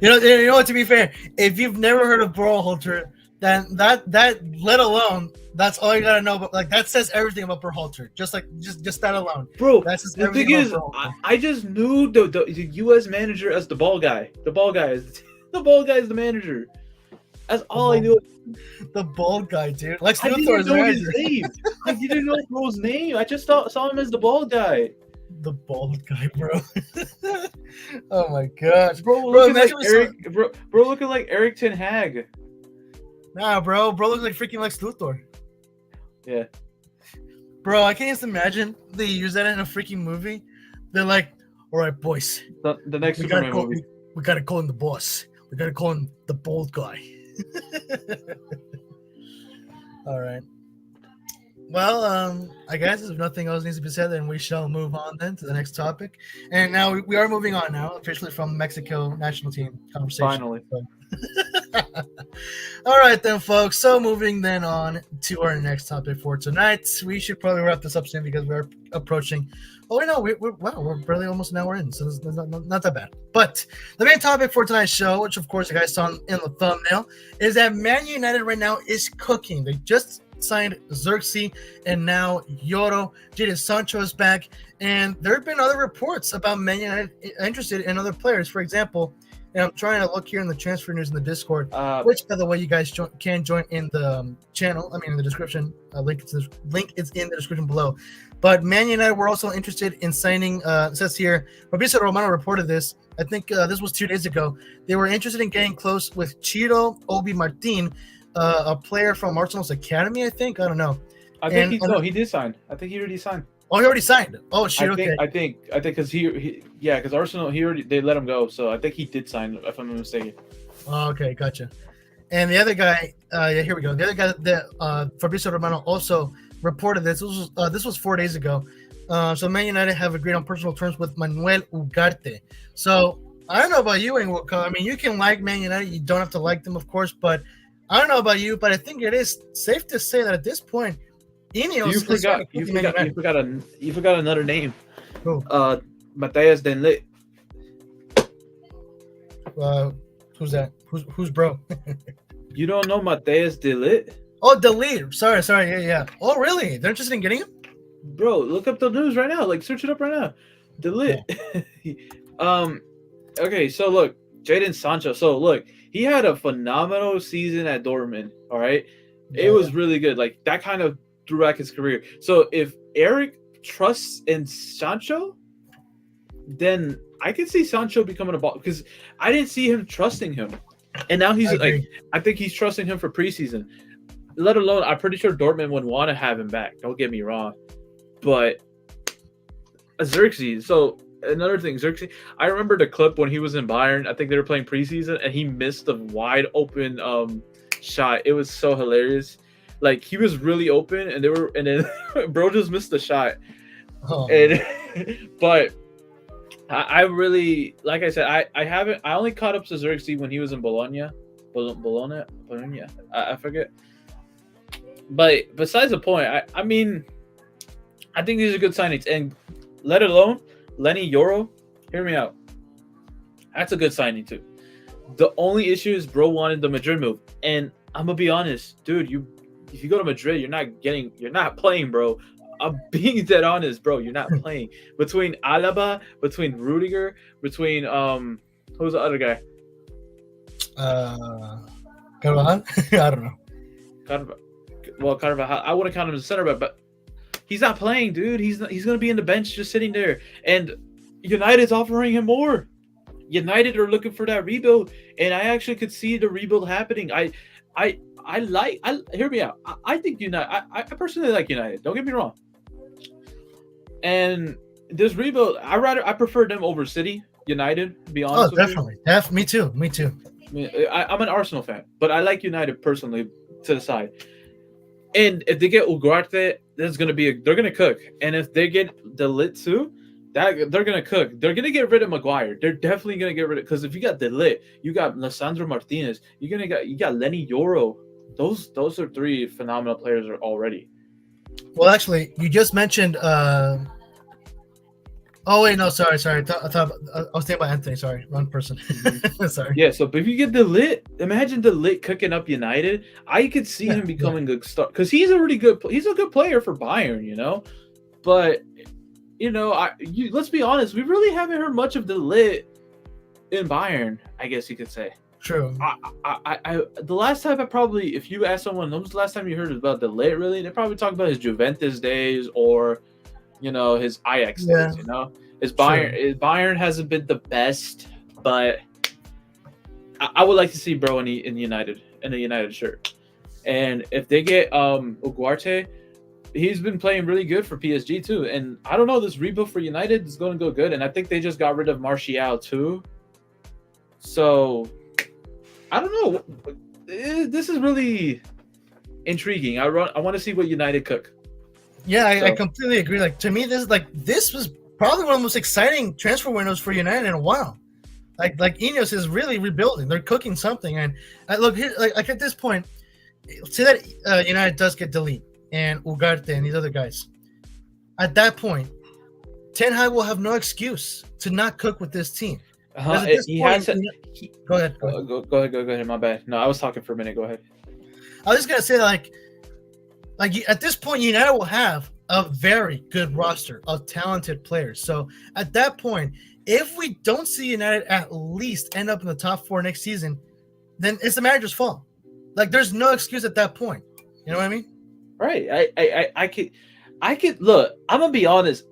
S1: You know what? To be fair, if you've never heard of Berhalter, then that let alone that's all you gotta know. But like that says everything about Berhalter. Just that alone,
S2: bro.
S1: That's
S2: the thing is, I just knew the U.S. manager as the ball guy. The ball guy is the manager. That's all I knew.
S1: The bald guy, dude. Lex
S2: I
S1: Luthor
S2: didn't know his name. I didn't know bro's name. I just saw him as the bald guy.
S1: The bald guy, bro. Oh my gosh,
S2: bro looking like Eric. Bro looking like Eric Ten Hag.
S1: Nah, bro looks like freaking Lex Luthor.
S2: Yeah.
S1: Bro, I can't just imagine they use that in a freaking movie. They're like, all right, boys.
S2: The next Superman movie.
S1: We gotta call him the boss. We gotta call him the bald guy. All right. Well, I guess if nothing else needs to be said, then we shall move on then to the next topic. And now we are moving on now, officially from Mexico national team conversation.
S2: Finally.
S1: All right then, folks. So moving then on to our next topic for tonight. We should probably wrap this up soon because we're approaching. Oh, no, we're barely almost an hour in, so it's not that bad. But the main topic for tonight's show, which of course you guys saw in the thumbnail, is that Man United right now is cooking. They just signed Xerxes and now Yoro. Jadon Sancho is back, and there have been other reports about Man United interested in other players. For example, and I'm trying to look here in the transfer news in the Discord, which, by the way, you guys can join in the channel. I mean, in the description. Link is in the description below. But Man United were also interested in signing. It says here, Fabrizio Romano reported this. I think this was 2 days ago. They were interested in getting close with Chiro Obi Martin, a player from Arsenal's academy. I think. I don't know.
S2: I think he did sign. I think he already signed.
S1: Oh, he already signed. Oh, shit. Okay.
S2: I think because because Arsenal they let him go, so I think he did sign if I'm not mistaken.
S1: Oh, okay, gotcha. And the other guy, here we go. The other guy that Fabrizio Romano also reported this. This was 4 days ago. So Man United have agreed on personal terms with Manuel Ugarte. So I don't know about you, Enrico. I mean, you can like Man United. You don't have to like them, of course. But I don't know about you, but I think it is safe to say that at this point, Ineos
S2: you forgot another name.
S1: Who?
S2: Matthias Den Ligt.
S1: Who's that? Who's bro?
S2: You don't know Matthias De Ligt?
S1: Oh, De Ligt. Sorry. Yeah. Oh, really? They're interested in getting him?
S2: Bro, look up the news right now. Like, search it up right now. De Ligt. Yeah. Okay, so look, Jadon Sancho. So look, he had a phenomenal season at Dortmund. All right, it was really good. Like that kind of threw back his career. So if Eric trusts in Sancho, then I can see Sancho becoming a ball because I didn't see him trusting him, and now he's like, I think he's trusting him for preseason. Let alone, I'm pretty sure Dortmund would want to have him back. Don't get me wrong, but Xerxes. So another thing, Xerxes. I remember the clip when he was in Bayern. I think they were playing preseason, and he missed a wide open shot. It was so hilarious. Like he was really open, and then bro just missed the shot.
S1: Oh, man.
S2: And but I really, like I said, I haven't. I only caught up to Xerxes when he was in Bologna, Bologna. I forget. But besides the point, I mean, I think these are good signings, and let alone Lenny Yoro. Hear me out. That's a good signing too. The only issue is bro wanted the Madrid move, and I'm gonna be honest, dude. If you go to Madrid, you're not playing, bro. I'm being dead honest, bro. You're not playing. Between Alaba, between Rudiger, between who's the other guy?
S1: Carvajal? I don't know.
S2: Carvajal. I wouldn't count him as a center back, but he's not playing, dude. He's gonna be in the bench just sitting there, and United's offering him more. United are looking for that rebuild, and I actually could see the rebuild happening. Hear me out. I think United. I personally like United. Don't get me wrong. And this rebuild, I prefer them over City United. To be honest,
S1: definitely. Me too.
S2: I mean, I'm an Arsenal fan, but I like United personally to the side. And if they get Ugarte, they're gonna cook. And if they get De Ligt too, they're gonna cook. They're gonna get rid of Maguire. They're definitely gonna get rid of, because if you got De Ligt, you got Lissandro Martinez, you got Lenny Yoro. Those are three phenomenal players already.
S1: Well, actually, you just mentioned. Oh wait, no, sorry. I was thinking about Anthony. Sorry, wrong person. Sorry.
S2: Yeah, so if you get De Ligt, imagine De Ligt cooking up United. I could see him becoming a star, because he's a really good. He's a good player for Bayern, you know. But let's be honest, we really haven't heard much of De Ligt in Bayern, I guess you could say.
S1: True.
S2: The last time if you ask someone, when was the last time you heard about De Ligt, really, they probably talk about his Juventus days or, his Ajax days, His Bayern hasn't been the best, but I would like to see bro in United, in a United shirt. And if they get Ugarte, he's been playing really good for PSG too. And I don't know, this rebuild for United is going to go good. And I think they just got rid of Martial too. So I don't know. This is really intriguing. I want to see what United cook.
S1: Yeah, I completely agree. Like, to me, this was probably one of the most exciting transfer windows for United in a while. Like Ineos is really rebuilding. They're cooking something. And look here, like at this point, say that United does get De Ligt and Ugarte and these other guys. At that point, Ten Hag will have no excuse to not cook with this team. Go ahead.
S2: Go ahead. My bad. No, I was talking for a minute. Go ahead.
S1: I was just gonna say, like at this point, United will have a very good roster of talented players. So at that point, if we don't see United at least end up in the top 4 next season, then it's the manager's fault. Like, there's no excuse at that point. You know what I mean?
S2: Right. I could look. I'm gonna be honest.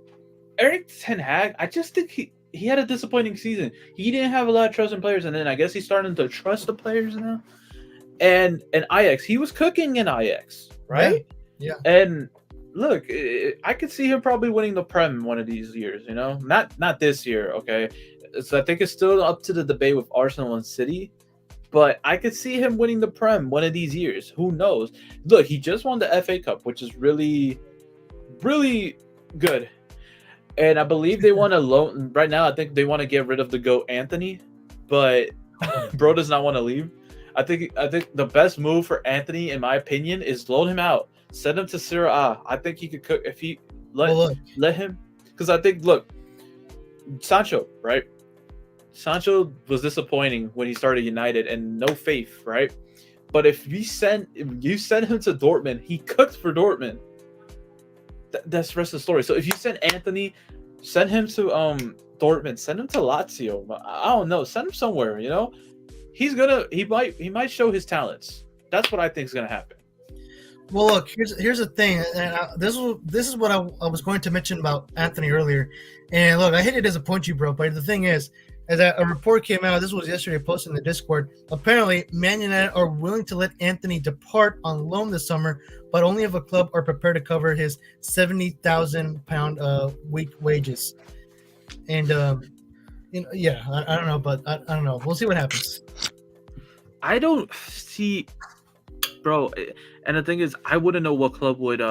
S2: Erik Ten Hag, I just think he had a disappointing season. He didn't have a lot of trust in players, and then I guess he's starting to trust the players now. And Ajax, he was cooking in Ajax, right?
S1: Yeah.
S2: And look, I could see him probably winning the Prem one of these years. Not this year. Okay, so I think it's still up to the debate with Arsenal and City, but I could see him winning the Prem one of these years. Who knows? Look, he just won the FA Cup, which is really, really good. And I believe they want to loan right now. I think they want to get rid of the GOAT Anthony, but bro does not want to leave. I think the best move for Anthony, in my opinion, is loan him out, send him to Serie A. I think he could cook if he let him. Because I think, look, Sancho, right? Sancho was disappointing when he started United and no faith, right? But if you send him to Dortmund, he cooked for Dortmund. That's the rest of the story. So if you send Anthony, send him to Dortmund, send him to Lazio. I don't know, send him somewhere. He might show his talents. That's what I think is gonna happen.
S1: Well, look, here's the thing, and this is what I was going to mention about Anthony earlier. And look, I hate to disappoint you, bro, but the thing is that a report came out. This was yesterday, posted in the Discord. Apparently, Man United are willing to let Anthony depart on loan this summer, but only if a club are prepared to cover his £70,000 week wages. And I don't know, but I don't know. We'll see what happens.
S2: I don't see, bro. And the thing is, I wouldn't know what club would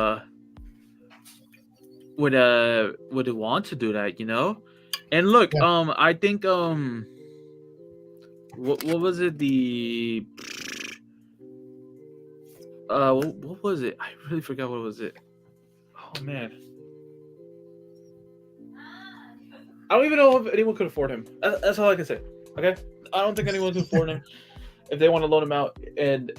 S2: would want to do that, you know? And look,
S1: Yeah.
S2: I think what was it, the what was it? I really forgot what was it. Oh man, I don't even know if anyone could afford him. That's all I can say. Okay, I don't think anyone can afford him. If they want to loan him out, and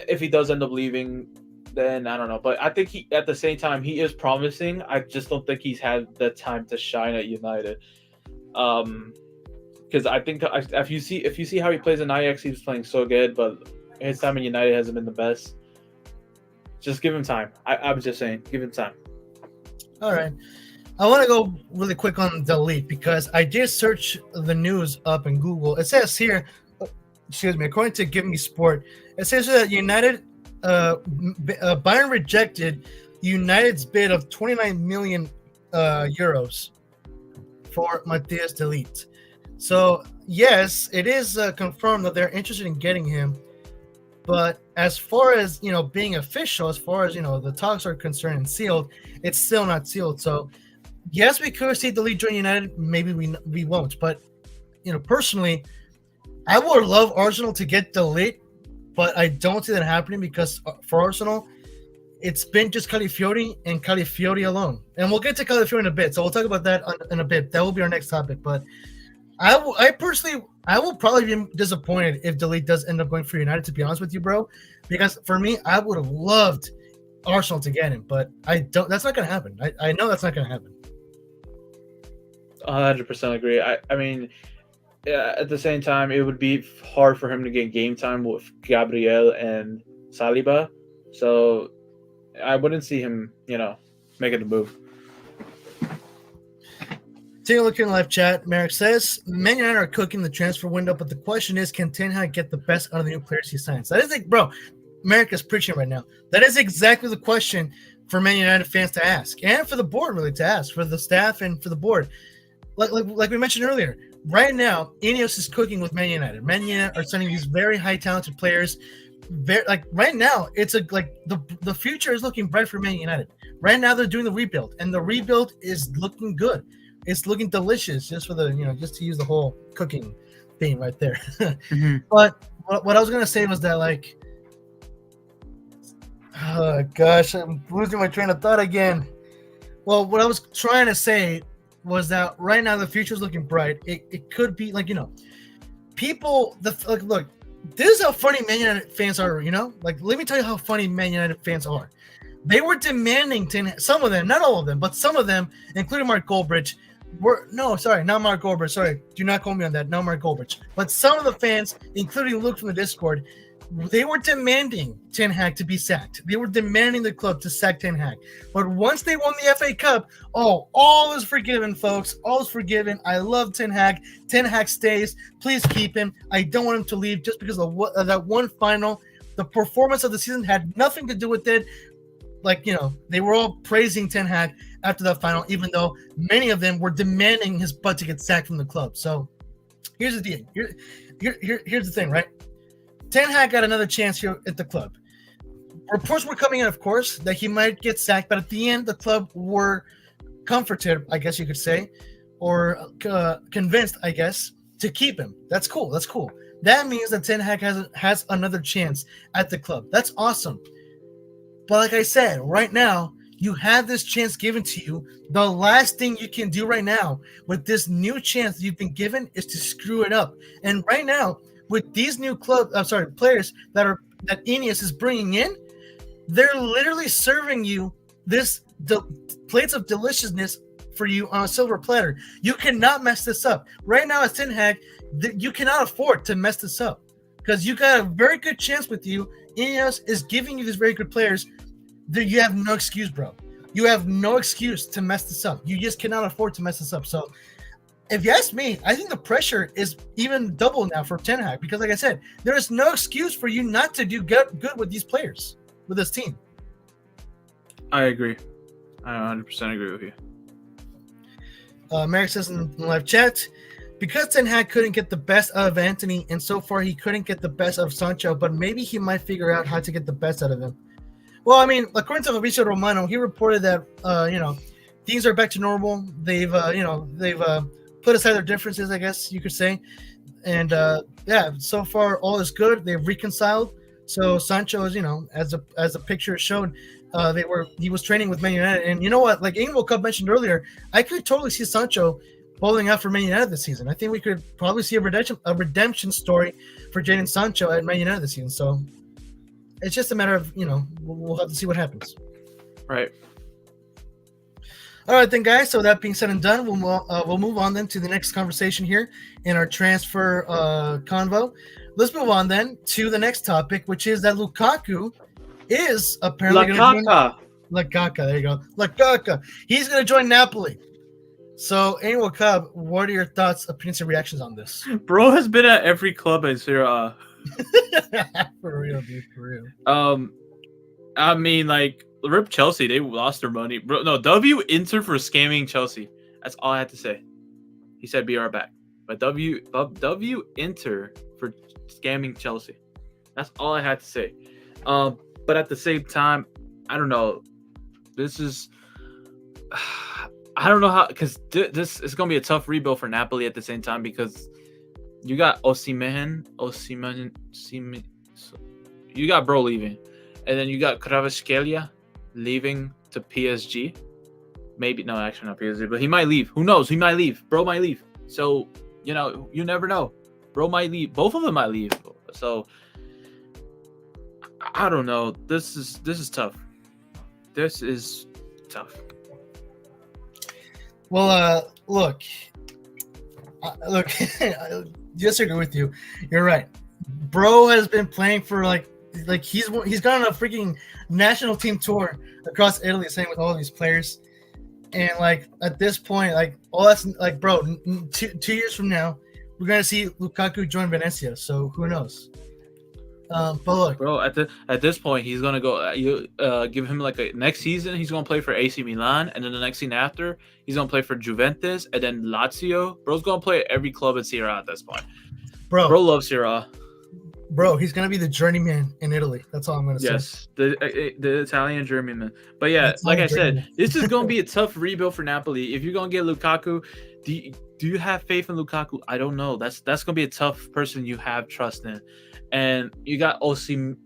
S2: if he does end up leaving, then I don't know. But I think he, at the same time, he is promising. I just don't think he's had the time to shine at United. Because I think if you see how he plays in Ajax, he's playing so good, but his time in United hasn't been the best. Just give him time. I'm just saying, give him time.
S1: All right. I want to go really quick on Delete because I did search the news up in Google. It says here, excuse me, according to Give Me Sport, it says that Bayern rejected United's bid of 29 million euros for Matthias Delete. So yes, it is confirmed that they're interested in getting him. But as far as being official, as far as the talks are concerned and sealed, it's still not sealed. So yes, we could see Delete join United. Maybe we won't. But personally, I would love Arsenal to get Delete, but I don't see that happening because for Arsenal, it's been just Calafiori and Calafiori alone. And we'll get to Calafiori in a bit. So we'll talk about that in a bit. That will be our next topic. But I personally will probably be disappointed if Delete does end up going for United, to be honest with you, bro. Because for me, I would have loved Arsenal to get him, but I don't. That's not going to happen. I know that's not going to happen.
S2: 100% agree. I mean, at the same time, it would be hard for him to get game time with Gabriel and Saliba. So I wouldn't see him, making the move.
S1: Taking a look in live chat, Merrick says, Man United are cooking the transfer window, but the question is, can Ten Hag get the best out of the new players he signs? That is like, bro, Merrick is preaching right now. That is exactly the question for Man United fans to ask, and for the board really to ask, for the staff and for the board. Like we mentioned earlier, right now, Ineos is cooking with Man United. Man United are sending these very high talented players. Right now, it's the future is looking bright for Man United. Right now, they're doing the rebuild, and the rebuild is looking good. It's looking delicious, just for the just to use the whole cooking theme right there. Mm-hmm. But what I was gonna say was that oh gosh, I'm losing my train of thought again. Well, what I was trying to say was that right now the future is looking bright. It could be people. Look, this is how funny Man United fans are. Let me tell you how funny Man United fans are. They were demanding some of them, not all of them, but some of them, including Mark Goldbridge. Not Mark Goldbridge. Sorry, do not quote me on that. Not Mark Goldbridge. But some of the fans, including Luke from the Discord, they were demanding Ten Hag to be sacked. They were demanding the club to sack Ten Hag. But once they won the FA Cup, all is forgiven, folks. All is forgiven. I love Ten Hag. Ten Hag stays. Please keep him. I don't want him to leave just because of that one final. The performance of the season had nothing to do with it. They were all praising Ten Hag after that final, even though many of them were demanding his butt to get sacked from the club. So here's the deal. Here's the thing, right? Ten Hag got another chance here at the club. Reports were coming in, of course, that he might get sacked, but at the end, the club were comforted, I guess you could say, or convinced, I guess, to keep him. That's cool. That means that Ten Hag has another chance at the club. That's awesome. But like I said, right now, you have this chance given to you. The last thing you can do right now with this new chance you've been given is to screw it up. And right now, with these new players that Ineos is bringing in, they're literally serving you this plates of deliciousness for you on a silver platter. You cannot mess this up. Right now, as Ten Hag, you cannot afford to mess this up because you got a very good chance with you. Ineos is giving you these very good players. You have no excuse, bro. You have no excuse to mess this up. You just cannot afford to mess this up. So, if you ask me, I think the pressure is even double now for Ten Hag because, like I said, there is no excuse for you not to do good with these players, with this team.
S2: I agree. I 100% agree with you.
S1: Merrick says in the live chat, because Ten Hag couldn't get the best out of Anthony, and so far he couldn't get the best out of Sancho, but maybe he might figure out how to get the best out of him. Well, I mean, according to Fabrizio Romano, he reported that, things are back to normal. They've they've put aside their differences, I guess you could say, and yeah, so far all is good. They've reconciled. So Sancho is, as the picture showed, he was training with Man United, and you know what? Like Angel Cup mentioned earlier, I could totally see Sancho bowling out for Man United this season. I think we could probably see a redemption story for Jadon Sancho at Man United this season. So it's just a matter of we'll have to see what happens.
S2: Right.
S1: All right, then, guys. So that being said and done, we'll move on then to the next conversation here in our transfer convo. Let's move on then to the next topic, which is that Lukaku is apparently going to join Lukaku. There you go, Lukaku. He's going to join Napoli. So, Angel Cub, what are your thoughts, opinions, and reactions on this?
S2: Bro has been at every club in Serie A.
S1: For real, dude. For real.
S2: I mean, like, rip Chelsea. They lost their money. Bro, no, W Inter for scamming Chelsea. That's all I had to say. He said BR back. But W Inter for scamming Chelsea. That's all I had to say. But at the same time, I don't know. This is... I don't know how, because this is going to be a tough rebuild for Napoli at the same time, because you got Osimhen, you got Bro leaving, and then you got Kvaratskhelia leaving to PSG. Maybe, no, actually not PSG, but he might leave. Who knows? He might leave. Bro might leave. So, you never know. Bro might leave. Both of them might leave. So, I don't know. This is tough. This is tough.
S1: Well, look, disagree with you. You're right. Bro has been playing for like he's gone on a freaking national team tour across Italy, same with all these players. And like at this point, like all that's like, bro, 2 years from now, we're gonna see Lukaku join Venezia. So who knows? But look,
S2: bro, at this point, he's gonna go. Give him like a next season. He's gonna play for AC Milan, and then the next season after, he's gonna play for Juventus, and then Lazio. Bro's gonna play at every club in Serie A at this point. Bro loves Serie A.
S1: Bro, he's gonna be the journeyman in Italy. That's all I'm gonna say.
S2: Yes, the Italian journeyman. But yeah, like I said, this is gonna be a tough rebuild for Napoli. If you're gonna get Lukaku, do you have faith in Lukaku? I don't know. That's gonna be a tough person you have trust in. And you got Osimhen.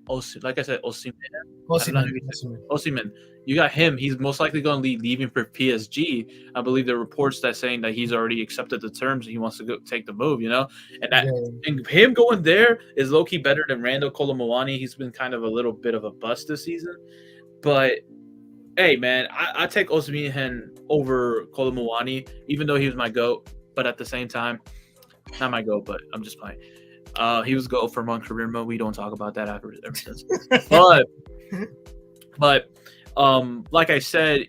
S2: You got him. He's most likely going to be leaving for PSG. I believe there are reports that saying that he's already accepted the terms and he wants to go take the move. And him going there is low key better than Randall Colomouani. He's been kind of a little bit of a bust this season. But hey, man, I take Osimhen over Colomouani, even though he was my GOAT. But at the same time, not my GOAT, but I'm just playing. He was GOAT for one career mode. We don't talk about that ever since. But like I said,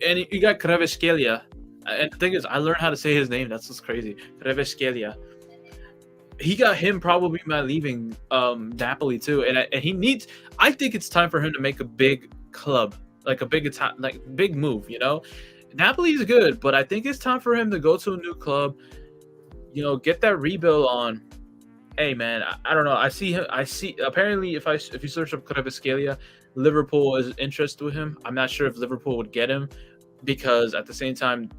S2: and you got Kvaratskhelia. And the thing is, I learned how to say his name. That's what's crazy. Kvaratskhelia. He got him probably by leaving Napoli too, and he needs. I think it's time for him to make a big club, like a big move. Napoli is good, but I think it's time for him to go to a new club. Get that rebuild on. Hey man, I don't know. I see apparently if you search up Kvaratskhelia, Liverpool is interested with him. I'm not sure if Liverpool would get him because at the same time,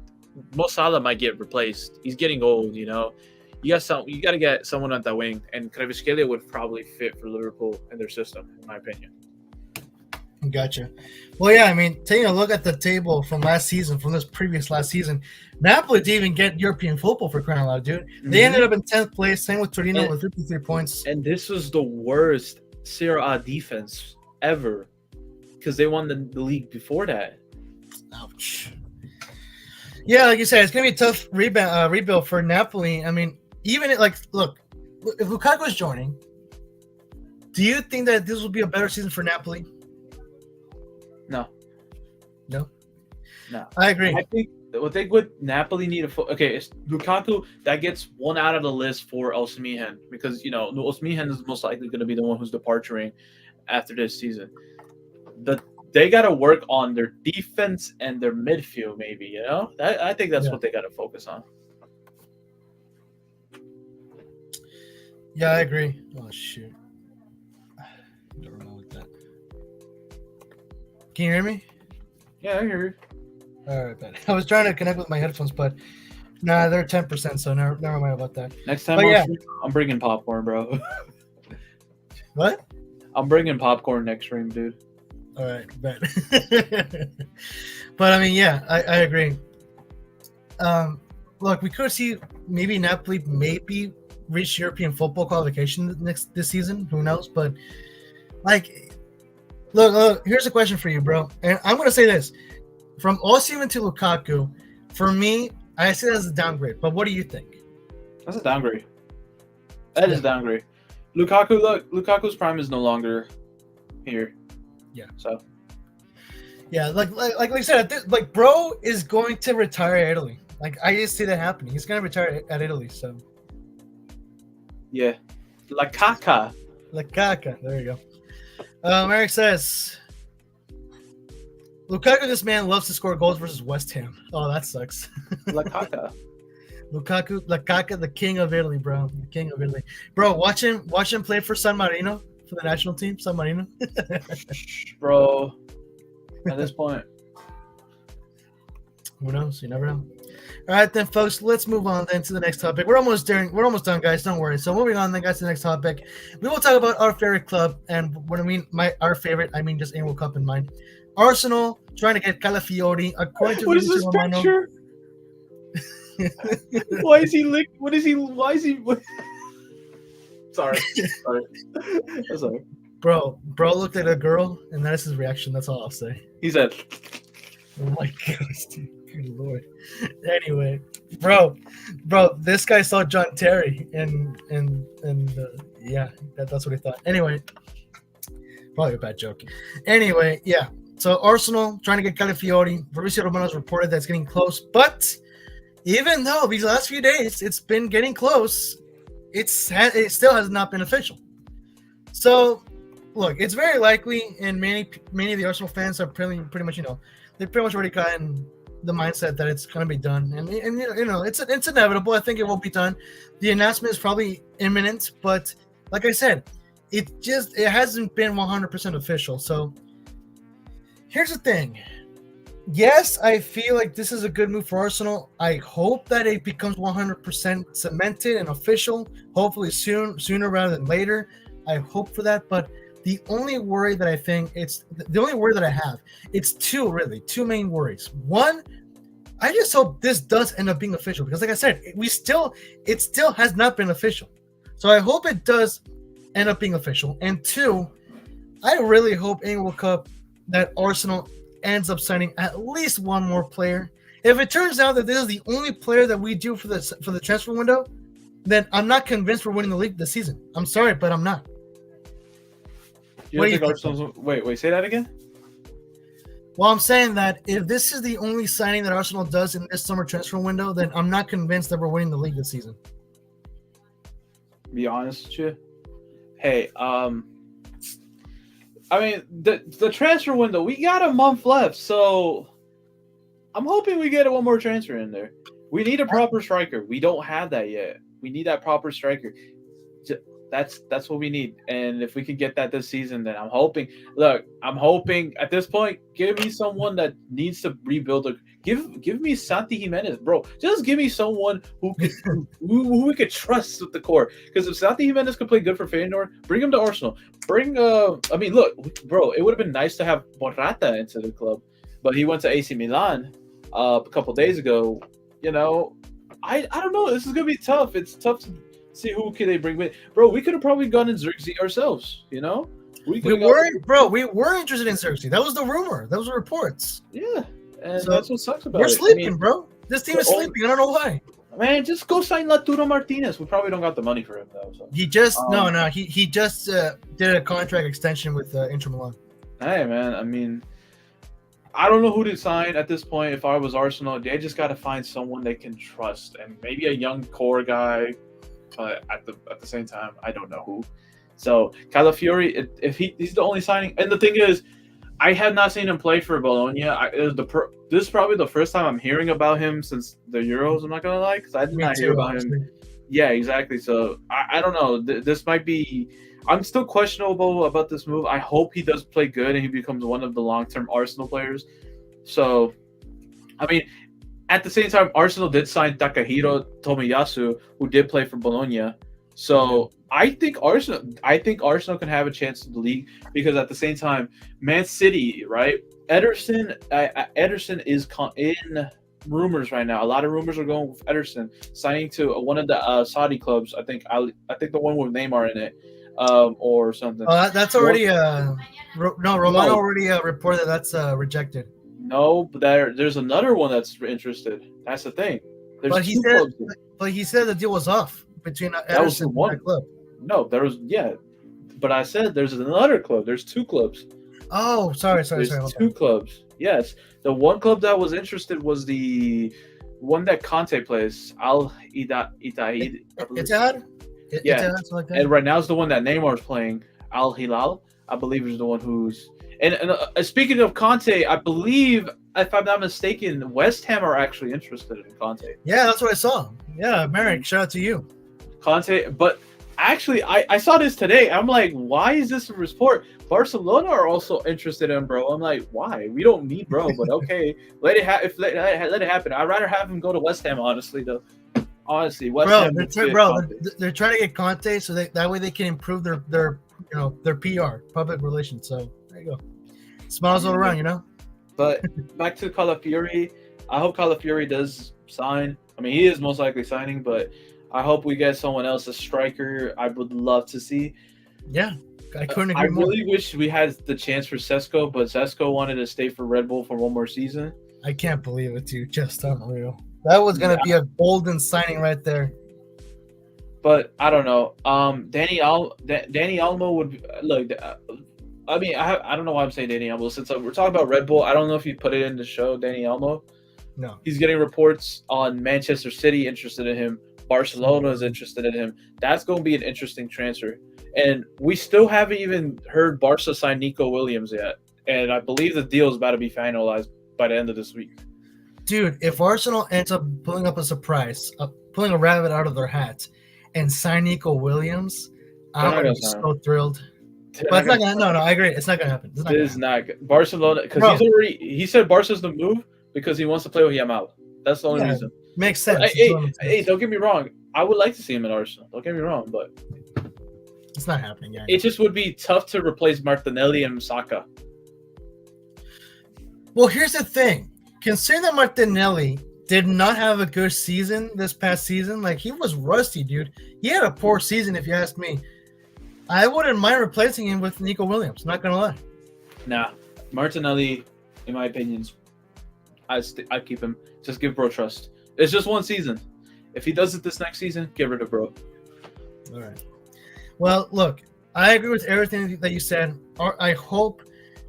S2: Mo Salah might get replaced. He's getting old. You got to get someone on that wing, and Kvaratskhelia would probably fit for Liverpool and their system, in my opinion.
S1: Gotcha. Well, yeah, I mean, taking a look at the table from last season, Napoli didn't even get European football for crying out loud, dude. They ended up in 10th place, same with Torino with 53 points.
S2: And this was the worst Serie A defense ever because they won the league before that.
S1: Ouch. Yeah, like you said, it's going to be a tough rebuild for Napoli. I mean, even look, if Lukaku is joining, do you think that this will be a better season for Napoli?
S2: No.
S1: I agree.
S2: I think what Napoli need it's Lukaku that gets one out of the list for Osimhen because Osimhen is most likely going to be the one who's departuring after this season. They got to work on their defense and their midfield, maybe. I think that's what they got to focus on.
S1: Yeah, I agree. Oh shoot. Don't remember that. Can you hear me?
S2: Yeah, I hear you.
S1: All right, man. I was trying to connect with my headphones, but nah, they're 10%, so never mind about that.
S2: Next time
S1: But
S2: I'm bringing popcorn, bro.
S1: What?
S2: I'm bringing popcorn next stream, dude.
S1: All right, bet. But I mean, yeah, I agree. Look, we could see maybe Napoli maybe reach European football qualification this season. Who knows? But like, look, here's a question for you, bro. And I'm gonna say this: from Osimhen to Lukaku, for me, I see it as a downgrade. But what do you think?
S2: That's a downgrade. That is a downgrade. Lukaku's prime is no longer here.
S1: Yeah.
S2: So.
S1: Yeah, like I said, like bro is going to retire at Italy. Like I just see that happening. He's gonna retire at Italy. So.
S2: Yeah. Lukaku.
S1: There you go. Eric says, Lukaku, this man loves to score goals versus West Ham. Oh, that sucks.
S2: Lukaku.
S1: Lukaku, the king of Italy, bro. The king of Italy. Bro, watch him play for San Marino, for the national team, San Marino.
S2: Bro, at this point.
S1: Who knows? You never know. All right, then, folks, let's move on then to the next topic. We're almost done, guys. Don't worry. So moving on then, guys, to the next topic. We will talk about our favorite club, and when I mean our favorite, I mean just World Cup in mind. Arsenal trying to get Calafiori, according to
S2: what is this picture? Why is he lick? What is he? Why is he? Sorry. Sorry.
S1: Bro looked at a girl, and that is his reaction. That's all I'll say.
S2: He said,
S1: "Oh my gosh, dude. Good lord." Anyway, bro, this guy saw John Terry, and yeah, that's what he thought. Anyway, probably a bad joke. Anyway, yeah. So Arsenal trying to get Calafiori. Fabrizio Romano's reported that's getting close, but even though these last few days it's been getting close, it still has not been official. So, look, it's very likely, and many of the Arsenal fans are pretty much, they've pretty much already gotten the mindset that it's going to be done, and it's inevitable. I think it will be done. The announcement is probably imminent, but like I said, it hasn't been 100% official. So, here's the thing. Yes, I feel like this is a good move for Arsenal. I hope that it becomes 100% cemented and official. Hopefully sooner rather than later. I hope for that. But the only worry that I have, it's two main worries. One, I just hope this does end up being official because, like I said, it still has not been official. So I hope it does end up being official. And two, I really hope in World Cup that Arsenal ends up signing at least one more player. If it turns out that this is the only player that we do for the transfer window, then I'm not convinced we're winning the league this season. I'm sorry, but I'm not.
S2: You don't think Arsenal's... Wait, say that again?
S1: Well, I'm saying that if this is the only signing that Arsenal does in this summer transfer window, then I'm not convinced that we're winning the league this season.
S2: Be honest with you. Hey, I mean, the transfer window, we got a month left, so I'm hoping we get one more transfer in there. We need a proper striker. We don't have that yet. We need that proper striker. That's what we need. And if we can get that this season, then I'm hoping at this point, give me someone that needs to rebuild. Give me Santi Jimenez, bro. Just give me someone who we could trust with the core. Because if Santi Jimenez could play good for Feyenoord, bring him to Arsenal. Look, bro, it would have been nice to have Morata into the club, but he went to AC Milan a couple days ago. I don't know. This is gonna be tough. It's tough to see who can they bring in. Bro, we could have probably gone in Xerxes ourselves. We
S1: were interested in Xerxes. That was the rumor. Those were reports.
S2: Yeah. And so that's what sucks about it.
S1: We're sleeping, bro. This team is sleeping. I don't know why.
S2: Man, just go sign Lautaro Martinez. We probably don't got the money for him though. So.
S1: He just He just did a contract extension with Inter Milan.
S2: Hey man, I mean, I don't know who to sign at this point. If I was Arsenal, they just got to find someone they can trust, and maybe a young core guy. But at the same time, I don't know who. So Calafiori, if he's the only signing, and the thing is, I have not seen him play for Bologna. This is probably the first time I'm hearing about him since the Euros. I'm not gonna lie, because I did not hear about him. Yeah, exactly. So I don't know. This might be. I'm still questionable about this move. I hope he does play good and he becomes one of the long-term Arsenal players. So I mean, at the same time, Arsenal did sign Takahiro Tomiyasu, who did play for Bologna. So I think Arsenal can have a chance in the league because at the same time, Man City, right? Ederson is in rumors right now. A lot of rumors are going with Ederson signing to one of the Saudi clubs. I think the one with Neymar in it, or something.
S1: That's already Romano already reported that's rejected.
S2: No, but there's another one that's interested. That's the thing. There's
S1: but he said the deal was off between Ederson and that club.
S2: No, there was but I said there's another club. There's two clubs.
S1: Oh, sorry.
S2: There's two clubs. Yes, the one club that was interested was the one that Conte plays, Al Ittihad.
S1: Ittihad?
S2: Yeah,
S1: like that.
S2: And right now is the one that Neymar's playing, Al Hilal. I believe is the one who's. And speaking of Conte, I believe, if I'm not mistaken, West Ham are actually interested in Conte.
S1: Yeah, that's what I saw. Yeah, Merrick, shout out to you.
S2: Conte, but actually, I saw this today. I'm like, why is this a report? Barcelona are also interested in bro. I'm like, why? We don't need bro, but okay, let it happen. I'd rather have him go to West Ham, honestly, though. Honestly, West Ham.
S1: They're trying to get Conte so that way they can improve their PR, public relations. So there you go. Smiles all around,
S2: But back to Calafiori. I hope Calafiori does sign. I mean, he is most likely signing, but I hope we get someone else, a striker. I would love to see.
S1: Yeah, I couldn't agree more.
S2: I really wish we had the chance for Sesko, but Sesko wanted to stay for Red Bull for one more season.
S1: I can't believe it, dude. Just unreal. That was going to be a golden signing right there.
S2: But I don't know. Danny Almo would look. I mean, I don't know why I'm saying Danny Almo. Since we're talking about Red Bull, I don't know if you put it in the show, Danny Almo.
S1: No.
S2: He's getting reports on Manchester City interested in him. Barcelona is interested in him. That's going to be an interesting transfer. And we still haven't even heard Barca sign Nico Williams yet. And I believe the deal is about to be finalized by the end of this week.
S1: Dude, if Arsenal ends up pulling up a surprise, pulling a rabbit out of their hat, and sign Nico Williams, I'm going to be so thrilled. But it's not gonna. No, I agree. It's not gonna happen.
S2: It is not good. Barcelona, because he said Barca's the move because he wants to play with Yamal. That's the only reason.
S1: Makes sense.
S2: Hey, don't get me wrong. I would like to see him in Arsenal. Don't get me wrong, but
S1: it's not happening. Yeah,
S2: it just would be tough to replace Martinelli and Saka.
S1: Well, here's the thing. Considering that Martinelli did not have a good season this past season, like he was rusty, dude. He had a poor season, if you ask me. I wouldn't mind replacing him with Nico Williams. Not gonna lie.
S2: Nah, Martinelli, in my opinion, I keep him. Just give bro trust. It's just one season. If he does it this next season, get rid of bro.
S1: All right. Well, look, I agree with everything that you said. I hope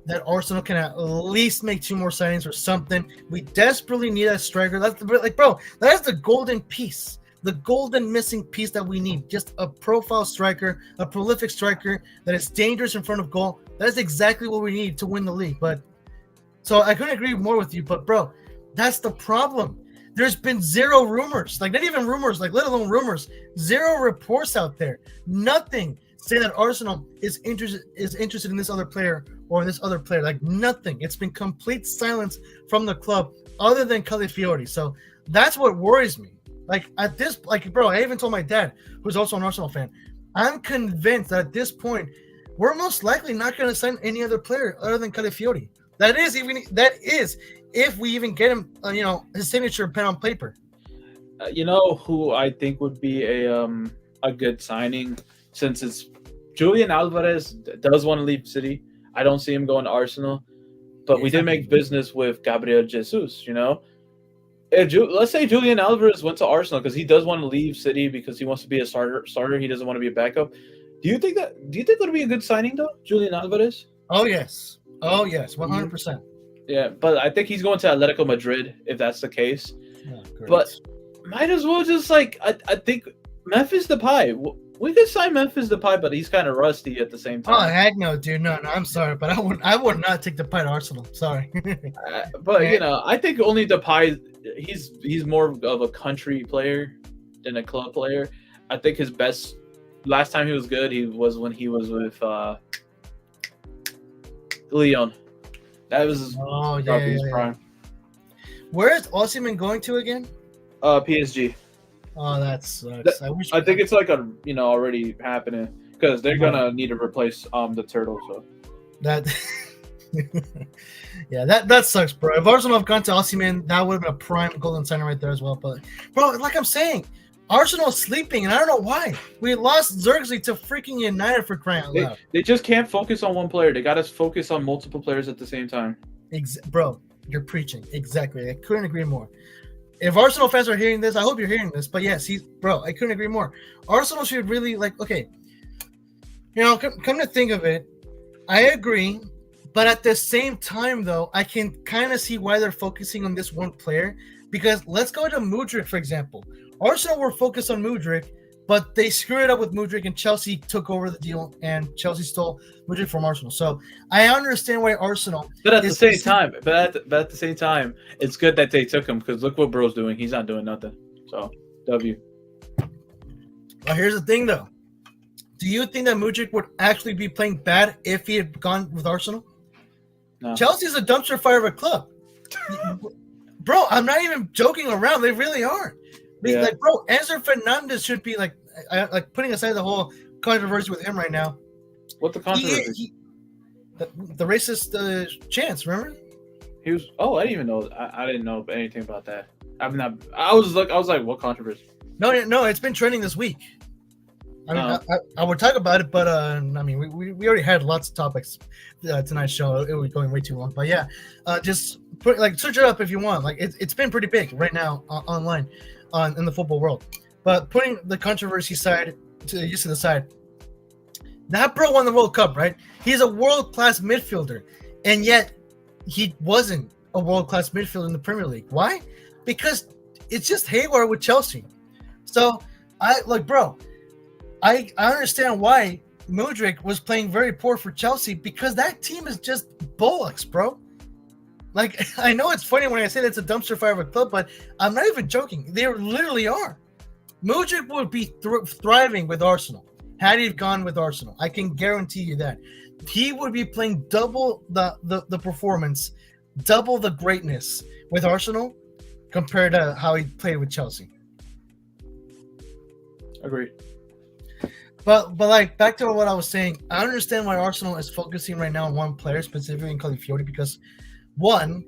S1: that Arsenal can at least make 2 more signings or something. We desperately need a striker. That's that is the golden piece. The golden missing piece that we need. Just a profile striker, a prolific striker that is dangerous in front of goal. That is exactly what we need to win the league. But so I couldn't agree more with you. But bro, that's the problem. There's been 0 rumors, like not even rumors, like let alone rumors. 0 reports out there. Nothing saying that Arsenal is interested in this other player or this other player. Like nothing. It's been complete silence from the club other than Calafiori. So that's what worries me. Bro, I even told my dad, who's also an Arsenal fan, I'm convinced that at this point, we're most likely not going to sign any other player other than Calafiori. That is if we even get him, his signature pen on paper.
S2: You know who I think would be a good signing, since it's Julian Alvarez does want to leave City. I don't see him going to Arsenal, but we did make business with Gabriel Jesus. Let's say Julian Alvarez went to Arsenal because he does want to leave City because he wants to be a starter. He doesn't want to be a backup. Do you think that would be a good signing though, Julian Alvarez?
S1: Oh yes, 100%.
S2: Yeah, but I think he's going to Atletico Madrid if that's the case. Oh, but might as well just I think Memphis Depay. We could sign Memphis Depay, but he's kind of rusty at the same time.
S1: Oh heck no, dude! No, I'm sorry, but I would not take Depay to Arsenal. Sorry.
S2: But I think only Depay. He's more of a country player than a club player. I think his best last time he was good was when he was with Leon. That was his prime.
S1: Where is Osimhen going to again?
S2: PSG.
S1: Oh, that sucks.
S2: I think it's like already happening because they're gonna need to replace the turtle. So
S1: that. Yeah, that sucks, bro. If Arsenal have gone to Osimhen, that would have been a prime golden sign right there as well. But, bro, like I'm saying, Arsenal's sleeping, and I don't know why. We lost Zirkzee to freaking United for crying out loud.
S2: They just can't focus on one player. They got to focus on multiple players at the same time.
S1: Bro, you're preaching. Exactly. I couldn't agree more. If Arsenal fans are hearing this, I hope you're hearing this. But, yes, bro, I couldn't agree more. Arsenal should really, okay, come to think of it, I agree. But at the same time, though, I can kind of see why they're focusing on this one player. Because let's go to Mudryk, for example. Arsenal were focused on Mudryk, but they screwed it up with Mudryk, and Chelsea took over the deal, and Chelsea stole Mudryk from Arsenal. So I understand why Arsenal.
S2: But at the same time, it's good that they took him because look what Bro's doing. He's not doing nothing. So W.
S1: Well, here's the thing, though. Do you think that Mudryk would actually be playing bad if he had gone with Arsenal? No. Chelsea's a dumpster fire of a club. Bro, I'm not even joking around. They really aren't. Yeah. Like, bro, Enzo Fernandez should be like putting aside the whole controversy with him right now.
S2: What the controversy?
S1: The racist chants, remember?
S2: He was. Oh, I didn't even know. I didn't know anything about that. I was like, what controversy?
S1: No, it's been trending this week. I mean, I would talk about it, but I mean, we already had lots of topics tonight's show. It was going way too long, but yeah, just search it up if you want. Like it's been pretty big right now online, in the football world. But putting the controversy side to the side, that bro won the World Cup, right? He's a world-class midfielder, and yet he wasn't a world-class midfielder in the Premier League. Why? Because it's just haywire with Chelsea. So I understand why Mudryk was playing very poor for Chelsea because that team is just bullocks, bro. Like, I know it's funny when I say that's a dumpster fire of a club, but I'm not even joking. They literally are. Mudryk would be thriving with Arsenal had he gone with Arsenal. I can guarantee you that. He would be playing double the performance, double the greatness with Arsenal compared to how he played with Chelsea.
S2: Agreed.
S1: But like back to what I was saying, I understand why Arsenal is focusing right now on one player, specifically in Calafiori, because one,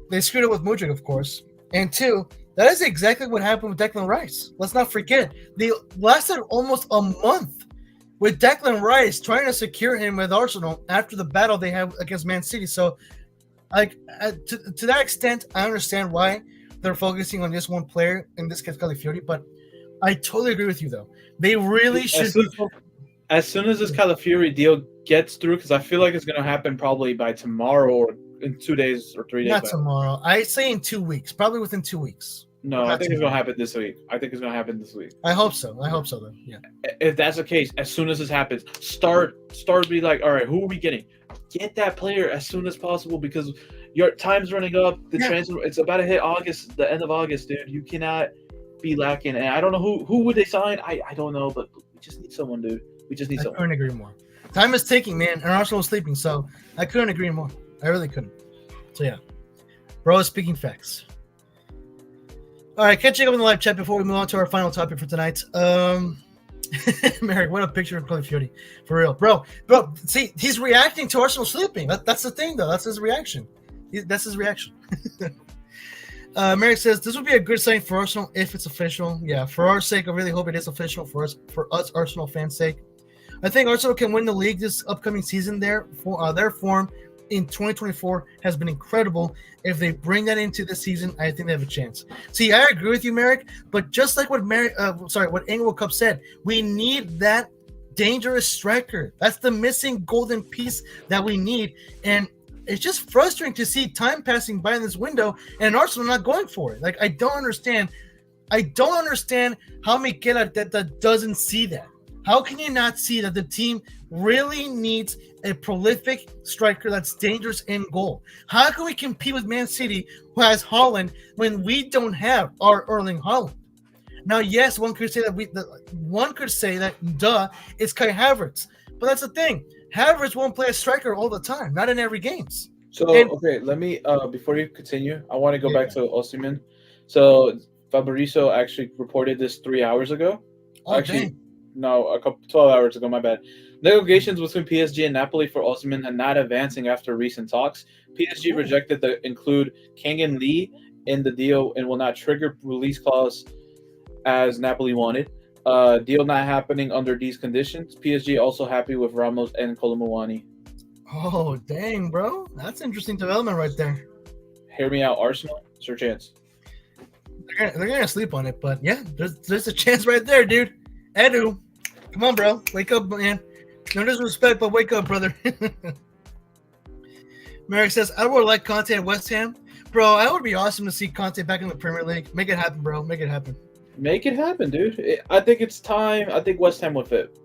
S1: they screwed up with Mudryk, of course, and two, that is exactly what happened with Declan Rice. Let's not forget, they lasted almost a month with Declan Rice trying to secure him with Arsenal after the battle they had against Man City. So, like to that extent, I understand why they're focusing on this one player, in this case Calafiori, but I totally agree with you, though. They really should.
S2: As soon as this Calafiori deal gets through, because I feel like it's going to happen probably by tomorrow or in 2 days or 3 days.
S1: Not tomorrow. I say in 2 weeks. Probably within 2 weeks.
S2: No, I think it's going to happen this week.
S1: I hope so. Though. Yeah.
S2: If that's the case, as soon as this happens, start be like, all right, who are we getting? Get that player as soon as possible because your time's running up. Transfer. It's about to hit August, the end of August, dude. You cannot be lacking, and I don't know who would they sign. I don't know, but we just need someone, dude. We just need someone.
S1: I couldn't agree more. Time is ticking, man, and Arsenal is sleeping, so I couldn't agree more. I really couldn't. So yeah, bro is speaking facts. All right, catching up in the live chat before we move on to our final topic for tonight. Merrick, what a picture of Calafiori, for real, bro. See, he's reacting to Arsenal sleeping. That's the thing, though. That's his reaction. Merrick says this would be a good sign for Arsenal if it's official. Yeah, for our sake, I really hope it is official for us Arsenal fans' sake. I think Arsenal can win the league this upcoming season. Their form in 2024 has been incredible. If they bring that into this season, I think they have a chance. See, I agree with you, Merrick, but just like what Englewood Cup said, we need that dangerous striker. That's the missing golden piece that we need, and it's just frustrating to see time passing by in this window and Arsenal not going for it. Like, I don't understand how Mikel Arteta doesn't see that. How can you not see that the team really needs a prolific striker that's dangerous in goal? How can we compete with Man City, who has Haaland, when we don't have our Erling Haaland? Now, yes, one could say that it's Kai Havertz, but that's the thing. Havertz won't play a striker all the time, not in every games.
S2: So
S1: And
S2: okay, let me before you continue, I want to go
S1: yeah,
S2: back to Osimhen. So Fabrizio actually reported this 3 hours ago.
S1: oh
S2: Actually,
S1: dang,
S2: no, a couple 12 hours ago. My bad. Negotiations between PSG and Napoli for Osimhen are not advancing after recent talks. PSG
S1: cool.
S2: rejected the include Kang Lee in the deal and will not trigger release clause as Napoli wanted. Deal not happening under these conditions. PSG also happy with Ramos and Colomwani.
S1: Oh dang, bro, that's interesting development right there.
S2: Hear me out, Arsenal. It's your chance.
S1: They're gonna sleep on it, but yeah, there's a chance right there, dude. Edu, come on, bro, wake up, man. No disrespect, but wake up, brother. Merrick says, I would like Conte at West Ham. Bro, that would be awesome to see Conte back in the Premier League. Make it happen, bro. Make it happen.
S2: Make it happen, dude. I think it's time. I think West Ham will fit.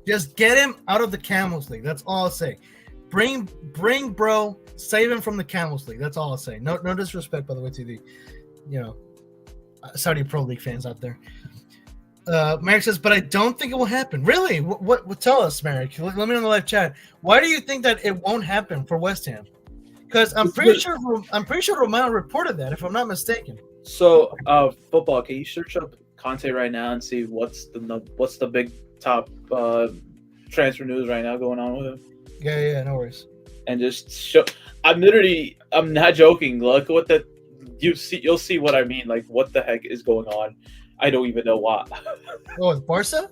S1: Just get him out of the Camels League. That's all I'll say. Bring, bro. Save him from the Camels League. That's all I'll say. No disrespect, by the way, to the, Saudi Pro League fans out there. Merrick says, but I don't think it will happen. Really? What? Tell us, Merrick. Let me know in the live chat. Why do you think that it won't happen for West Ham? Because I'm pretty sure Romano reported that, if I'm not mistaken.
S2: So, football. Can you search up Conte right now and see what's the big top transfer news right now going on with him?
S1: Yeah, no worries.
S2: And just show. I'm not joking. Look what you'll see what I mean. Like, what the heck is going on? I don't even know why.
S1: Oh, it's Barca?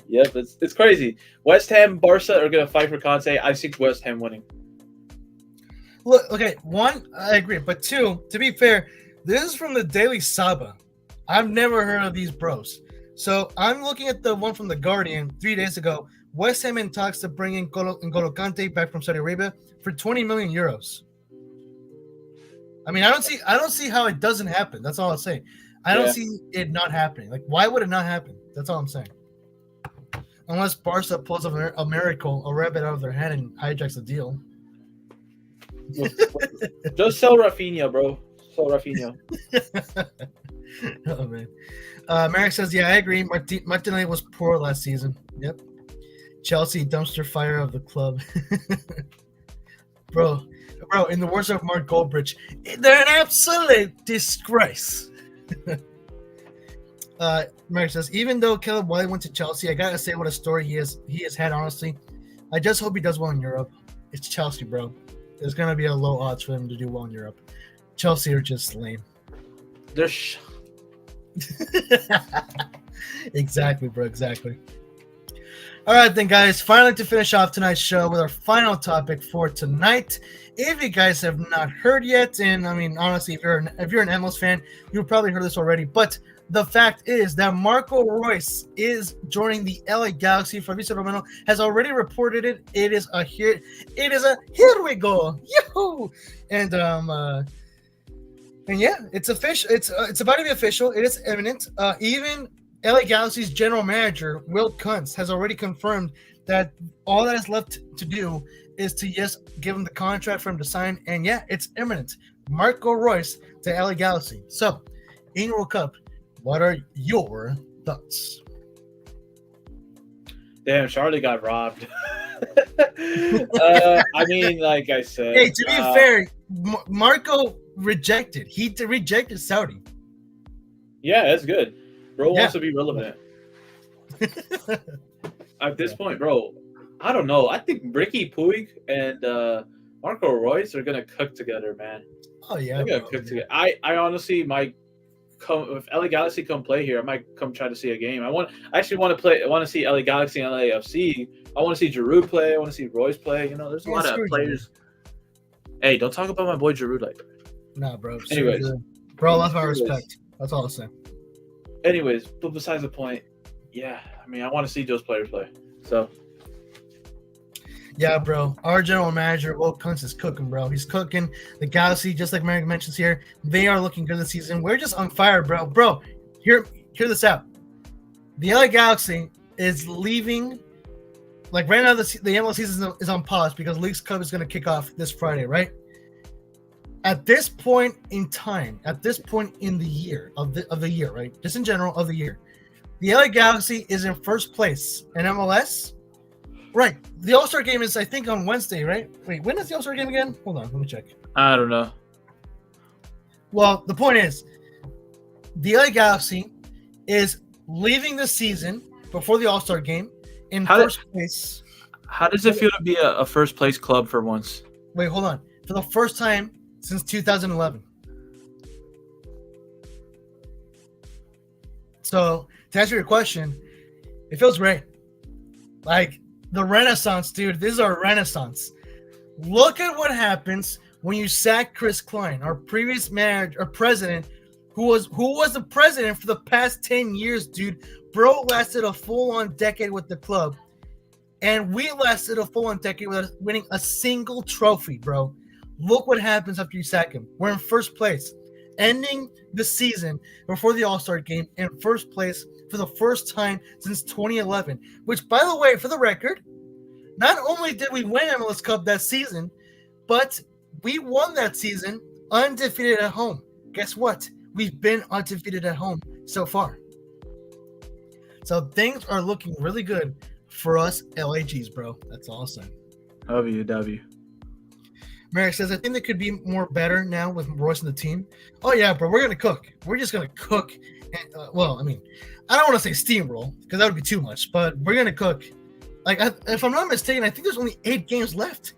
S2: Yep, it's crazy. West Ham, Barca are gonna fight for Conte. I see West Ham winning.
S1: Look, okay, one, I agree, but two, to be fair, this is from the Daily Saba. I've never heard of these bros. So I'm looking at the one from the Guardian 3 days ago. West Ham in talks to bring in N'Golo Kante back from Saudi Arabia for 20 million euros. I mean, I don't see how it doesn't happen. That's all I'll say. I don't see it not happening. Like, why would it not happen? That's all I'm saying. Unless Barca pulls a miracle, a rabbit out of their hand and hijacks the deal.
S2: Just sell Rafinha, bro. Sell Rafinha.
S1: Oh, man. Merrick says, yeah, I agree. Martinelli was poor last season. Yep. Chelsea dumpster fire of the club. Bro, in the words of Mark Goldbridge, they're an absolute disgrace. Merrick says, even though Caleb Wiley went to Chelsea, I gotta say what a story he has had, honestly. I just hope he does well in Europe. It's Chelsea, bro. There's gonna be a low odds for him to do well in Europe. Chelsea are just lame. Exactly, bro. Exactly. All right, then, guys. Finally, to finish off tonight's show with our final topic for tonight. If you guys have not heard yet, and I mean, honestly, if you're an MLS fan, you've probably heard this already. But the fact is that Marco Reus is joining the LA Galaxy. Fabrizio Romano has already reported it. It is a here we go, yahoo! And yeah, it's official. It's about to be official. It is imminent. Even LA Galaxy's general manager Will Kuntz has already confirmed that all that is left to do is to give him the contract for him to sign. And yeah, it's imminent. Marco Reus to LA Galaxy. So, in World Cup, what are your thoughts?
S2: Damn, Charlie got robbed. I mean, like I said.
S1: Hey, to be fair, Marco rejected. He rejected Saudi.
S2: Yeah, that's good. Bro wants to be relevant. At this point, bro, I don't know. I think Ricky Puig and Marco Reus are gonna cook together, man.
S1: Oh yeah,
S2: they're gonna cook together. I honestly might come if LA Galaxy come play here. I might come try to see a game. I want to see LA Galaxy and LAFC. I want to see Giroud play. I want to see Reus play. You know, there's a lot of players. Hey, don't talk about my boy Giroud like that.
S1: Nah, bro.
S2: Anyways,
S1: bro, that's my respect. That's all I'm saying.
S2: Anyways, but besides the point, yeah, I mean, I want to see those players play. So,
S1: yeah, bro. Our general manager, Will Kuntz, is cooking, bro. He's cooking. The Galaxy, just like Merrick mentions here, they are looking good this season. We're just on fire, bro. Bro, hear this out. The LA Galaxy is leaving. Like right now, the MLS season is on pause because Leagues Cup is going to kick off this Friday, right? At this point in time, at this point in the year of the year, right? Just in general of the year, the LA Galaxy is in first place in MLS Right. The All-Star game is, I think, on Wednesday, right? Wait, when is the All-Star game again? Hold on, let me check.
S2: I don't know.
S1: Well, the point is, the LA Galaxy is leaving the season before the All-Star game in first place.
S2: How does it feel to be a first place club for once?
S1: Wait, hold on. For the first time since 2011. So, to answer your question, it feels great. Like, the Renaissance, dude. This is our Renaissance. Look at what happens when you sack Chris Klein, our previous manager, or president, who was the president for the past 10 years, dude. Bro lasted a full-on decade with the club. And we lasted a full-on decade without winning a single trophy, bro. Look what happens after you sack him. We're in first place, ending the season before the All-Star game in first place for the first time since 2011. Which, by the way, for the record, not only did we win MLS Cup that season, but we won that season undefeated at home. Guess what? We've been undefeated at home so far. So things are looking really good for us LAGs, bro. That's awesome.
S2: W.
S1: Merrick says, I think they could be more better now with Royce in the team. Oh, yeah, bro. We're going to cook. We're just going to cook. And, well, I mean, I don't want to say steamroll because that would be too much, but we're going to cook. Like, if I'm not mistaken, I think there's only 8 games left.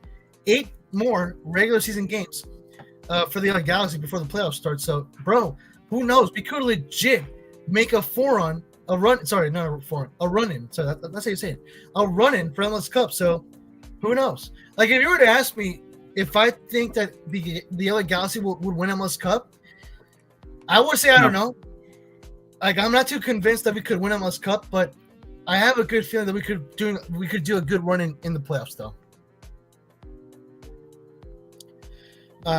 S1: 8 more regular season games for the LA Galaxy before the playoffs start. So, bro, who knows? We could legit make a run-in. Sorry, a run-in. So that's how you say it. A run-in for MLS Cup. So, who knows? Like, if you were to ask me if I think that the LA Galaxy would win MLS Cup, I would say I don't know. Like, I'm not too convinced that we could win MLS Cup, but I have a good feeling that we could do a good run in the playoffs, though.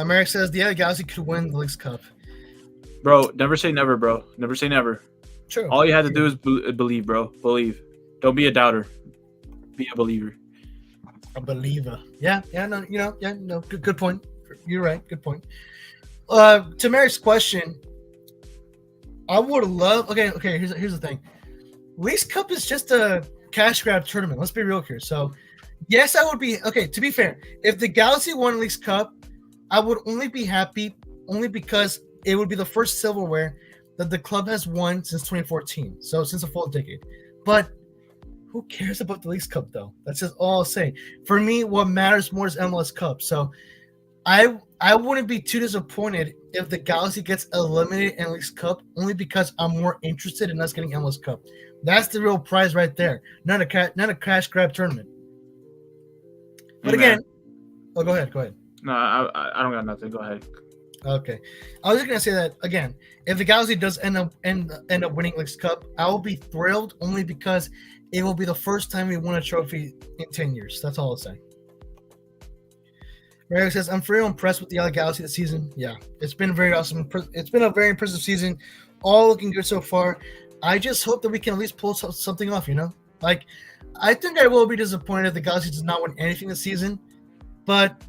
S1: Merrick says the LA Galaxy could win the Leagues Cup.
S2: Bro, never say never, bro. Never say never.
S1: True.
S2: All you have to do is believe, bro. Believe. Don't be a doubter. Be a believer.
S1: A believer. Yeah, no, good point. You're right. Good point. To Merrick's question, I would love. Okay. Here's the thing. Leagues Cup is just a cash grab tournament. Let's be real here. So, yes, I would be okay. To be fair, if the Galaxy won Leagues Cup, I would only be happy because it would be the first silverware that the club has won since 2014. So since a full decade. But who cares about the Leagues Cup though? That's just all I'll say. For me, what matters more is MLS Cup. So I wouldn't be too disappointed if the Galaxy gets eliminated in Leagues Cup only because I'm more interested in us getting MLS Cup. That's the real prize right there. Not a cash grab tournament. But again, go ahead.
S2: No, I don't got nothing. Go ahead.
S1: Okay, I was just gonna say that again. If the Galaxy does end up winning Leagues Cup, I will be thrilled only because it will be the first time we won a trophy in 10 years. That's all I'll say. Ray says, I'm very impressed with the LA Galaxy this season. Yeah, it's been very awesome. It's been a very impressive season. All looking good so far. I just hope that we can at least pull something off, Like, I think I will be disappointed if the Galaxy does not win anything this season, but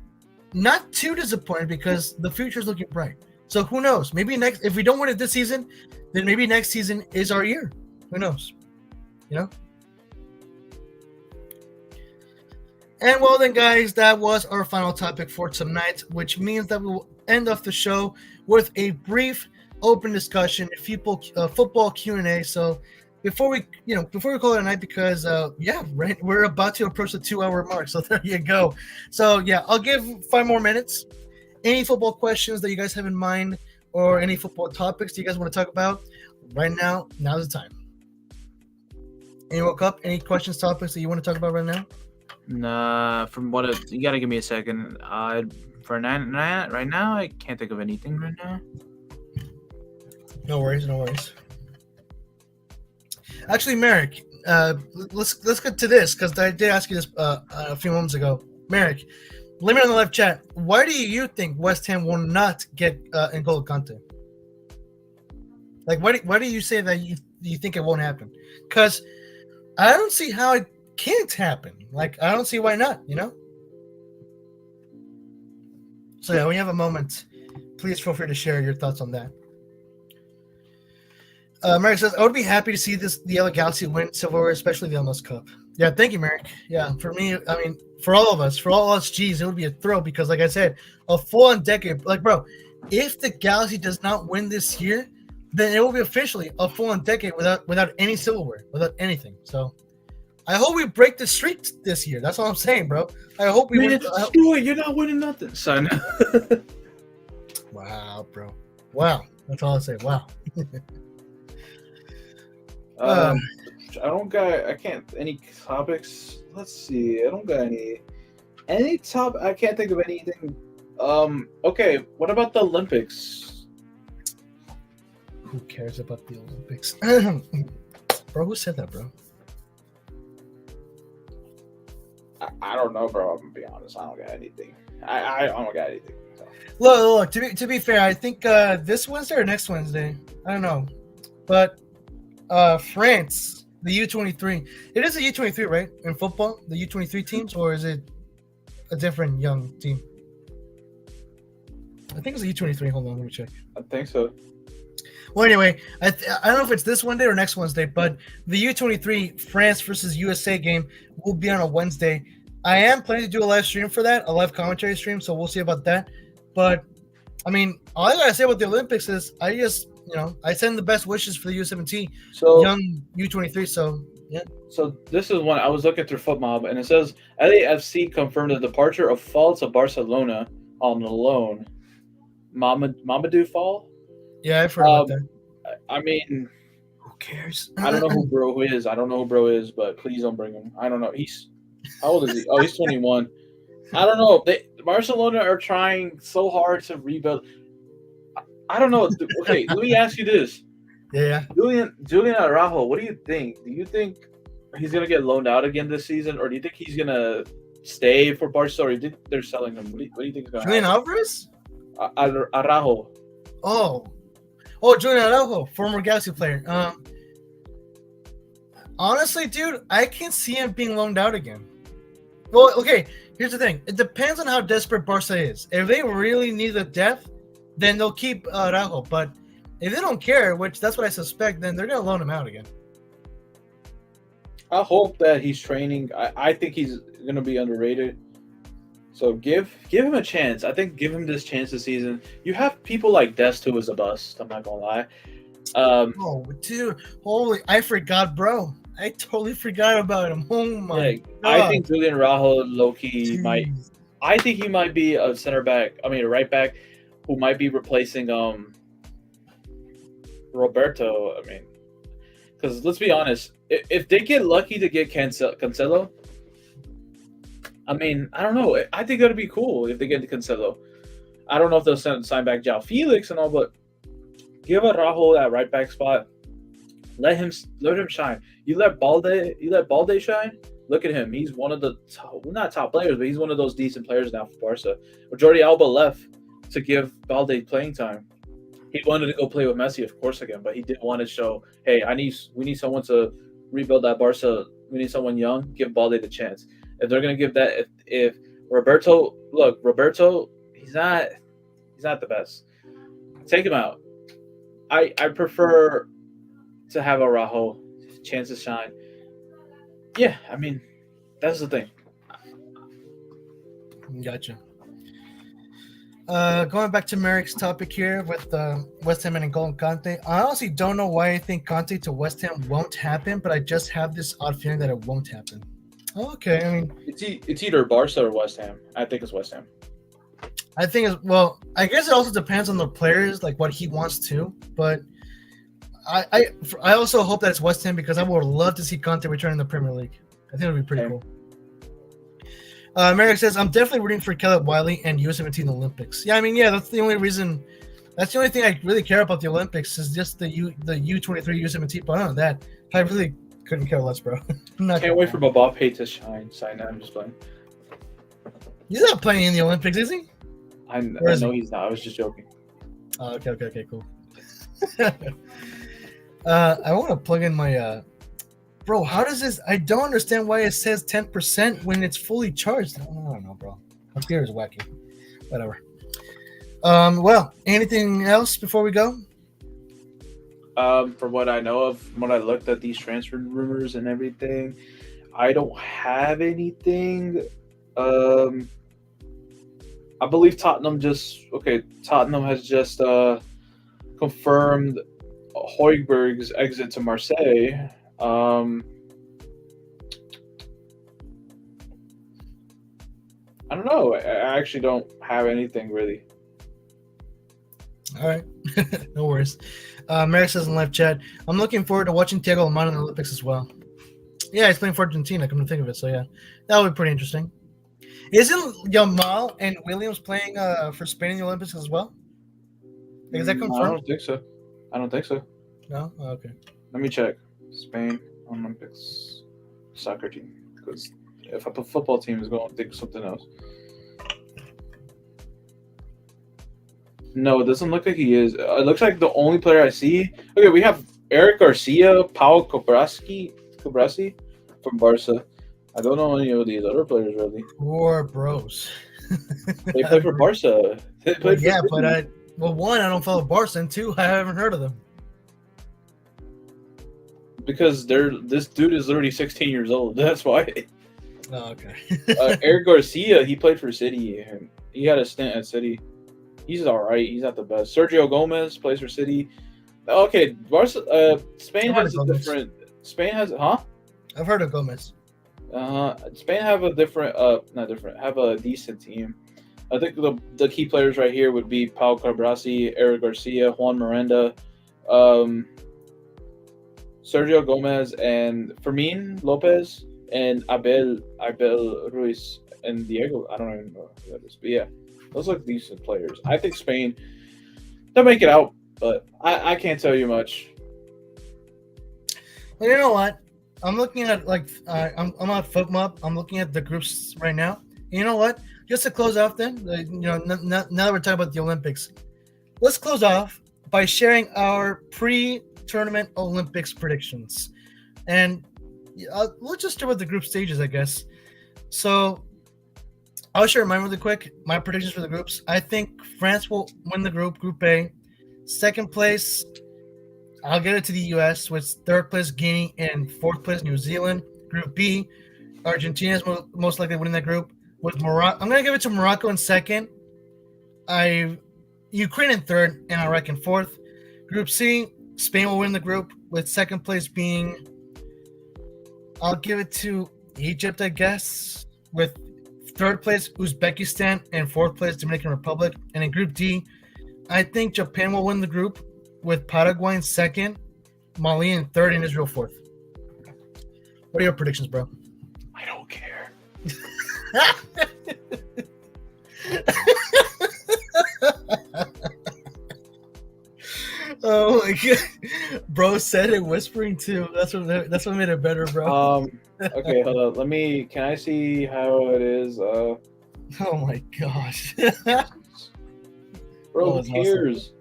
S1: not too disappointed because the future is looking bright. So who knows? Maybe if we don't win it this season, then maybe next season is our year. Who knows? And well then, guys, that was our final topic for tonight, which means that we will end off the show with a brief open discussion, football Q&A. So before we call it a night, because we're about to approach the 2-hour mark. So there you go. So yeah, I'll give 5 more minutes. Any football questions that you guys have in mind, or any football topics that you guys want to talk about right now? Now's the time. Any World Cup? Any questions, topics that you want to talk about right now?
S2: Nah, you gotta give me a second. For right now, I can't think of anything right now.
S1: No worries. Actually, Merrick, let's get to this because I did ask you this a few moments ago. Merrick, let me know in the live chat. Why do you think West Ham will not get N'Golo Kante? Like, why do you say that you think it won't happen? Because I don't see how it can't happen. Like, I don't see why not. So yeah, when you have a moment, please feel free to share your thoughts on that. Merrick says, I would be happy to see the LA Galaxy win silverware, especially the MLS Cup. Yeah, thank you, Merrick. Yeah, for me, I mean, for all of us G's, it would be a thrill because, like I said, a full-on decade. Like, bro, if the Galaxy does not win this year, then it will be officially a full-on decade without any silverware, without anything. So, I hope we break the streak this year. That's all I'm saying, bro. I hope we win.
S2: Man, screw it. You're not winning nothing, son.
S1: Wow, bro. Wow. That's all I say. Wow.
S2: I don't got. I can't. Any topics? Let's see. I don't got any top. I can't think of anything. Okay. What about the Olympics?
S1: Who cares about the Olympics? Bro, who said that, bro?
S2: I don't know, bro. I'm gonna be honest. I don't got anything. I don't got anything. So.
S1: Look. To be fair, I think this Wednesday or next Wednesday, I don't know, but France, the U23. It is a U23, right? In football, the U23 teams, or is it a different young team? I think it's a U23. Hold on, let me check.
S2: I think so.
S1: Well, anyway, I don't know if it's this Wednesday or next Wednesday, but the U23 France versus USA game will be on a Wednesday. I am planning to do a live stream for that, a live commentary stream, so we'll see about that. But, I mean, all I got to say about the Olympics is I just, I send the best wishes for the U17, young U23, so, yeah.
S2: So this is one, I was looking through FootMob, and it says, LAFC confirmed the departure of Fall to Barcelona on loan. Mamadou Fall?
S1: Yeah, I've heard about that.
S2: I mean,
S1: who cares?
S2: I don't know who bro is, but please don't bring him. I don't know. How old is he? Oh, he's 21. I don't know. Barcelona are trying so hard to rebuild. I don't know. Okay, let me ask you this.
S1: Yeah.
S2: Julian Araujo, what do you think? Do you think he's gonna get loaned out again this season, or do you think he's gonna stay for Barcelona? Or do you think they're selling him? What do you think is gonna
S1: Julian
S2: happen?
S1: Alvarez?
S2: Araujo.
S1: Oh, Julian Araujo, former Galaxy player. Honestly, dude, I can't see him being loaned out again. Well, okay, here's the thing. It depends on how desperate Barca is. If they really need the depth, then they'll keep Araujo. But if they don't care, which that's what I suspect, then they're going to loan him out again.
S2: I hope that he's training. I think he's going to be underrated. So give him a chance. I think give him this chance this season. You have people like Dest who is a bust. I'm not going to lie.
S1: Oh, dude. I forgot, bro. I totally forgot about him. Oh, my God.
S2: I think Julian Araujo, low-key, I think he might be a right back who might be replacing Roberto. I mean, because let's be honest, if they get lucky to get Cancelo, I mean, I don't know. I think that'd be cool if they get Cancelo. I don't know if they'll sign back João Felix and all, but give Araujo that right back spot. Let him shine. You let Balde shine. Look at him. He's one of the not top players, but he's one of those decent players now for Barca. But Jordi Alba left to give Balde playing time. He wanted to go play with Messi, of course, again, but he did want to show, hey, we need someone to rebuild that Barca. We need someone young. Give Balde the chance. If they're gonna give that, if Roberto, he's not the best. Take him out. I prefer to have Araujo chance to shine. Yeah, I mean, that's the thing.
S1: Gotcha. Going back to Merrick's topic here with West Ham and N'Golo Kante, I honestly don't know why I think Kante to West Ham won't happen, but I just have this odd feeling that it won't happen. Okay, I mean,
S2: it's either Barca or West Ham. I think it's West Ham.
S1: I think I guess it also depends on the players, like what he wants to, but I also hope that it's West Ham because I would love to see Conte return in the Premier League. I think it would be pretty cool. Merrick says, I'm definitely rooting for Caleb Wiley and U17 Olympics. Yeah, I mean, that's the only reason. That's the only thing I really care about the Olympics is just the U23, U17. But other than that, I really couldn't care less, bro.
S2: Can't wait for Mbappe to shine. I'm just playing.
S1: He's not playing in the Olympics, is he?
S2: I know he's not. I was just joking.
S1: Oh, okay, cool. I want to plug in my bro. How does this? I don't understand why it says 10% when it's fully charged. I don't know, bro. My computer is wacky. Whatever. Well, anything else before we go?
S2: From what I know of, when I looked at these transfer rumors and everything, I don't have anything. I believe Tottenham has just confirmed Højbjerg's exit to Marseille. I don't know. I actually don't have anything really.
S1: All right, no worries. Merrick says in live chat, I'm looking forward to watching Thiago Almada in the Olympics as well. Yeah, he's playing for Argentina, come to think of it. So, yeah, that would be pretty interesting. Isn't Yamal and Williams playing for Spain in the Olympics as well? Is that confirmed?
S2: I don't think so.
S1: No? Oh, okay.
S2: Let me check. Spain Olympics soccer team. Because if I put football team, is going to think something else. No, it doesn't look like he is. It looks like the only player I see. Okay, we have Eric Garcia, Pau Cabrasi from Barca. I don't know any of these other players really.
S1: Poor bros.
S2: They play for Barca.
S1: But one, I don't follow Barca, and two, I haven't heard of them.
S2: Because this dude is already 16 years old. That's why.
S1: Oh, okay.
S2: Eric Garcia, he played for City. He had a stint at City. He's all right. He's not the best. Sergio Gomez plays for City. Okay, Barca, Spain has a different. Spain has, huh?
S1: I've heard of Gomez.
S2: Spain have a different, not different, have a decent team. I think the key players right here would be Pau Cabrasi, Eric Garcia, Juan Miranda, Sergio Gomez, and Fermin Lopez, and Abel Ruiz, and Diego. I don't even know who that is, but yeah, those look decent players. I think Spain, they'll make it out, but I can't tell you much.
S1: Well, you know what? I'm looking at I'm on FootMob. I'm looking at the groups right now. You know what? Just to close off, then, now that we're talking about the Olympics, let's close off by sharing our pre-tournament Olympics predictions, and let's just start with the group stages, I guess. So I'll share mine really quick. My predictions for the groups: I think France will win the Group A. Second place, I'll get it to the U.S. with third place Guinea and fourth place New Zealand. Group B, Argentina is most likely winning that group. With Morocco, I'm going to give it to Morocco in second. Ukraine in third, and Iraq in fourth. Group C, Spain will win the group with second place being. I'll give it to Egypt, I guess, with third place Uzbekistan and fourth place Dominican Republic. And in Group D, I think Japan will win the group with Paraguay in second, Mali in third, and Israel fourth. What are your predictions, bro?
S2: I don't care.
S1: Oh my god, bro said it whispering too. That's what made it better, bro.
S2: Okay, hold on. Can I see how it is?
S1: Oh my gosh.
S2: Bro, who cares?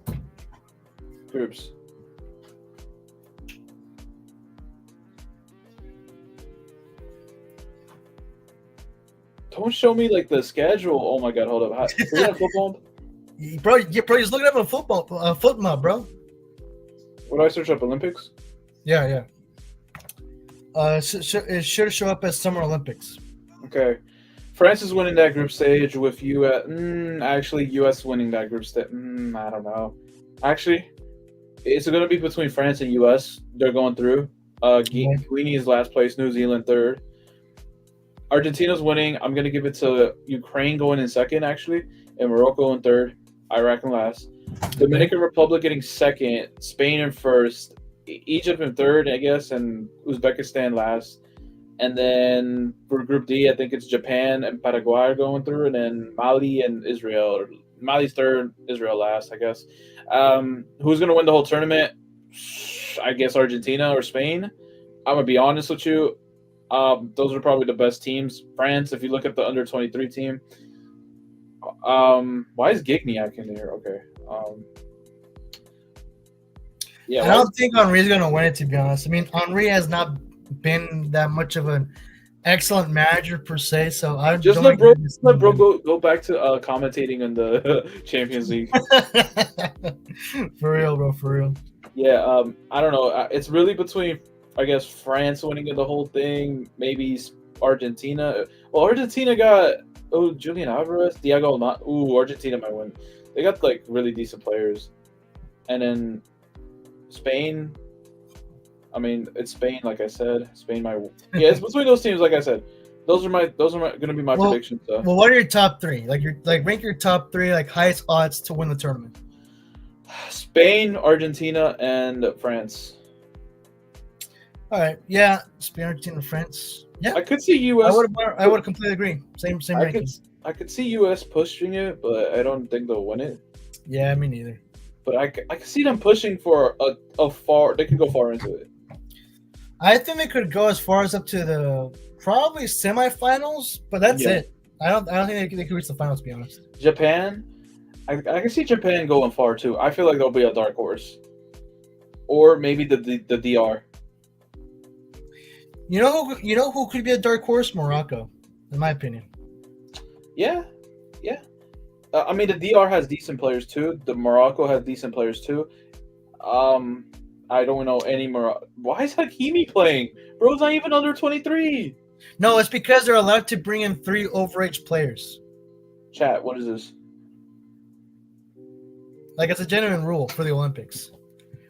S2: Awesome. Groups. Don't show me like the schedule. Oh my god, hold up. Is that football?
S1: Bro, he's looking up a FootMob, bro.
S2: What do I search up? Olympics?
S1: Yeah. It should show up as Summer Olympics.
S2: Okay. France is winning that group stage with U.S. Actually, U.S. winning that group stage. I don't know. Actually, it's going to be between France and U.S. They're going through. Guinea is last place. New Zealand third. Argentina's winning. I'm going to give it to Ukraine going in second, actually, and Morocco in third. Iraq in last. Dominican Republic getting second. Spain in first. Egypt in third, I guess, and Uzbekistan last. And then for Group D, I think it's Japan and Paraguay going through, and then Mali and Israel. Mali's third, Israel last, I guess. Who's going to win the whole tournament? I guess Argentina or Spain. I'm going to be honest with you. Those are probably the best teams. France, if you look at the under-23 team. Why is Gignac in there? Okay. Yeah.
S1: I don't think Henry's going to win it, to be honest. I mean, Henry has not been that much of an excellent manager per se, so I
S2: just let bro go back to commentating in the Champions League.
S1: For real, bro. For real.
S2: Yeah. I don't know. It's really between I guess France winning the whole thing. Maybe Argentina. Well, Argentina got Julian Alvarez, Diego. Argentina might win. They got like really decent players, and then Spain. I mean, it's Spain, like I said. Spain might. Yeah, it's between those teams, like I said. Those are going to be my predictions. So.
S1: Well, what are your top three? Rank your top three highest odds to win the tournament.
S2: Spain, Argentina, and France.
S1: All right, yeah, Spain, Argentina, France. Yeah,
S2: I could see U.S.
S1: I would completely agree. Same rankings.
S2: I could see U.S. pushing it, but I don't think they'll win it.
S1: Yeah, me neither.
S2: But I could see them pushing for a far. They could go far into it.
S1: I think they could go as far as up to the probably semifinals, but that's it. I don't think they could reach the finals, to be honest.
S2: Japan, I can see Japan going far too. I feel like they'll be a dark horse, or maybe the DR.
S1: You know who could be a dark horse? Morocco, in my opinion.
S2: Yeah. I mean, the DR has decent players too. The Morocco has decent players too. I don't know any Morocco. Why is Hakimi playing? Bro's not even under 23.
S1: No, it's because they're allowed to bring in 3 overage players.
S2: Chat, what is this?
S1: It's a genuine rule for the Olympics.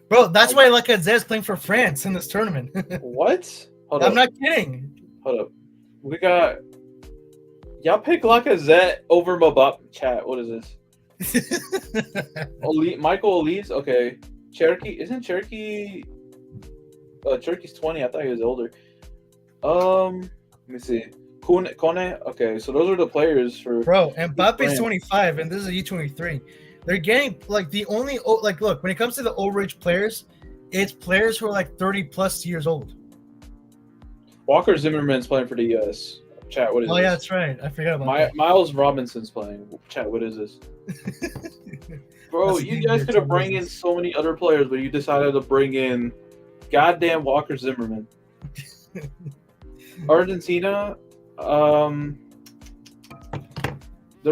S1: Bro, that's why Lacazette's playing for France in this tournament.
S2: What?
S1: I'm not kidding.
S2: Hold up. We got... Y'all pick Lacazette over Mbappe. Chat, what is this? Michael Olise? Okay. Cherokee? Isn't Cherokee... Cherokee's 20. I thought he was older. Let me see. Kone? Okay, so those are the players for...
S1: Bro, Mbappe's 25, and this is a U23. They're getting, the only... look, when it comes to the overage players, it's players who are 30-plus years old.
S2: Walker Zimmerman's playing for the U.S. Chat, what is this?
S1: Oh, yeah, that's right. I forgot about that.
S2: Miles Robinson's playing. Chat, what is this? Bro, you guys could have bring in so many other players, but you decided to bring in goddamn Walker Zimmerman. Argentina, they're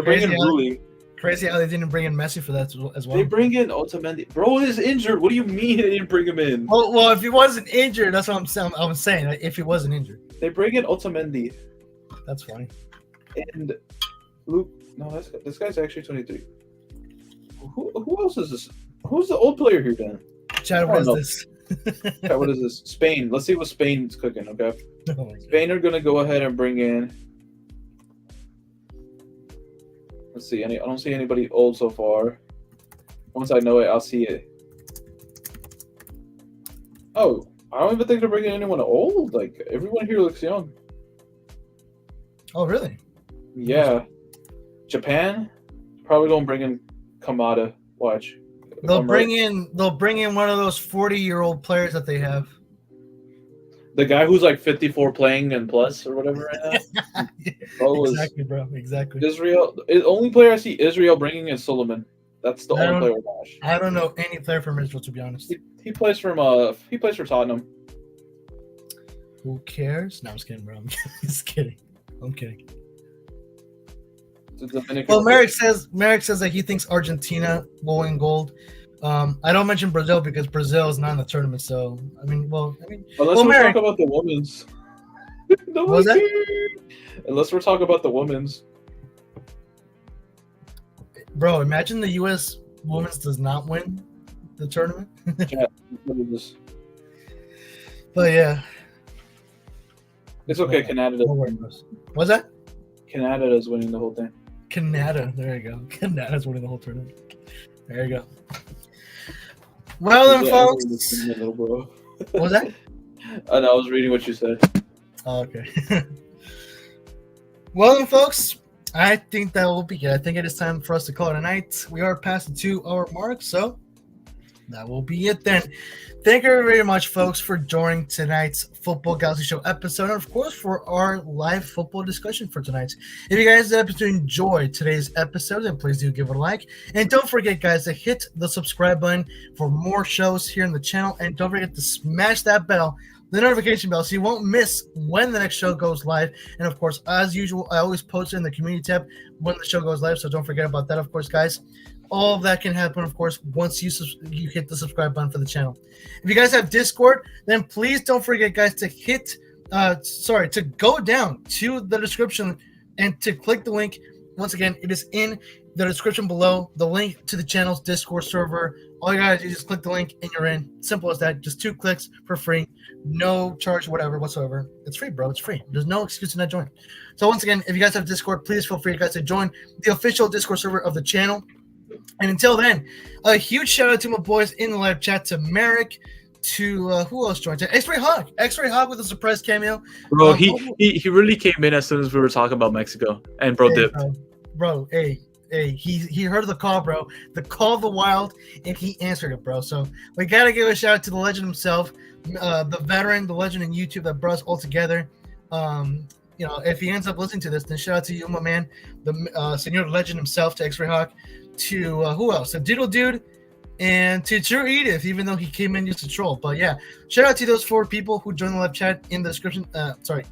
S2: bringing Rulli.
S1: Crazy how they didn't bring in Messi for that as well.
S2: They bring in Otamendi. Bro is injured. What do you mean they didn't bring him in?
S1: Well, if he wasn't injured, that's what I was saying. If he wasn't injured,
S2: they bring in Otamendi.
S1: That's funny.
S2: And Luke, no, this guy's actually 23. Who else is this? Who's the old player here then?
S1: Chad, what is this?
S2: Chad, what is this? Spain. Let's see what Spain's cooking. Okay.
S1: Oh,
S2: Spain are gonna go ahead and bring in. Let's see. I don't see anybody old so far. Once I know it, I'll see it. Oh, I don't even think they're bringing anyone old. Everyone here looks young.
S1: Oh, really?
S2: Yeah. Japan probably gonna bring in Kamada. Watch.
S1: They'll bring in one of those 40-year-old players that they have.
S2: The guy who's 54 playing and plus or whatever right now.
S1: Exactly, bro. Exactly.
S2: Israel. The only player I see Israel bringing is Solomon. That's the only player I watch.
S1: I don't know any player from Israel, to be honest.
S2: He plays for Tottenham.
S1: Who cares? No, I'm just kidding, bro. I'm just kidding. I'm kidding. Well, Merrick says that he thinks Argentina will win gold. I don't mention Brazil because Brazil is not in the tournament. So
S2: unless we're talking about the women's. Unless we're talking about the women's.
S1: Bro, imagine the U.S. women's does not win the tournament. But yeah,
S2: it's okay. Canada.
S1: What's that?
S2: Canada is winning the whole thing.
S1: Canada, there you go. Canada's winning the whole tournament. There you go. Well then, folks. What was that?
S2: I know. I was reading what you said.
S1: Oh, okay. Well then, folks. I think that will be it. I think it is time for us to call it a night. We are past the 2-hour mark, so that will be it then. Thank you very much, folks, for joining tonight's Futbol Galaxy Show episode, and of course for our live football discussion for tonight. If you guys happen to enjoy today's episode, then please do give it a like. And don't forget, guys, to hit the subscribe button for more shows here on the channel. And don't forget to smash that bell, the notification bell, so you won't miss when the next show goes live. And of course, as usual, I always post it in the community tab when the show goes live, so don't forget about that, of course, guys. All of that can happen, of course, once you hit the subscribe button for the channel. If you guys have Discord, then please don't forget, guys, to to go down to the description and to click the link. Once again, it is in the description below, the link to the channel's Discord server. All you gotta do is just click the link and you're in. Simple as that. Just 2 clicks for free. No charge, whatever, whatsoever. It's free, bro. It's free. There's no excuse to not join. So once again, if you guys have Discord, please feel free, guys, to join the official Discord server of the channel. And until then, a huge shout out to my boys in the live chat, to Merrick, to who else joined? X-Ray Hawk with a surprise cameo.
S3: Bro, he really came in as soon as we were talking about Mexico, and bro dipped.
S1: Bro, hey, he heard the call, bro. The call of the wild, and he answered it, bro. So we gotta give a shout out to the legend himself, the veteran, the legend in YouTube that brought us all together. If he ends up listening to this, then shout out to you, my man, the senior legend himself, to X-Ray Hawk, to who else? To Diddle Dude, and to True Edith, even though he came in just to troll. But yeah, shout out to those 4 people who joined the live chat in the description.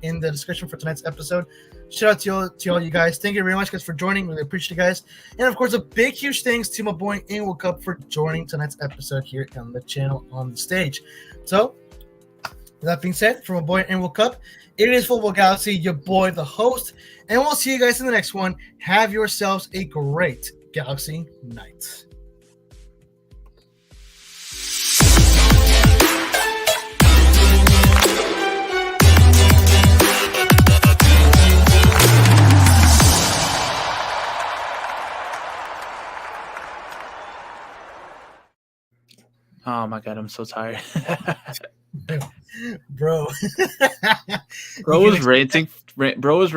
S1: In the description for tonight's episode. Shout out to all you guys. Thank you very much, guys, for joining. Really appreciate you guys. And of course, a big, huge thanks to my boy in World Cup for joining tonight's episode here on the channel on the stage. So, with that being said, from my boy in World Cup, it is Futbol Galaxy, your boy, the host, and we'll see you guys in the next one. Have yourselves a great Galaxy night.
S3: Oh my god, I'm so tired.
S1: Bro.
S3: Bro was ranting. Bro was